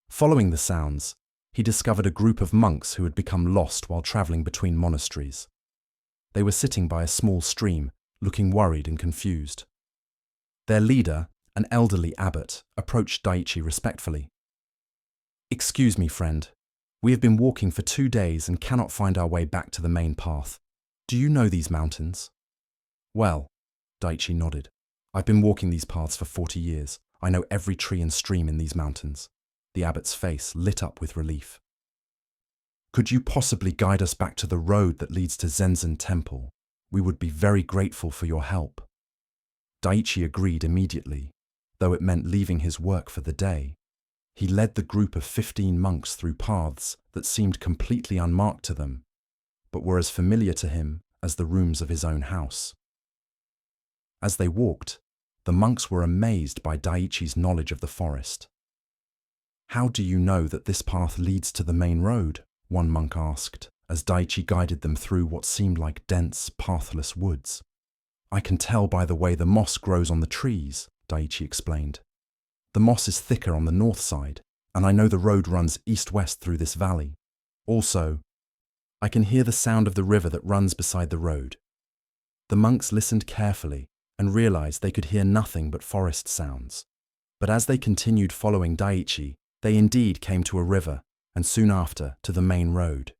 Following the sounds, he discovered a group of monks who had become lost while traveling between monasteries. They were sitting by a small stream, looking worried and confused. Their leader, an elderly abbot, approached Daiichi respectfully. "Excuse me, friend. We have been walking for 2 days and cannot find our way back to the main path. Do you know these mountains?" "Well," Daiichi nodded. "I've been walking these paths for 40 years. I know every tree and stream in these mountains." The abbot's face lit up with relief. "Could you possibly guide us back to the road that leads to Zenzen Temple? We would be very grateful for your help." Daiichi agreed immediately, though it meant leaving his work for the day. He led the group of 15 monks through paths that seemed completely unmarked to them, but were as familiar to him as the rooms of his own house. As they walked, the monks were amazed by Daiichi's knowledge of the forest. "How do you know that this path leads to the main road?" one monk asked, as Daiichi guided them through what seemed like dense, pathless woods. "I can tell by the way the moss grows on the trees," Daiichi explained. "The moss is thicker on the north side, and I know the road runs east-west through this valley. Also, I can hear the sound of the river that runs beside the road." The monks listened carefully and realized they could hear nothing but forest sounds. But as they continued following Daiichi, they indeed came to a river, and soon after, to the main road.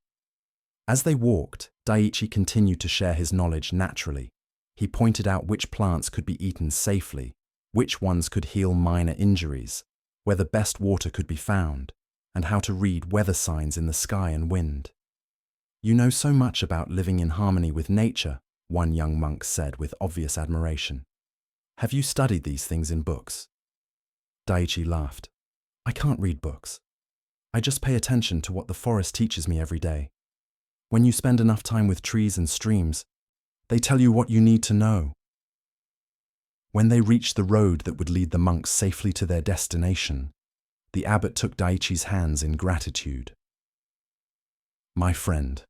As they walked, Daiichi continued to share his knowledge naturally. He pointed out which plants could be eaten safely, which ones could heal minor injuries, where the best water could be found, and how to read weather signs in the sky and wind. "You know so much about living in harmony with nature," one young monk said with obvious admiration. "Have you studied these things in books?" Daiichi laughed. "I can't read books. I just pay attention to what the forest teaches me every day. When you spend enough time with trees and streams, they tell you what you need to know." When they reached the road that would lead the monks safely to their destination, the abbot took Daiichi's hands in gratitude. "My friend,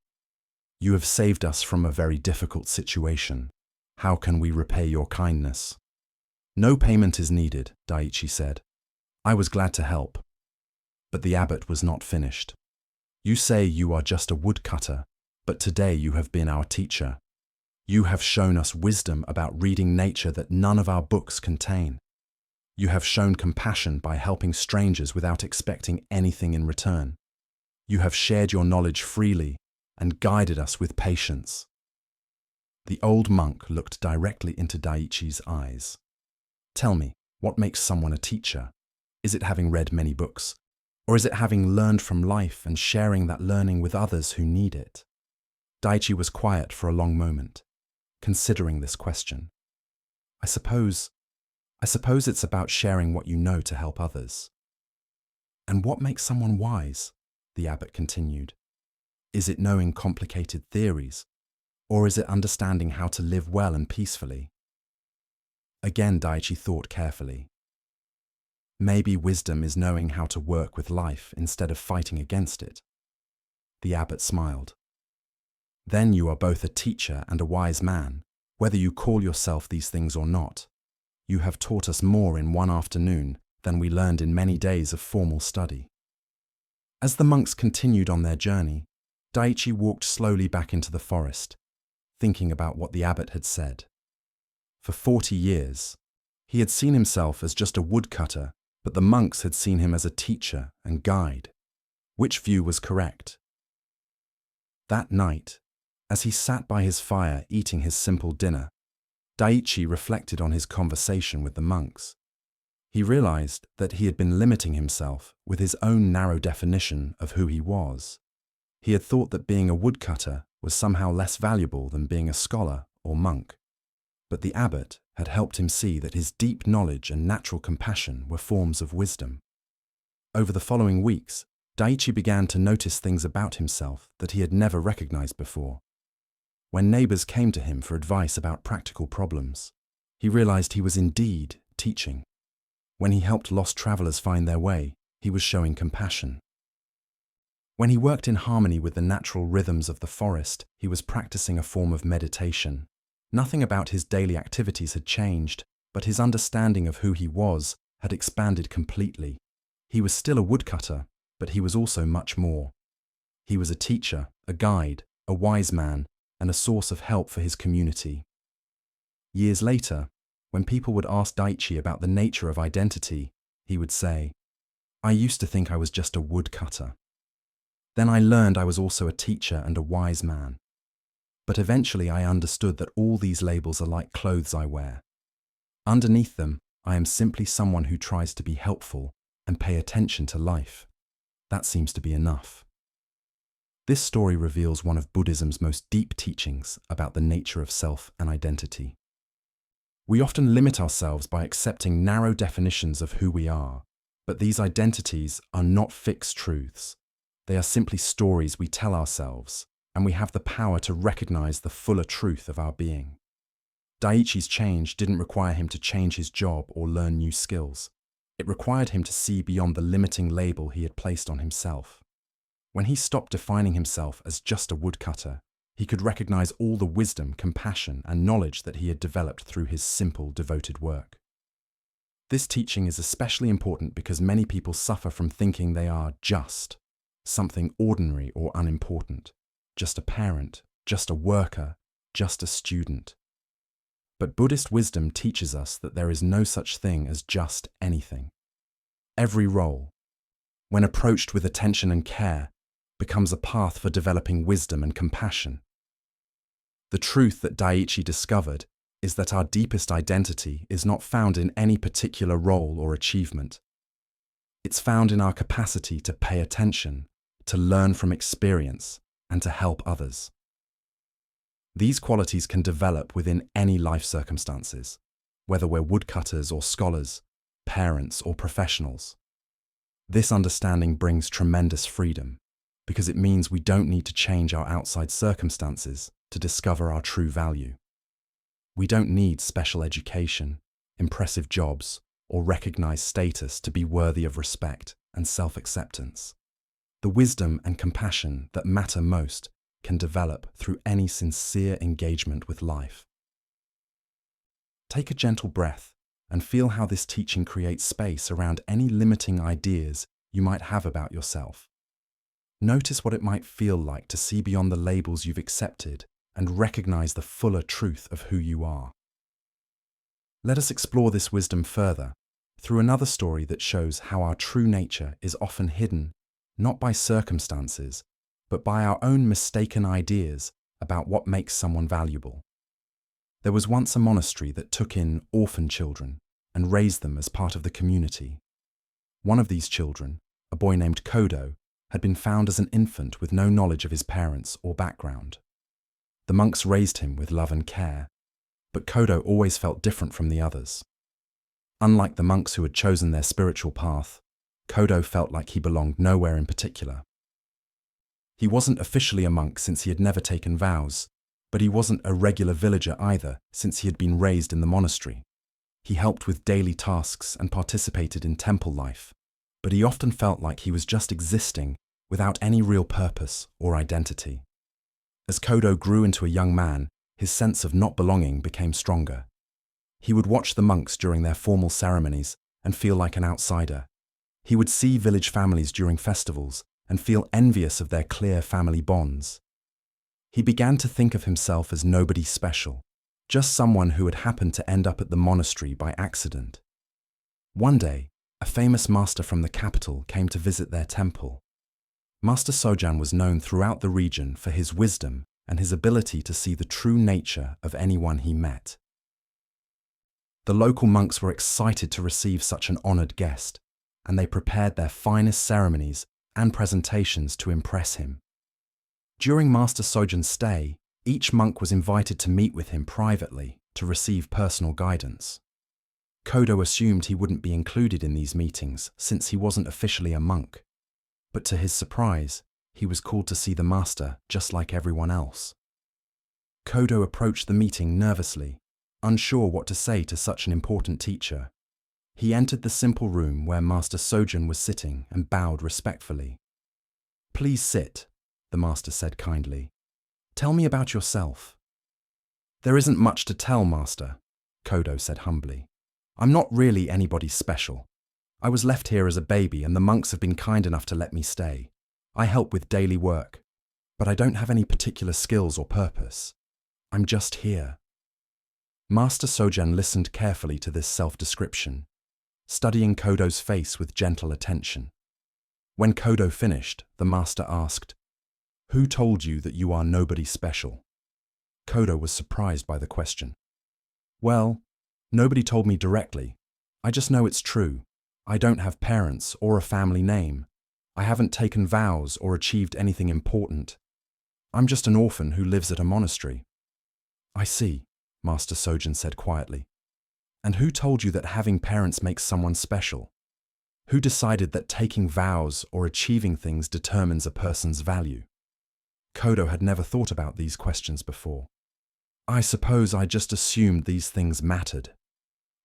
you have saved us from a very difficult situation. How can we repay your kindness?" "No payment is needed," Daiichi said. "I was glad to help." But the abbot was not finished. You say you are just a woodcutter, but today you have been our teacher. You have shown us wisdom about reading nature that none of our books contain. You have shown compassion by helping strangers without expecting anything in return. You have shared your knowledge freely and guided us with patience. The old monk looked directly into Daiichi's eyes. Tell me, what makes someone a teacher? Is it having read many books? Or is it having learned from life and sharing that learning with others who need it? Daiichi was quiet for a long moment, considering this question. I suppose it's about sharing what you know to help others. And what makes someone wise? The abbot continued. Is it knowing complicated theories? Or is it understanding how to live well and peacefully? Again, Daiichi thought carefully. Maybe wisdom is knowing how to work with life instead of fighting against it. The abbot smiled. Then you are both a teacher and a wise man, whether you call yourself these things or not. You have taught us more in one afternoon than we learned in many days of formal study. As the monks continued on their journey, Daiichi walked slowly back into the forest, thinking about what the abbot had said. For 40 years, he had seen himself as just a woodcutter, but the monks had seen him as a teacher and guide. Which view was correct? That night, as he sat by his fire eating his simple dinner, Daiichi reflected on his conversation with the monks. He realized that he had been limiting himself with his own narrow definition of who he was. He had thought that being a woodcutter was somehow less valuable than being a scholar or monk. But the abbot had helped him see that his deep knowledge and natural compassion were forms of wisdom. Over the following weeks, Daiichi began to notice things about himself that he had never recognized before. When neighbors came to him for advice about practical problems, he realized he was indeed teaching. When he helped lost travelers find their way, he was showing compassion. When he worked in harmony with the natural rhythms of the forest, he was practicing a form of meditation. Nothing about his daily activities had changed, but his understanding of who he was had expanded completely. He was still a woodcutter, but he was also much more. He was a teacher, a guide, a wise man, and a source of help for his community. Years later, when people would ask Daiichi about the nature of identity, he would say, "I used to think I was just a woodcutter. Then I learned I was also a teacher and a wise man. But eventually I understood that all these labels are like clothes I wear. Underneath them, I am simply someone who tries to be helpful and pay attention to life. That seems to be enough." This story reveals one of Buddhism's most deep teachings about the nature of self and identity. We often limit ourselves by accepting narrow definitions of who we are, but these identities are not fixed truths. They are simply stories we tell ourselves, and we have the power to recognize the fuller truth of our being. Daiichi's change didn't require him to change his job or learn new skills. It required him to see beyond the limiting label he had placed on himself. When he stopped defining himself as just a woodcutter, he could recognize all the wisdom, compassion, and knowledge that he had developed through his simple, devoted work. This teaching is especially important because many people suffer from thinking they are just something ordinary or unimportant, just a parent, just a worker, just a student. But Buddhist wisdom teaches us that there is no such thing as just anything. Every role, when approached with attention and care, becomes a path for developing wisdom and compassion. The truth that Daiichi discovered is that our deepest identity is not found in any particular role or achievement. It's found in our capacity to pay attention, to learn from experience, and to help others. These qualities can develop within any life circumstances, whether we're woodcutters or scholars, parents or professionals. This understanding brings tremendous freedom, because it means we don't need to change our outside circumstances to discover our true value. We don't need special education, impressive jobs, or recognized status to be worthy of respect and self-acceptance. The wisdom and compassion that matter most can develop through any sincere engagement with life. Take a gentle breath and feel how this teaching creates space around any limiting ideas you might have about yourself. Notice what it might feel like to see beyond the labels you've accepted and recognize the fuller truth of who you are. Let us explore this wisdom further through another story that shows how our true nature is often hidden not by circumstances, but by our own mistaken ideas about what makes someone valuable. There was once a monastery that took in orphan children and raised them as part of the community. One of these children, a boy named Kodo, had been found as an infant with no knowledge of his parents or background. The monks raised him with love and care, but Kodo always felt different from the others. Unlike the monks who had chosen their spiritual path, Kodo felt like he belonged nowhere in particular. He wasn't officially a monk since he had never taken vows, but he wasn't a regular villager either since he had been raised in the monastery. He helped with daily tasks and participated in temple life, but he often felt like he was just existing without any real purpose or identity. As Kodo grew into a young man, his sense of not belonging became stronger. He would watch the monks during their formal ceremonies and feel like an outsider. He would see village families during festivals and feel envious of their clear family bonds. He began to think of himself as nobody special, just someone who had happened to end up at the monastery by accident. One day, a famous master from the capital came to visit their temple. Master Sojan was known throughout the region for his wisdom and his ability to see the true nature of anyone he met. The local monks were excited to receive such an honored guest, and they prepared their finest ceremonies and presentations to impress him. During Master Sojan's stay, each monk was invited to meet with him privately to receive personal guidance. Kodo assumed he wouldn't be included in these meetings since he wasn't officially a monk, but to his surprise, he was called to see the master just like everyone else. Kodo approached the meeting nervously, unsure what to say to such an important teacher. He entered the simple room where Master Sojan was sitting and bowed respectfully. "Please sit," the master said kindly. "Tell me about yourself." "There isn't much to tell, Master," Kodo said humbly. "I'm not really anybody special. I was left here as a baby and the monks have been kind enough to let me stay. I help with daily work, but I don't have any particular skills or purpose. I'm just here." Master Sojan listened carefully to this self-description, studying Kodo's face with gentle attention. When Kodo finished, the master asked, "Who told you that you are nobody special?" Kodo was surprised by the question. "Well, nobody told me directly. I just know it's true. I don't have parents or a family name. I haven't taken vows or achieved anything important. I'm just an orphan who lives at a monastery." "I see," Master Sojan said quietly. "And who told you that having parents makes someone special? Who decided that taking vows or achieving things determines a person's value?" Kodo had never thought about these questions before. "I suppose I just assumed these things mattered."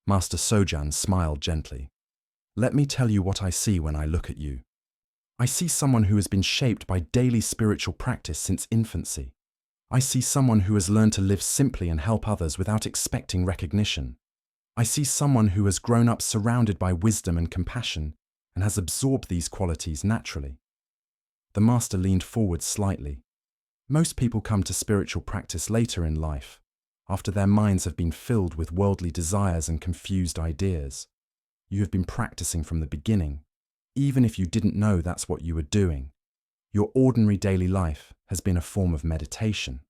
Master Sojan smiled gently. "Let me tell you what I see when I look at you. I see someone who has been shaped by daily spiritual practice since infancy. I see someone who has learned to live simply and help others without expecting recognition. I see someone who has grown up surrounded by wisdom and compassion and has absorbed these qualities naturally." The master leaned forward slightly. Most people come to spiritual practice later in life, after their minds have been filled with worldly desires and confused ideas. You have been practicing from the beginning, even if you didn't know that's what you were doing. Your ordinary daily life has been a form of meditation.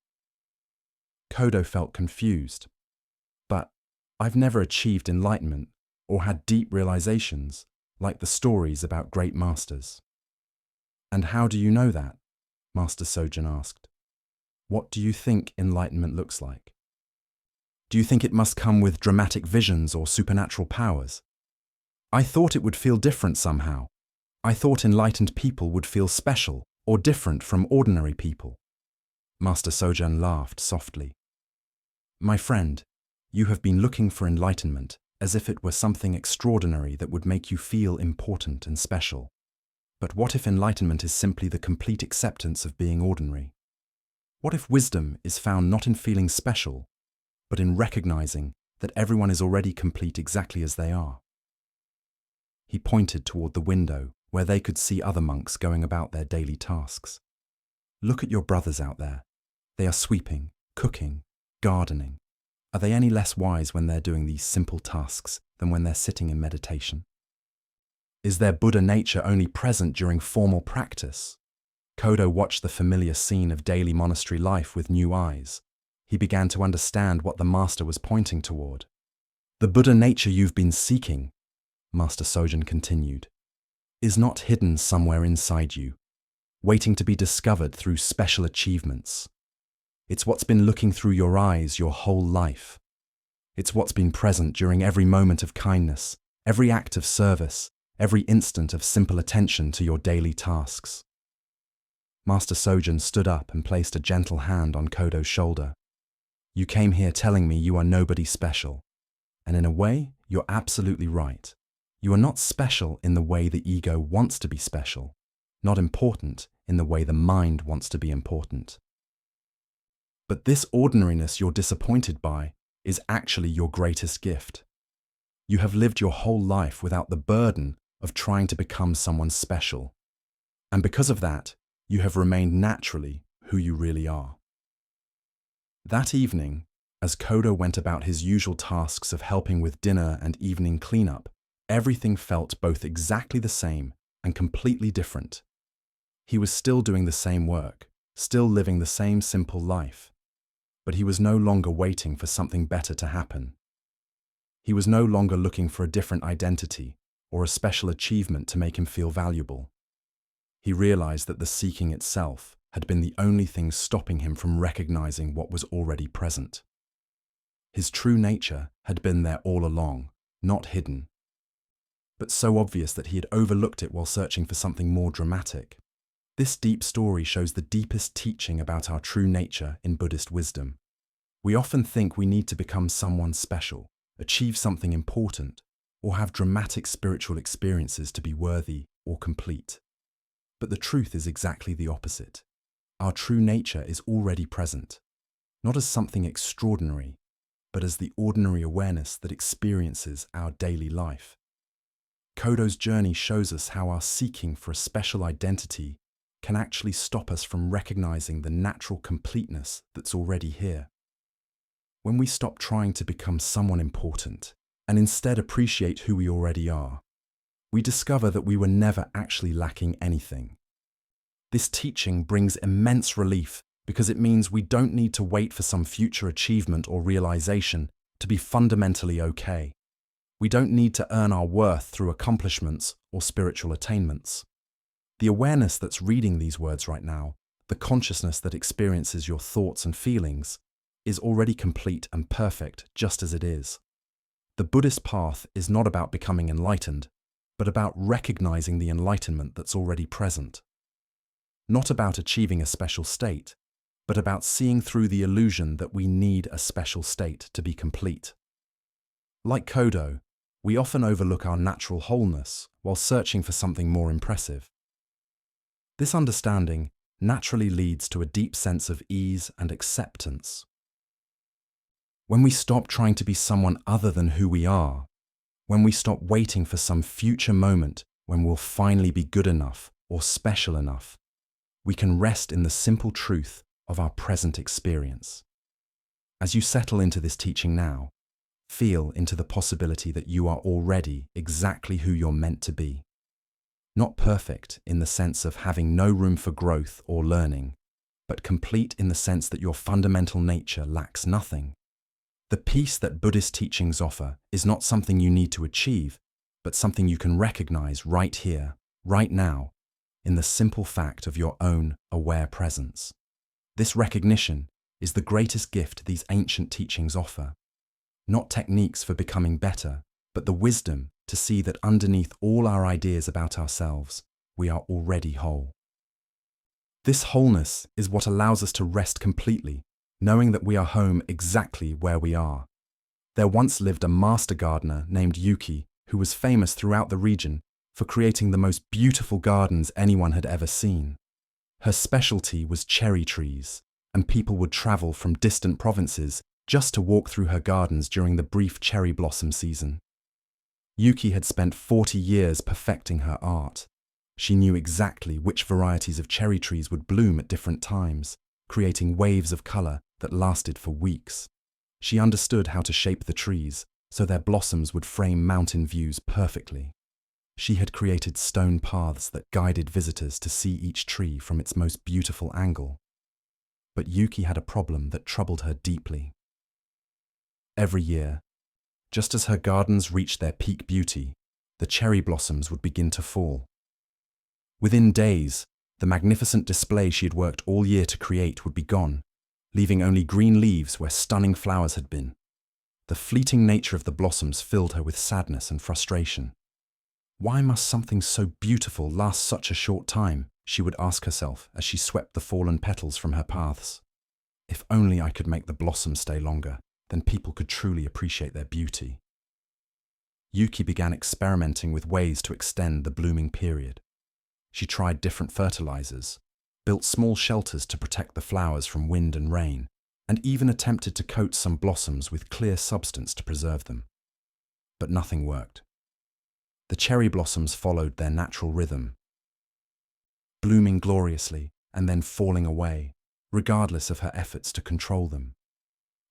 Kodo felt confused. "But I've never achieved enlightenment or had deep realizations like the stories about great masters." "And how do you know that?" Master Sojan asked. "What do you think enlightenment looks like? Do you think it must come with dramatic visions or supernatural powers?" "I thought it would feel different somehow. I thought enlightened people would feel special or different from ordinary people." Master Sojan laughed softly. "My friend, you have been looking for enlightenment as if it were something extraordinary that would make you feel important and special. But what if enlightenment is simply the complete acceptance of being ordinary? What if wisdom is found not in feeling special, but in recognizing that everyone is already complete exactly as they are?" He pointed toward the window where they could see other monks going about their daily tasks. Look at your brothers out there. They are sweeping, cooking, gardening. Are they any less wise when they're doing these simple tasks than when they're sitting in meditation? Is their Buddha nature only present during formal practice? Kodo watched the familiar scene of daily monastery life with new eyes. He began to understand what the master was pointing toward. The Buddha nature you've been seeking, Master Sojun continued, is not hidden somewhere inside you, waiting to be discovered through special achievements. It's what's been looking through your eyes your whole life. It's what's been present during every moment of kindness, every act of service, every instant of simple attention to your daily tasks. Master Sojun stood up and placed a gentle hand on Kodo's shoulder. You came here telling me you are nobody special. And in a way, you're absolutely right. You are not special in the way the ego wants to be special, not important in the way the mind wants to be important. But this ordinariness you're disappointed by is actually your greatest gift. You have lived your whole life without the burden of trying to become someone special. And because of that, you have remained naturally who you really are. That evening, as Kodo went about his usual tasks of helping with dinner and evening cleanup, everything felt both exactly the same and completely different. He was still doing the same work, still living the same simple life, but he was no longer waiting for something better to happen. He was no longer looking for a different identity or a special achievement to make him feel valuable. He realized that the seeking itself had been the only thing stopping him from recognizing what was already present. His true nature had been there all along, not hidden, but so obvious that he had overlooked it while searching for something more dramatic. This deep story shows the deepest teaching about our true nature in Buddhist wisdom. We often think we need to become someone special, achieve something important, or have dramatic spiritual experiences to be worthy or complete. But the truth is exactly the opposite. Our true nature is already present, not as something extraordinary, but as the ordinary awareness that experiences our daily life. Kodo's journey shows us how our seeking for a special identity can actually stop us from recognizing the natural completeness that's already here. When we stop trying to become someone important and instead appreciate who we already are, we discover that we were never actually lacking anything. This teaching brings immense relief because it means we don't need to wait for some future achievement or realization to be fundamentally okay. We don't need to earn our worth through accomplishments or spiritual attainments. The awareness that's reading these words right now, the consciousness that experiences your thoughts and feelings, is already complete and perfect just as it is. The Buddhist path is not about becoming enlightened, but about recognizing the enlightenment that's already present. Not about achieving a special state, but about seeing through the illusion that we need a special state to be complete. Like Kodo, we often overlook our natural wholeness while searching for something more impressive. This understanding naturally leads to a deep sense of ease and acceptance. When we stop trying to be someone other than who we are, when we stop waiting for some future moment when we'll finally be good enough or special enough, we can rest in the simple truth of our present experience. As you settle into this teaching now, feel into the possibility that you are already exactly who you're meant to be. Not perfect in the sense of having no room for growth or learning, but complete in the sense that your fundamental nature lacks nothing. The peace that Buddhist teachings offer is not something you need to achieve, but something you can recognize right here, right now, in the simple fact of your own aware presence. This recognition is the greatest gift these ancient teachings offer. Not techniques for becoming better, but the wisdom to see that underneath all our ideas about ourselves, we are already whole. This wholeness is what allows us to rest completely, knowing that we are home exactly where we are. There once lived a master gardener named Yuki who was famous throughout the region for creating the most beautiful gardens anyone had ever seen. Her specialty was cherry trees, and people would travel from distant provinces just to walk through her gardens during the brief cherry blossom season. Yuki had spent 40 years perfecting her art, She knew exactly which varieties of cherry trees would bloom at different times, creating waves of color that lasted for weeks. She understood how to shape the trees so their blossoms would frame mountain views perfectly. She had created stone paths that guided visitors to see each tree from its most beautiful angle. But Yuki had a problem that troubled her deeply. Every year, just as her gardens reached their peak beauty, the cherry blossoms would begin to fall. Within days, the magnificent display she had worked all year to create would be gone, leaving only green leaves where stunning flowers had been. The fleeting nature of the blossoms filled her with sadness and frustration. Why must something so beautiful last such a short time? She would ask herself as she swept the fallen petals from her paths. If only I could make the blossoms stay longer, then people could truly appreciate their beauty. Yuki began experimenting with ways to extend the blooming period. She tried different fertilizers, built small shelters to protect the flowers from wind and rain, and even attempted to coat some blossoms with clear substance to preserve them. But nothing worked. The cherry blossoms followed their natural rhythm, blooming gloriously and then falling away, regardless of her efforts to control them.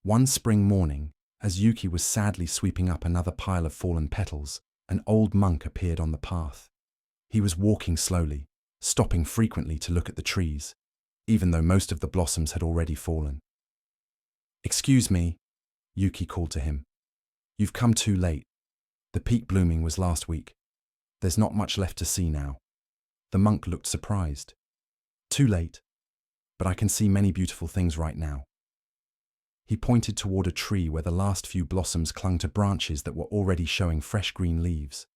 One spring morning, as Yuki was sadly sweeping up another pile of fallen petals, an old monk appeared on the path. He was walking slowly, stopping frequently to look at the trees, even though most of the blossoms had already fallen. "Excuse me," Yuki called to him. "You've come too late. The peak blooming was last week. There's not much left to see now." The monk looked surprised. "Too late, but I can see many beautiful things right now." He pointed toward a tree where the last few blossoms clung to branches that were already showing fresh green leaves.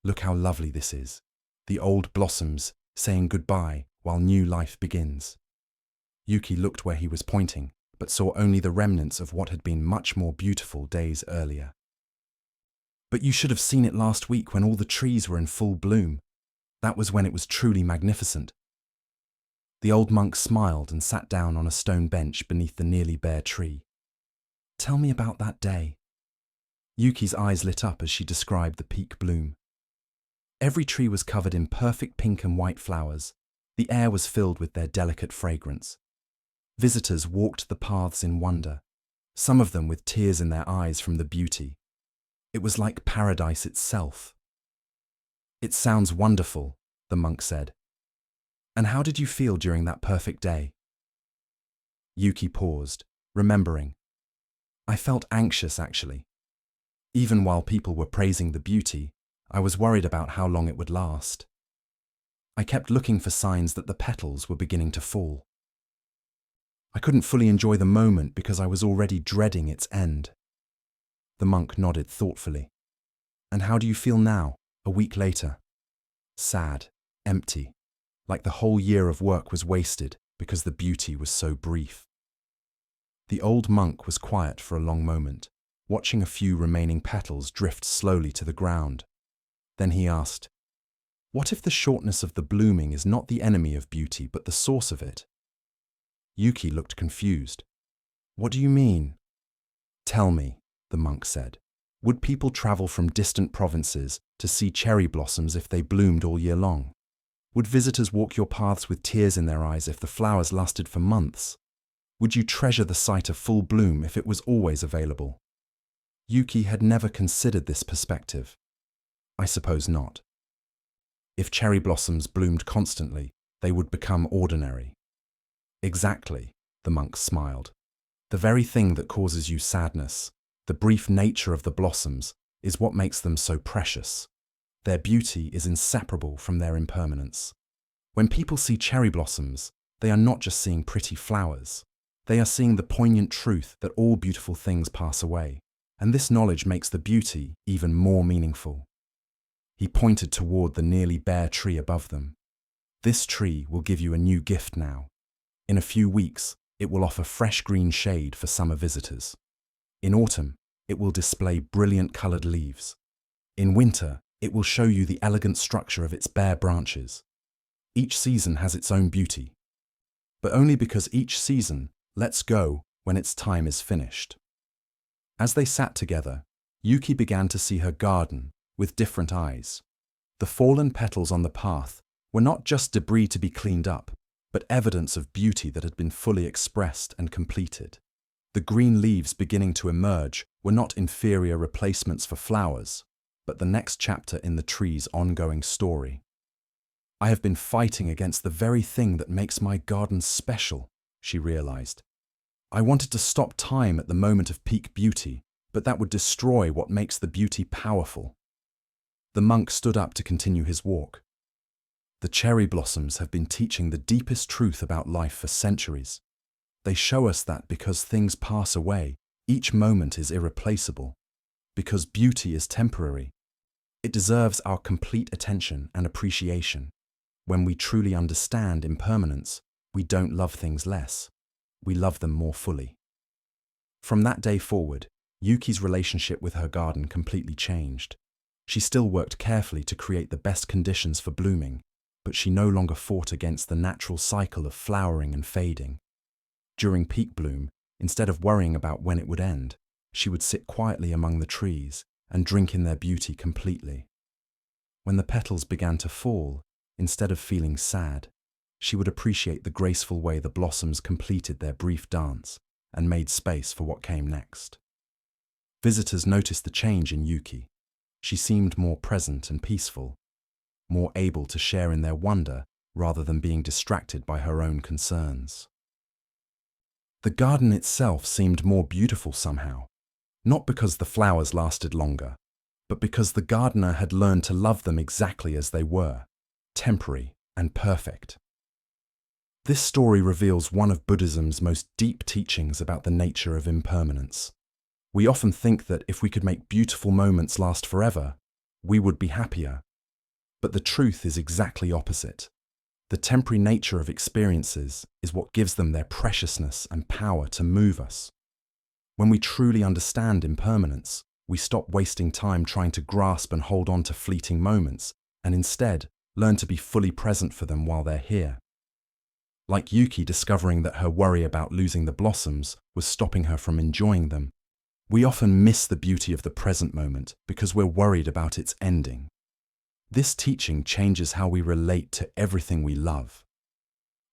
"Look how lovely this is. The old blossoms saying goodbye while new life begins." Yuki looked where he was pointing, but saw only the remnants of what had been much more beautiful days earlier. "But you should have seen it last week when all the trees were in full bloom. That was when it was truly magnificent." The old monk smiled and sat down on a stone bench beneath the nearly bare tree. "Tell me about that day." Yuki's eyes lit up as she described the peak bloom. Every tree was covered in perfect pink and white flowers. The air was filled with their delicate fragrance. Visitors walked the paths in wonder, some of them with tears in their eyes from the beauty. It was like paradise itself. "It sounds wonderful," the monk said. "And how did you feel during that perfect day?" Yuki paused, remembering. "I felt anxious, actually. Even while people were praising the beauty, I was worried about how long it would last. I kept looking for signs that the petals were beginning to fall. I couldn't fully enjoy the moment because I was already dreading its end." The monk nodded thoughtfully. "And how do you feel now, a week later?" "Sad, empty, like the whole year of work was wasted because the beauty was so brief." The old monk was quiet for a long moment, watching a few remaining petals drift slowly to the ground. Then he asked, "What if the shortness of the blooming is not the enemy of beauty but the source of it?" Yuki looked confused. "What do you mean?" "Tell me," the monk said. "Would people travel from distant provinces to see cherry blossoms if they bloomed all year long? Would visitors walk your paths with tears in their eyes if the flowers lasted for months? Would you treasure the sight of full bloom if it was always available?" Yuki had never considered this perspective. "I suppose not. If cherry blossoms bloomed constantly, they would become ordinary." "Exactly," the monk smiled. "The very thing that causes you sadness, the brief nature of the blossoms, is what makes them so precious. Their beauty is inseparable from their impermanence. When people see cherry blossoms, they are not just seeing pretty flowers. They are seeing the poignant truth that all beautiful things pass away, and this knowledge makes the beauty even more meaningful." He pointed toward the nearly bare tree above them. "This tree will give you a new gift now. In a few weeks, it will offer fresh green shade for summer visitors. In autumn, it will display brilliant colored leaves. In winter, it will show you the elegant structure of its bare branches. Each season has its own beauty, but only because each season lets go when its time is finished." As they sat together, Yuki began to see her garden with different eyes. The fallen petals on the path were not just debris to be cleaned up, but evidence of beauty that had been fully expressed and completed. The green leaves beginning to emerge were not inferior replacements for flowers, but the next chapter in the tree's ongoing story. I have been fighting against the very thing that makes my garden special, she realized. I wanted to stop time at the moment of peak beauty, but that would destroy what makes the beauty powerful. The monk stood up to continue his walk. The cherry blossoms have been teaching the deepest truth about life for centuries. They show us that because things pass away, each moment is irreplaceable. Because beauty is temporary, it deserves our complete attention and appreciation. When we truly understand impermanence, we don't love things less. We love them more fully. From that day forward, Yuki's relationship with her garden completely changed. She still worked carefully to create the best conditions for blooming, but she no longer fought against the natural cycle of flowering and fading. During peak bloom, instead of worrying about when it would end, she would sit quietly among the trees and drink in their beauty completely. When the petals began to fall, instead of feeling sad, she would appreciate the graceful way the blossoms completed their brief dance and made space for what came next. Visitors noticed the change in Yuki. She seemed more present and peaceful, more able to share in their wonder rather than being distracted by her own concerns. The garden itself seemed more beautiful somehow, not because the flowers lasted longer, but because the gardener had learned to love them exactly as they were, temporary and perfect. This story reveals one of Buddhism's most deep teachings about the nature of impermanence. We often think that if we could make beautiful moments last forever, we would be happier. But the truth is exactly opposite. The temporary nature of experiences is what gives them their preciousness and power to move us. When we truly understand impermanence, we stop wasting time trying to grasp and hold on to fleeting moments, and instead learn to be fully present for them while they're here. Like Yuki discovering that her worry about losing the blossoms was stopping her from enjoying them, we often miss the beauty of the present moment because we're worried about its ending. This teaching changes how we relate to everything we love.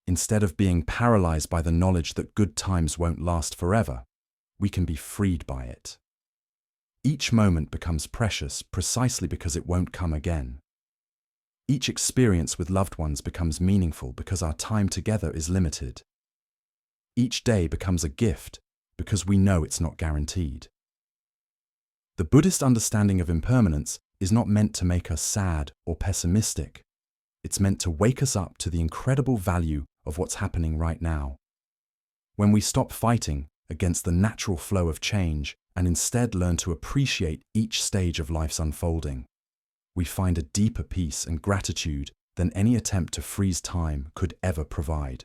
Instead of being paralyzed by the knowledge that good times won't last forever, we can be freed by it. Each moment becomes precious precisely because it won't come again. Each experience with loved ones becomes meaningful because our time together is limited. Each day becomes a gift because we know it's not guaranteed. The Buddhist understanding of impermanence is not meant to make us sad or pessimistic. It's meant to wake us up to the incredible value of what's happening right now. When we stop fighting against the natural flow of change and instead learn to appreciate each stage of life's unfolding, we find a deeper peace and gratitude than any attempt to freeze time could ever provide.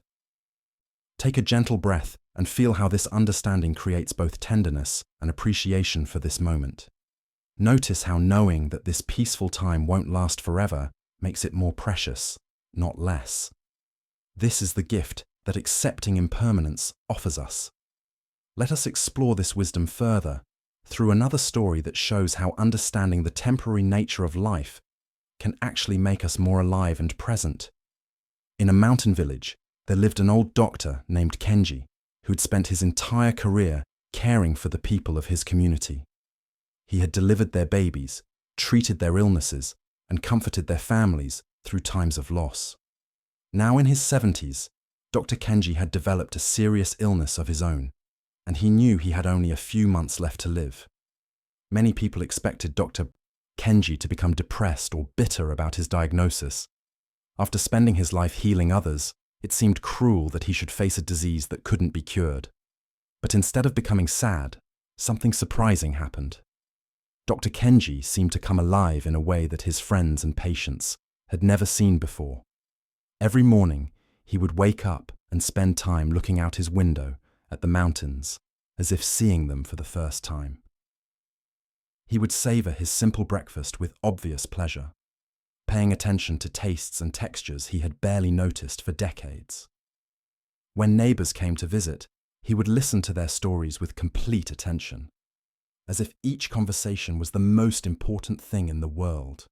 Take a gentle breath and feel how this understanding creates both tenderness and appreciation for this moment. Notice how knowing that this peaceful time won't last forever makes it more precious, not less. This is the gift that accepting impermanence offers us. Let us explore this wisdom further through another story that shows how understanding the temporary nature of life can actually make us more alive and present. In a mountain village, there lived an old doctor named Kenji, who'd spent his entire career caring for the people of his community. He had delivered their babies, treated their illnesses, and comforted their families through times of loss. Now in his 70s, Dr. Kenji had developed a serious illness of his own, and he knew he had only a few months left to live. Many people expected Dr. Kenji to become depressed or bitter about his diagnosis. After spending his life healing others, it seemed cruel that he should face a disease that couldn't be cured. But instead of becoming sad, something surprising happened. Dr. Kenji seemed to come alive in a way that his friends and patients had never seen before. Every morning, he would wake up and spend time looking out his window at the mountains, as if seeing them for the first time. He would savor his simple breakfast with obvious pleasure, paying attention to tastes and textures he had barely noticed for decades. When neighbors came to visit, he would listen to their stories with complete attention, as if each conversation was the most important thing in the world.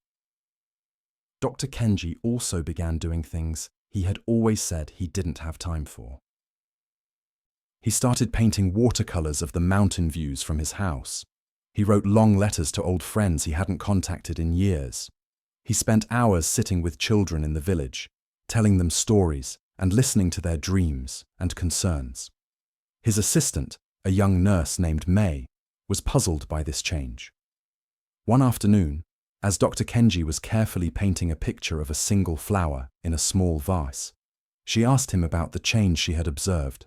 Dr. Kenji also began doing things he had always said he didn't have time for. He started painting watercolors of the mountain views from his house. He wrote long letters to old friends he hadn't contacted in years. He spent hours sitting with children in the village, telling them stories and listening to their dreams and concerns. His assistant, a young nurse named May, was puzzled by this change. One afternoon, as Dr. Kenji was carefully painting a picture of a single flower in a small vase, she asked him about the change she had observed.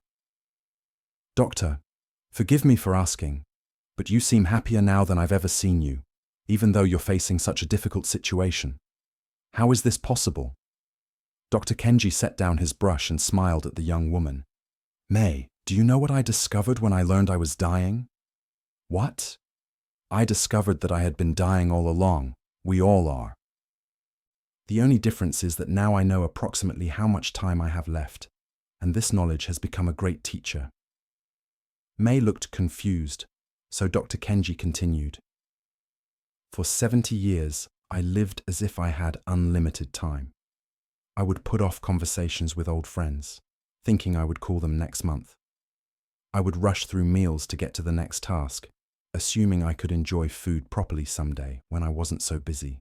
"Doctor, forgive me for asking, but you seem happier now than I've ever seen you, even though you're facing such a difficult situation. How is this possible?" Dr. Kenji set down his brush and smiled at the young woman. "May, do you know what I discovered when I learned I was dying?" "What?" "I discovered that I had been dying all along. We all are. The only difference is that now I know approximately how much time I have left, and this knowledge has become a great teacher." May looked confused, so Dr. Kenji continued. "For 70 years, I lived as if I had unlimited time. I would put off conversations with old friends, thinking I would call them next month. I would rush through meals to get to the next task, assuming I could enjoy food properly someday when I wasn't so busy.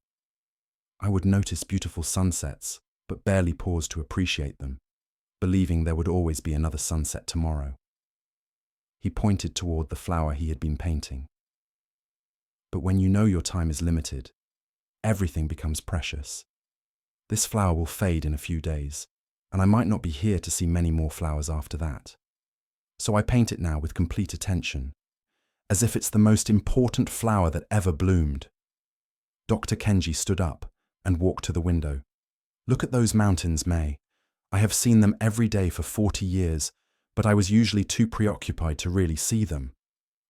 I would notice beautiful sunsets, but barely pause to appreciate them, believing there would always be another sunset tomorrow." He pointed toward the flower he had been painting. "But when you know your time is limited, everything becomes precious. This flower will fade in a few days, and I might not be here to see many more flowers after that. So I paint it now with complete attention, as if it's the most important flower that ever bloomed." Dr. Kenji stood up and walked to the window. "Look at those mountains, May. I have seen them every day for 40 years, but I was usually too preoccupied to really see them.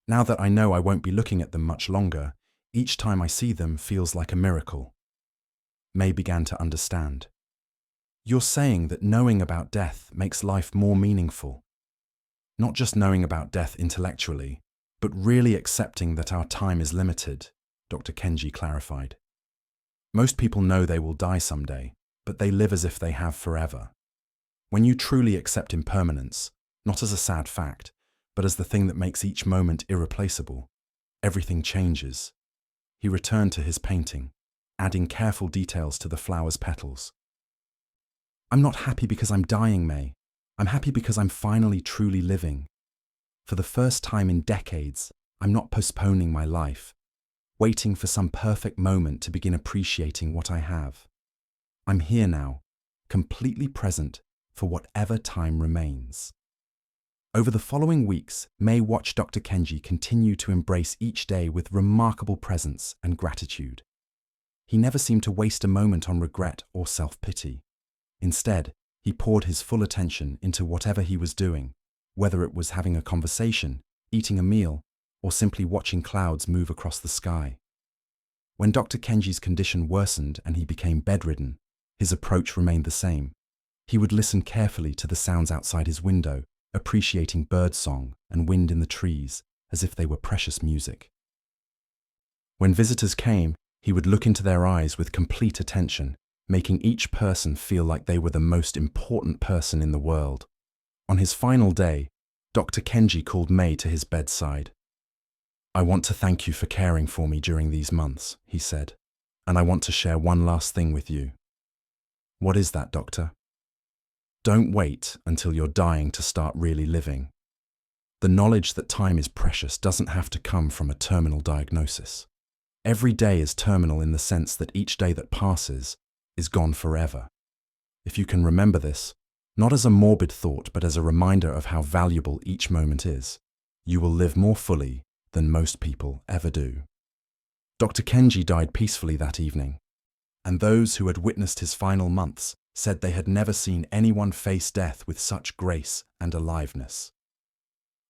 Now that I know I won't be looking at them much longer, each time I see them feels like a miracle." May began to understand. "You're saying that knowing about death makes life more meaningful. Not just knowing about death intellectually, but really accepting that our time is limited," Dr. Kenji clarified. "Most people know they will die someday, but they live as if they have forever. When you truly accept impermanence, not as a sad fact, but as the thing that makes each moment irreplaceable, everything changes." He returned to his painting, adding careful details to the flower's petals. "I'm not happy because I'm dying, May. I'm happy because I'm finally truly living. For the first time in decades, I'm not postponing my life, waiting for some perfect moment to begin appreciating what I have. I'm here now, completely present for whatever time remains." Over the following weeks, May watched Dr. Kenji continue to embrace each day with remarkable presence and gratitude. He never seemed to waste a moment on regret or self-pity. Instead, he poured his full attention into whatever he was doing, whether it was having a conversation, eating a meal, or simply watching clouds move across the sky. When Dr. Kenji's condition worsened and he became bedridden, his approach remained the same. He would listen carefully to the sounds outside his window, appreciating birdsong and wind in the trees as if they were precious music. When visitors came, he would look into their eyes with complete attention, making each person feel like they were the most important person in the world. On his final day, Dr. Kenji called May to his bedside. "I want to thank you for caring for me during these months," he said, "and I want to share one last thing with you." "What is that, Doctor?" "Don't wait until you're dying to start really living. The knowledge that time is precious doesn't have to come from a terminal diagnosis. Every day is terminal in the sense that each day that passes is gone forever. If you can remember this, not as a morbid thought but as a reminder of how valuable each moment is, you will live more fully than most people ever do." Dr. Kenji died peacefully that evening, and those who had witnessed his final months said they had never seen anyone face death with such grace and aliveness.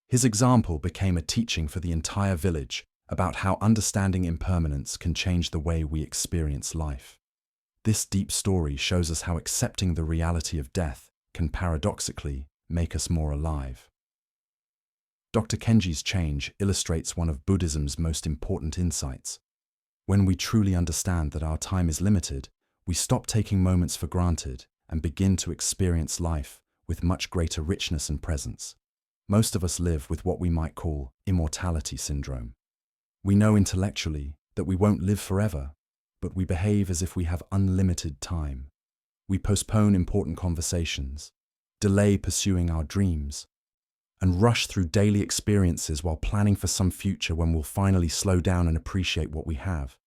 His example became a teaching for the entire village about how understanding impermanence can change the way we experience life. This deep story shows us how accepting the reality of death can paradoxically make us more alive. Dr. Kenji's change illustrates one of Buddhism's most important insights. When we truly understand that our time is limited, We stop taking moments for granted and begin to experience life with much greater richness and presence. Most of us live with what we might call immortality syndrome. We know intellectually that we won't live forever, but we behave as if we have unlimited time. We postpone important conversations, delay pursuing our dreams, and rush through daily experiences while planning for some future when we'll finally slow down and appreciate what we have.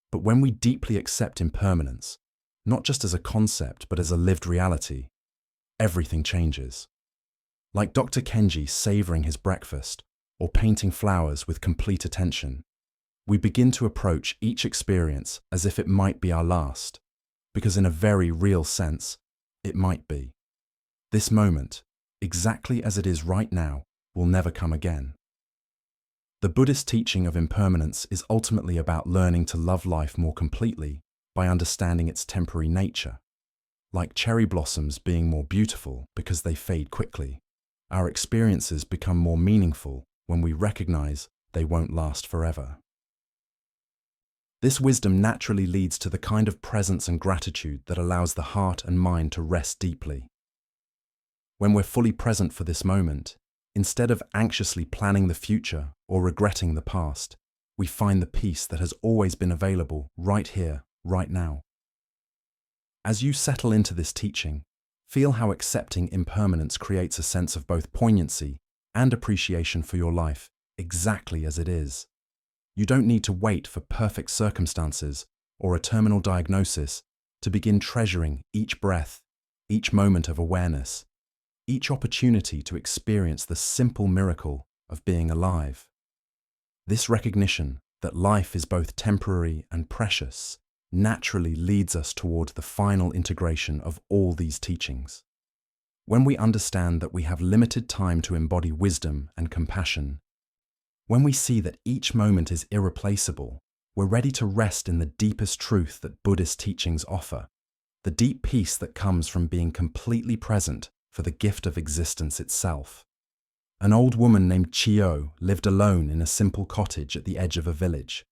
But when we deeply accept impermanence, not just as a concept but as a lived reality, everything changes. Like Dr. Kenji savoring his breakfast or painting flowers with complete attention, we begin to approach each experience as if it might be our last, because in a very real sense, it might be. This moment, exactly as it is right now, will never come again. The Buddhist teaching of impermanence is ultimately about learning to love life more completely by understanding its temporary nature. Like cherry blossoms being more beautiful because they fade quickly, our experiences become more meaningful when we recognize they won't last forever. This wisdom naturally leads to the kind of presence and gratitude that allows the heart and mind to rest deeply. When we're fully present for this moment, instead of anxiously planning the future or regretting the past, we find the peace that has always been available right here, right now. As you settle into this teaching, feel how accepting impermanence creates a sense of both poignancy and appreciation for your life, exactly as it is. You don't need to wait for perfect circumstances or a terminal diagnosis to begin treasuring each breath, each moment of awareness, each opportunity to experience the simple miracle of being alive. This recognition that life is both temporary and precious naturally leads us toward the final integration of all these teachings. When we understand that we have limited time to embody wisdom and compassion, when we see that each moment is irreplaceable, we're ready to rest in the deepest truth that Buddhist teachings offer, the deep peace that comes from being completely present for the gift of existence itself. An old woman named Chio lived alone in a simple cottage at the edge of a village.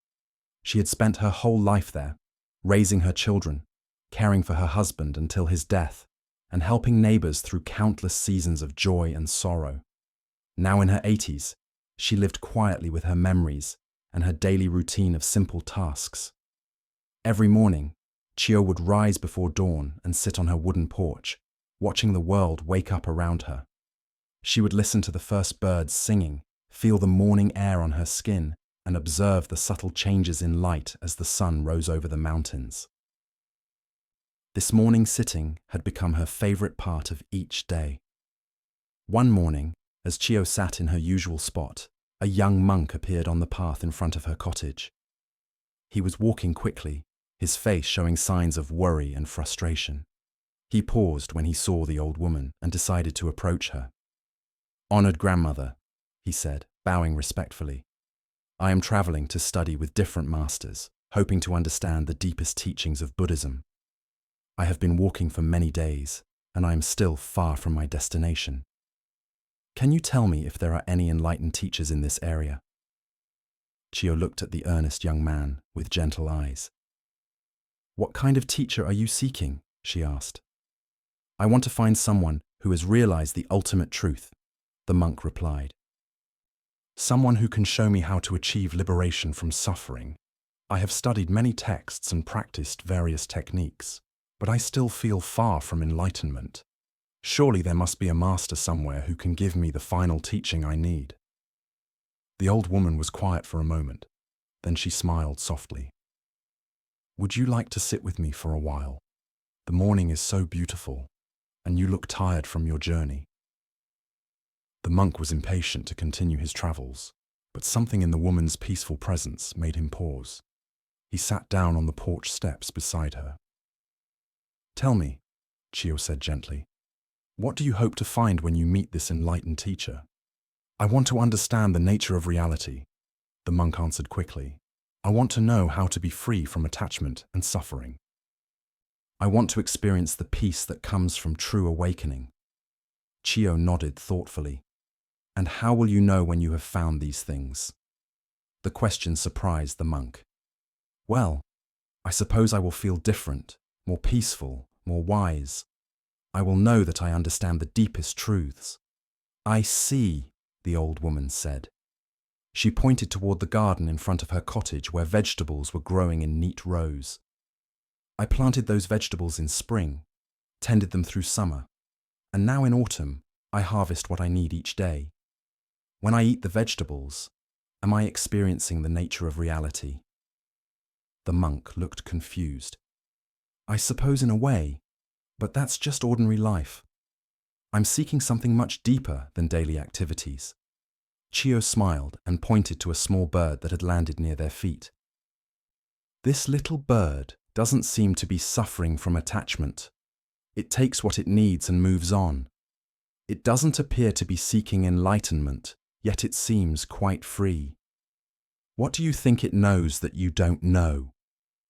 She had spent her whole life there, raising her children, caring for her husband until his death, and helping neighbors through countless seasons of joy and sorrow. Now in her 80s, she lived quietly with her memories and her daily routine of simple tasks. Every morning, Chio would rise before dawn and sit on her wooden porch, watching the world wake up around her. She would listen to the first birds singing, feel the morning air on her skin, and observe the subtle changes in light as the sun rose over the mountains. This morning sitting had become her favorite part of each day. One morning, as Chio sat in her usual spot, a young monk appeared on the path in front of her cottage. He was walking quickly, his face showing signs of worry and frustration. He paused when he saw the old woman and decided to approach her. "Honored grandmother," he said, bowing respectfully, "I am traveling to study with different masters, hoping to understand the deepest teachings of Buddhism. I have been walking for many days, and I am still far from my destination. Can you tell me if there are any enlightened teachers in this area?" Chio looked at the earnest young man with gentle eyes. "What kind of teacher are you seeking?" she asked. "I want to find someone who has realized the ultimate truth," the monk replied. "Someone who can show me how to achieve liberation from suffering. I have studied many texts and practiced various techniques, but I still feel far from enlightenment. Surely there must be a master somewhere who can give me the final teaching I need." The old woman was quiet for a moment. Then she smiled softly. "Would you like to sit with me for a while? The morning is so beautiful, and you look tired from your journey." The monk was impatient to continue his travels, but something in the woman's peaceful presence made him pause. He sat down on the porch steps beside her. "Tell me," Chio said gently, "what do you hope to find when you meet this enlightened teacher?" "I want to understand the nature of reality," the monk answered quickly. "I want to know how to be free from attachment and suffering. I want to experience the peace that comes from true awakening." Chio nodded thoughtfully. "And how will you know when you have found these things?" The question surprised the monk. "Well, I suppose I will feel different more peaceful, more wise. I will know that I understand the deepest truths. I see, the old woman said. She pointed toward the garden in front of her cottage where vegetables were growing in neat rows. I planted those vegetables in spring, tended them through summer, and now in autumn I harvest what I need each day. When I eat the vegetables, am I experiencing the nature of reality? The monk looked confused. I suppose in a way, but that's just ordinary life. I'm seeking something much deeper than daily activities. Chio smiled and pointed to a small bird that had landed near their feet. This little bird doesn't seem to be suffering from attachment. It takes what it needs and moves on. It doesn't appear to be seeking enlightenment, yet it seems quite free. What do you think it knows that you don't know?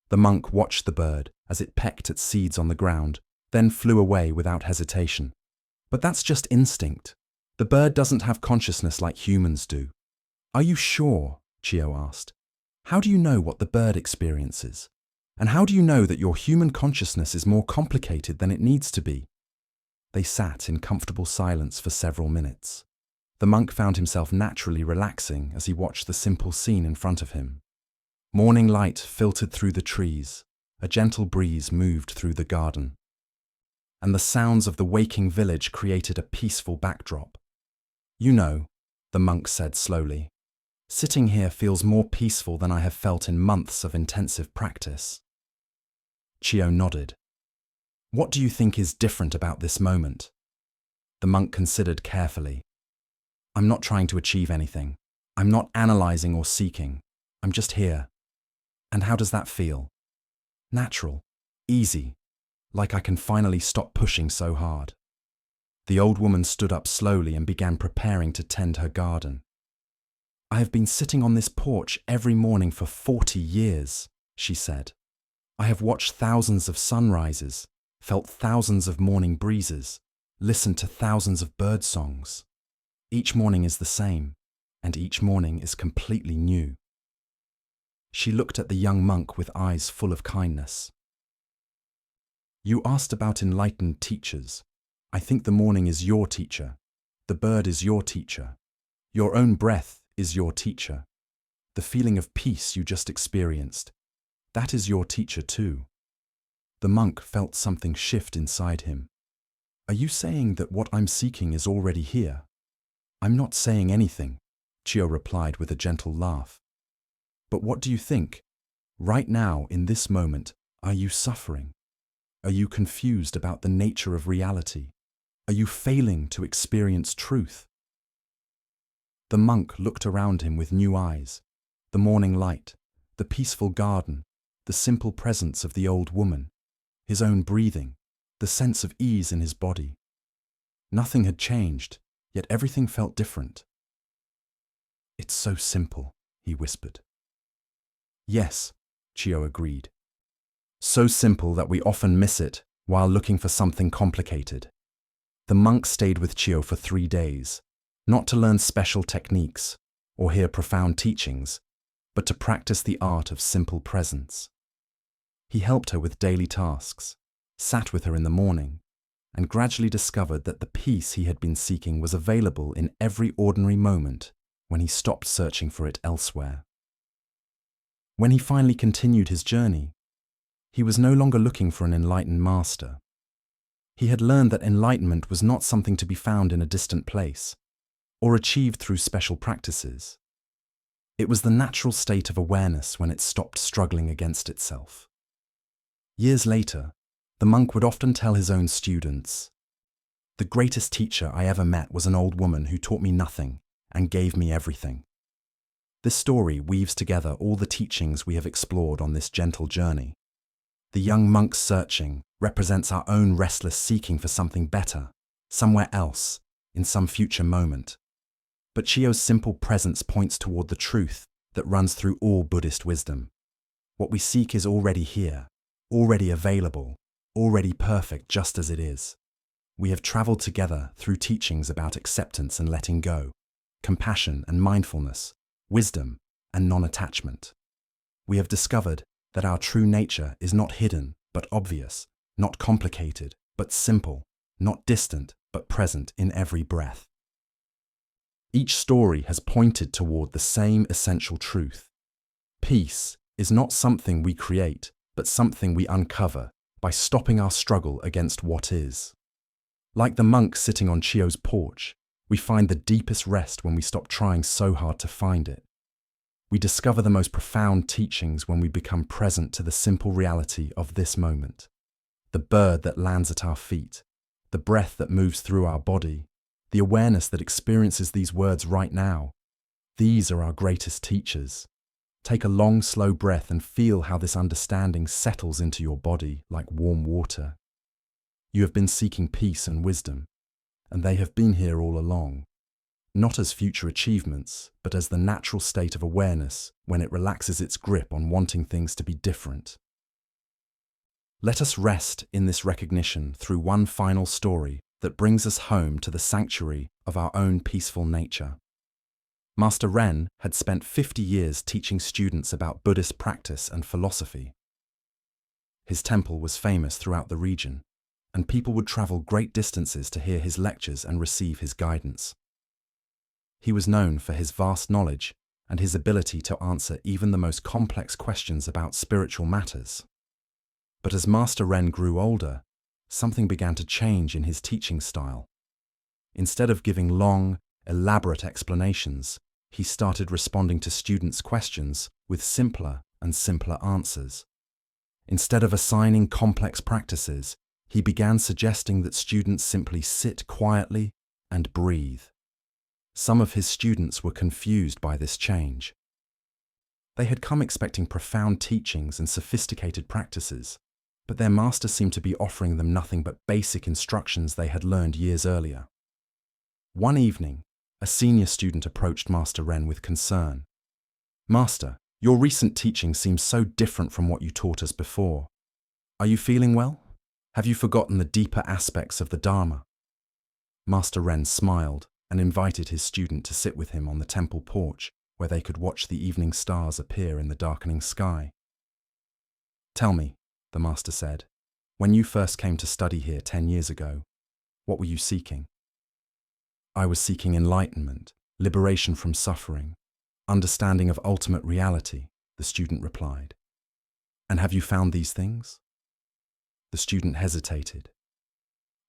The monk watched the bird as it pecked at seeds on the ground, then flew away without hesitation. But that's just instinct. The bird doesn't have consciousness like humans do. Are you sure? Chio asked. How do you know what the bird experiences? And how do you know that your human consciousness is more complicated than it needs to be? They sat in comfortable silence for several minutes. The monk found himself naturally relaxing as he watched the simple scene in front of him. Morning light filtered through the trees, a gentle breeze moved through the garden, and the sounds of the waking village created a peaceful backdrop. You know, the monk said slowly, sitting here feels more peaceful than I have felt in months of intensive practice. Chio nodded. What do you think is different about this moment? The monk considered carefully. I'm not trying to achieve anything. I'm not analyzing or seeking. I'm just here. And how does that feel? Natural, easy, like I can finally stop pushing so hard. The old woman stood up slowly and began preparing to tend her garden. I have been sitting on this porch every morning for 40 years, she said. I have watched thousands of sunrises, felt thousands of morning breezes, listened to thousands of bird songs. Each morning is the same, and each morning is completely new. She looked at the young monk with eyes full of kindness. You asked about enlightened teachers. I think the morning is your teacher. The bird is your teacher. Your own breath is your teacher. The feeling of peace you just experienced, that is your teacher too. The monk felt something shift inside him. Are you saying that what I'm seeking is already here? I'm not saying anything, Chio replied with a gentle laugh. But what do you think? Right now, in this moment, are you suffering? Are you confused about the nature of reality? Are you failing to experience truth? The monk looked around him with new eyes. The morning light, the peaceful garden, the simple presence of the old woman, his own breathing, the sense of ease in his body. Nothing had changed, yet everything felt different. It's so simple, he whispered. Yes, Chio agreed. So simple that we often miss it while looking for something complicated. The monk stayed with Chio for 3 days, not to learn special techniques or hear profound teachings, but to practice the art of simple presence. He helped her with daily tasks, sat with her in the morning, and gradually discovered that the peace he had been seeking was available in every ordinary moment when he stopped searching for it elsewhere. When he finally continued his journey, he was no longer looking for an enlightened master. He had learned that enlightenment was not something to be found in a distant place, or achieved through special practices. It was the natural state of awareness when it stopped struggling against itself. Years later, the monk would often tell his own students, "The greatest teacher I ever met was an old woman who taught me nothing and gave me everything." This story weaves together all the teachings we have explored on this gentle journey. The young monk's searching represents our own restless seeking for something better, somewhere else, in some future moment. But Chio's simple presence points toward the truth that runs through all Buddhist wisdom. What we seek is already here, already available, already perfect just as it is. We have traveled together through teachings about acceptance and letting go, compassion and mindfulness, wisdom and non-attachment. We have discovered that our true nature is not hidden but obvious, not complicated, but simple, not distant, but present in every breath. Each story has pointed toward the same essential truth. Peace is not something we create, but something we uncover by stopping our struggle against what is. Like the monk sitting on Chio's porch, we find the deepest rest when we stop trying so hard to find it. We discover the most profound teachings when we become present to the simple reality of this moment. The bird that lands at our feet, the breath that moves through our body, the awareness that experiences these words right now. These are our greatest teachers. Take a long, slow breath and feel how this understanding settles into your body like warm water. You have been seeking peace and wisdom, and they have been here all along, not as future achievements, but as the natural state of awareness when it relaxes its grip on wanting things to be different. Let us rest in this recognition through one final story that brings us home to the sanctuary of our own peaceful nature. Master Ren had spent 50 years teaching students about Buddhist practice and philosophy. His temple was famous throughout the region, and people would travel great distances to hear his lectures and receive his guidance. He was known for his vast knowledge and his ability to answer even the most complex questions about spiritual matters. But as Master Ren grew older, something began to change in his teaching style. Instead of giving long, elaborate explanations, he started responding to students' questions with simpler and simpler answers. Instead of assigning complex practices, he began suggesting that students simply sit quietly and breathe. Some of his students were confused by this change. They had come expecting profound teachings and sophisticated practices, but their master seemed to be offering them nothing but basic instructions they had learned years earlier. One evening, a senior student approached Master Ren with concern. "Master, your recent teaching seems so different from what you taught us before. Are you feeling well? Have you forgotten the deeper aspects of the Dharma?" Master Ren smiled and invited his student to sit with him on the temple porch where they could watch the evening stars appear in the darkening sky. "Tell me," the master said, "when you first came to study here 10 years ago, what were you seeking?" "I was seeking enlightenment, liberation from suffering, understanding of ultimate reality," the student replied. "And have you found these things?" The student hesitated.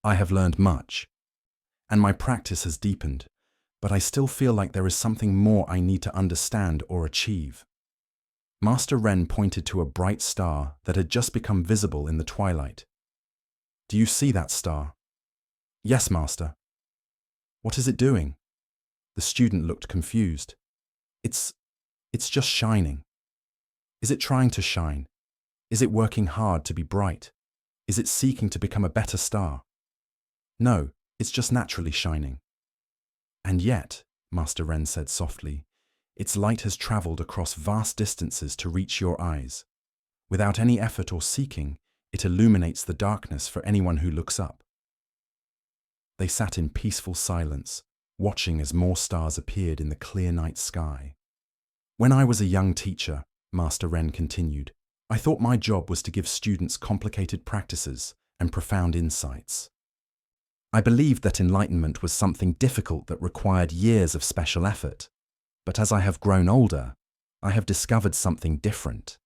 "I have learned much, and my practice has deepened, but I still feel like there is something more I need to understand or achieve." Master Ren pointed to a bright star that had just become visible in the twilight. "Do you see that star?" "Yes, Master." "What is it doing?" The student looked confused. It's just shining." "Is it trying to shine? Is it working hard to be bright? Is it seeking to become a better star?" "No, it's just naturally shining." "And yet," Master Ren said softly, "its light has traveled across vast distances to reach your eyes. Without any effort or seeking, it illuminates the darkness for anyone who looks up." They sat in peaceful silence, watching as more stars appeared in the clear night sky. "When I was a young teacher," Master Ren continued, "I thought my job was to give students complicated practices and profound insights. I believed that enlightenment was something difficult that required years of special effort. But as I have grown older, I have discovered something different."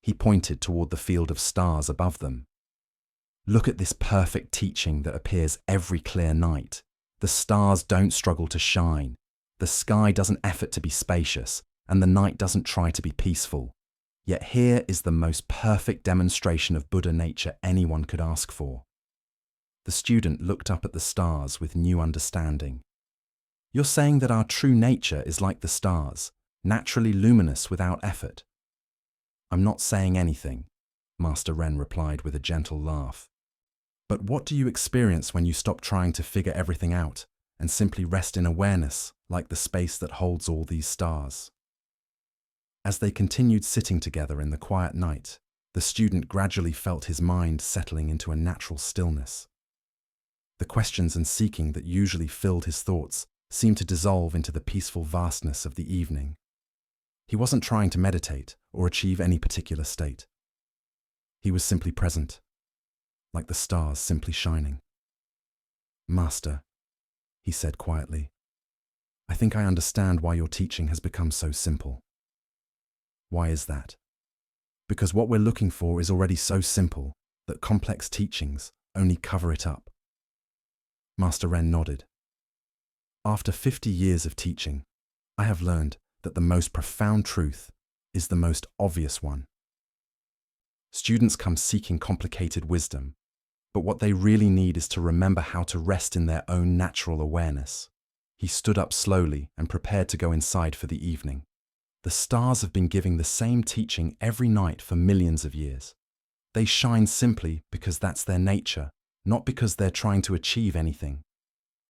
He pointed toward the field of stars above them. "Look at this perfect teaching that appears every clear night. The stars don't struggle to shine. The sky doesn't effort to be spacious, and the night doesn't try to be peaceful. Yet here is the most perfect demonstration of Buddha nature anyone could ask for." The student looked up at the stars with new understanding. "You're saying that our true nature is like the stars, naturally luminous without effort?" "I'm not saying anything," Master Ren replied with a gentle laugh. "But what do you experience when you stop trying to figure everything out and simply rest in awareness like the space that holds all these stars?" As they continued sitting together in the quiet night, the student gradually felt his mind settling into a natural stillness. The questions and seeking that usually filled his thoughts seemed to dissolve into the peaceful vastness of the evening. He wasn't trying to meditate or achieve any particular state. He was simply present, like the stars simply shining. "Master," he said quietly, "I think I understand why your teaching has become so simple." Why is that? Because what we're looking for is already so simple that complex teachings only cover it up. Master Ren nodded. "After 50 years of teaching, I have learned that the most profound truth is the most obvious one. Students come seeking complicated wisdom, but what they really need is to remember how to rest in their own natural awareness." He stood up slowly and prepared to go inside for the evening. The stars have been giving the same teaching every night for millions of years. They shine simply because that's their nature, not because they're trying to achieve anything.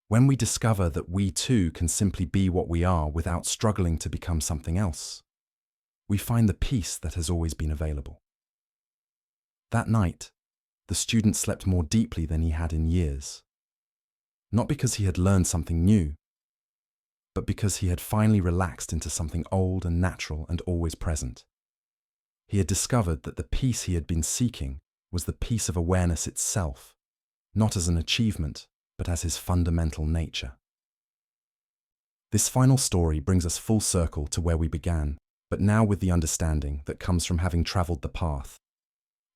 When we discover that we too can simply be what we are without struggling to become something else, we find the peace that has always been available. That night, the student slept more deeply than he had in years. Not because he had learned something new, but because he had finally relaxed into something old and natural and always present. He had discovered that the peace he had been seeking was the peace of awareness itself, not as an achievement, but as his fundamental nature. This final story brings us full circle to where we began, but now with the understanding that comes from having traveled the path.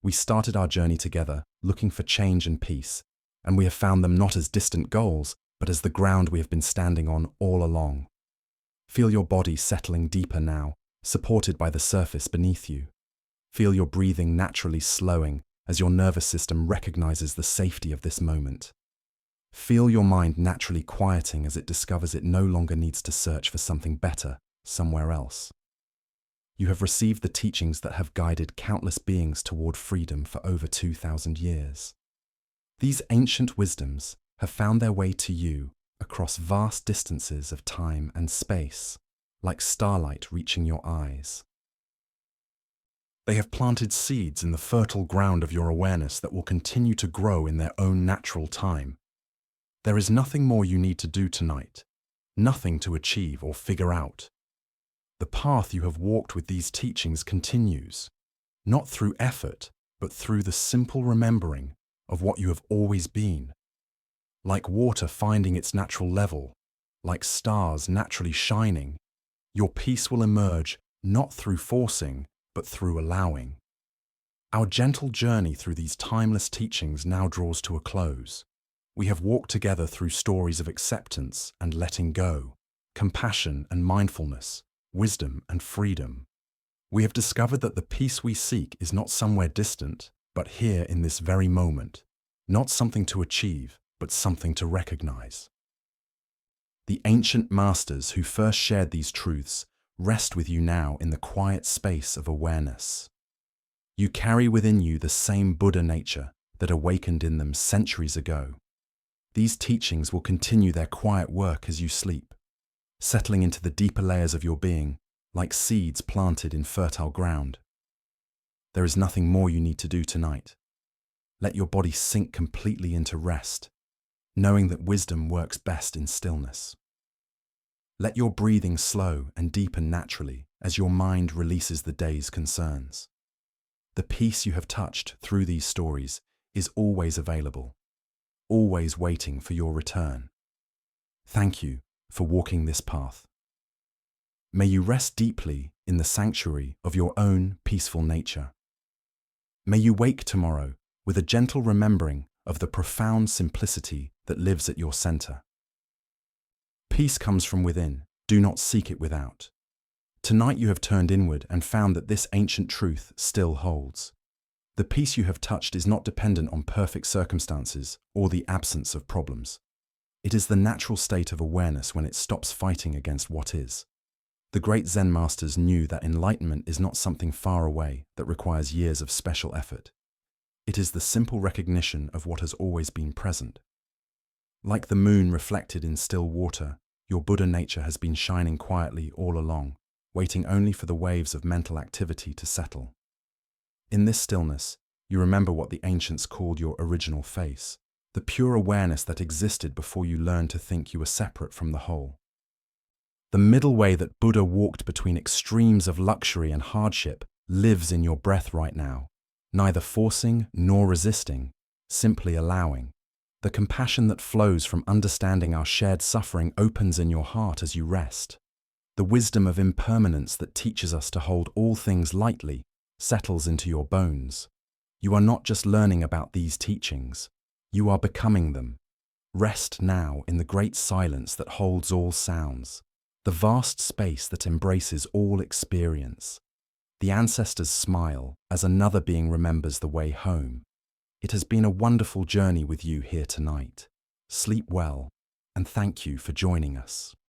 We started our journey together, looking for change and peace, and we have found them not as distant goals, but as the ground we have been standing on all along. Feel your body settling deeper now, supported by the surface beneath you. Feel your breathing naturally slowing as your nervous system recognizes the safety of this moment. Feel your mind naturally quieting as it discovers it no longer needs to search for something better somewhere else. You have received the teachings that have guided countless beings toward freedom for over 2,000 years. These ancient wisdoms have found their way to you across vast distances of time and space, like starlight reaching your eyes. They have planted seeds in the fertile ground of your awareness that will continue to grow in their own natural time. There is nothing more you need to do tonight, nothing to achieve or figure out. The path you have walked with these teachings continues, not through effort, but through the simple remembering of what you have always been. Like water finding its natural level, like stars naturally shining, your peace will emerge not through forcing, but through allowing. Our gentle journey through these timeless teachings now draws to a close. We have walked together through stories of acceptance and letting go, compassion and mindfulness, wisdom and freedom. We have discovered that the peace we seek is not somewhere distant, but here in this very moment, not something to achieve, but something to recognize. The ancient masters who first shared these truths rest with you now in the quiet space of awareness. You carry within you the same Buddha nature that awakened in them centuries ago. These teachings will continue their quiet work as you sleep, settling into the deeper layers of your being, like seeds planted in fertile ground. There is nothing more you need to do tonight. Let your body sink completely into rest, knowing that wisdom works best in stillness. Let your breathing slow and deepen naturally as your mind releases the day's concerns. The peace you have touched through these stories is always available, always waiting for your return. Thank you for walking this path. May you rest deeply in the sanctuary of your own peaceful nature. May you wake tomorrow with a gentle remembering of the profound simplicity that lives at your center. Peace comes from within, do not seek it without. Tonight you have turned inward and found that this ancient truth still holds. The peace you have touched is not dependent on perfect circumstances or the absence of problems. It is the natural state of awareness when it stops fighting against what is. The great Zen masters knew that enlightenment is not something far away that requires years of special effort. It is the simple recognition of what has always been present. Like the moon reflected in still water, your Buddha nature has been shining quietly all along, waiting only for the waves of mental activity to settle. In this stillness, you remember what the ancients called your original face, the pure awareness that existed before you learned to think you were separate from the whole. The middle way that Buddha walked between extremes of luxury and hardship lives in your breath right now, neither forcing nor resisting, simply allowing. The compassion that flows from understanding our shared suffering opens in your heart as you rest. The wisdom of impermanence that teaches us to hold all things lightly settles into your bones. You are not just learning about these teachings, you are becoming them. Rest now in the great silence that holds all sounds, the vast space that embraces all experience. The ancestors smile as another being remembers the way home. It has been a wonderful journey with you here tonight. Sleep well, and thank you for joining us.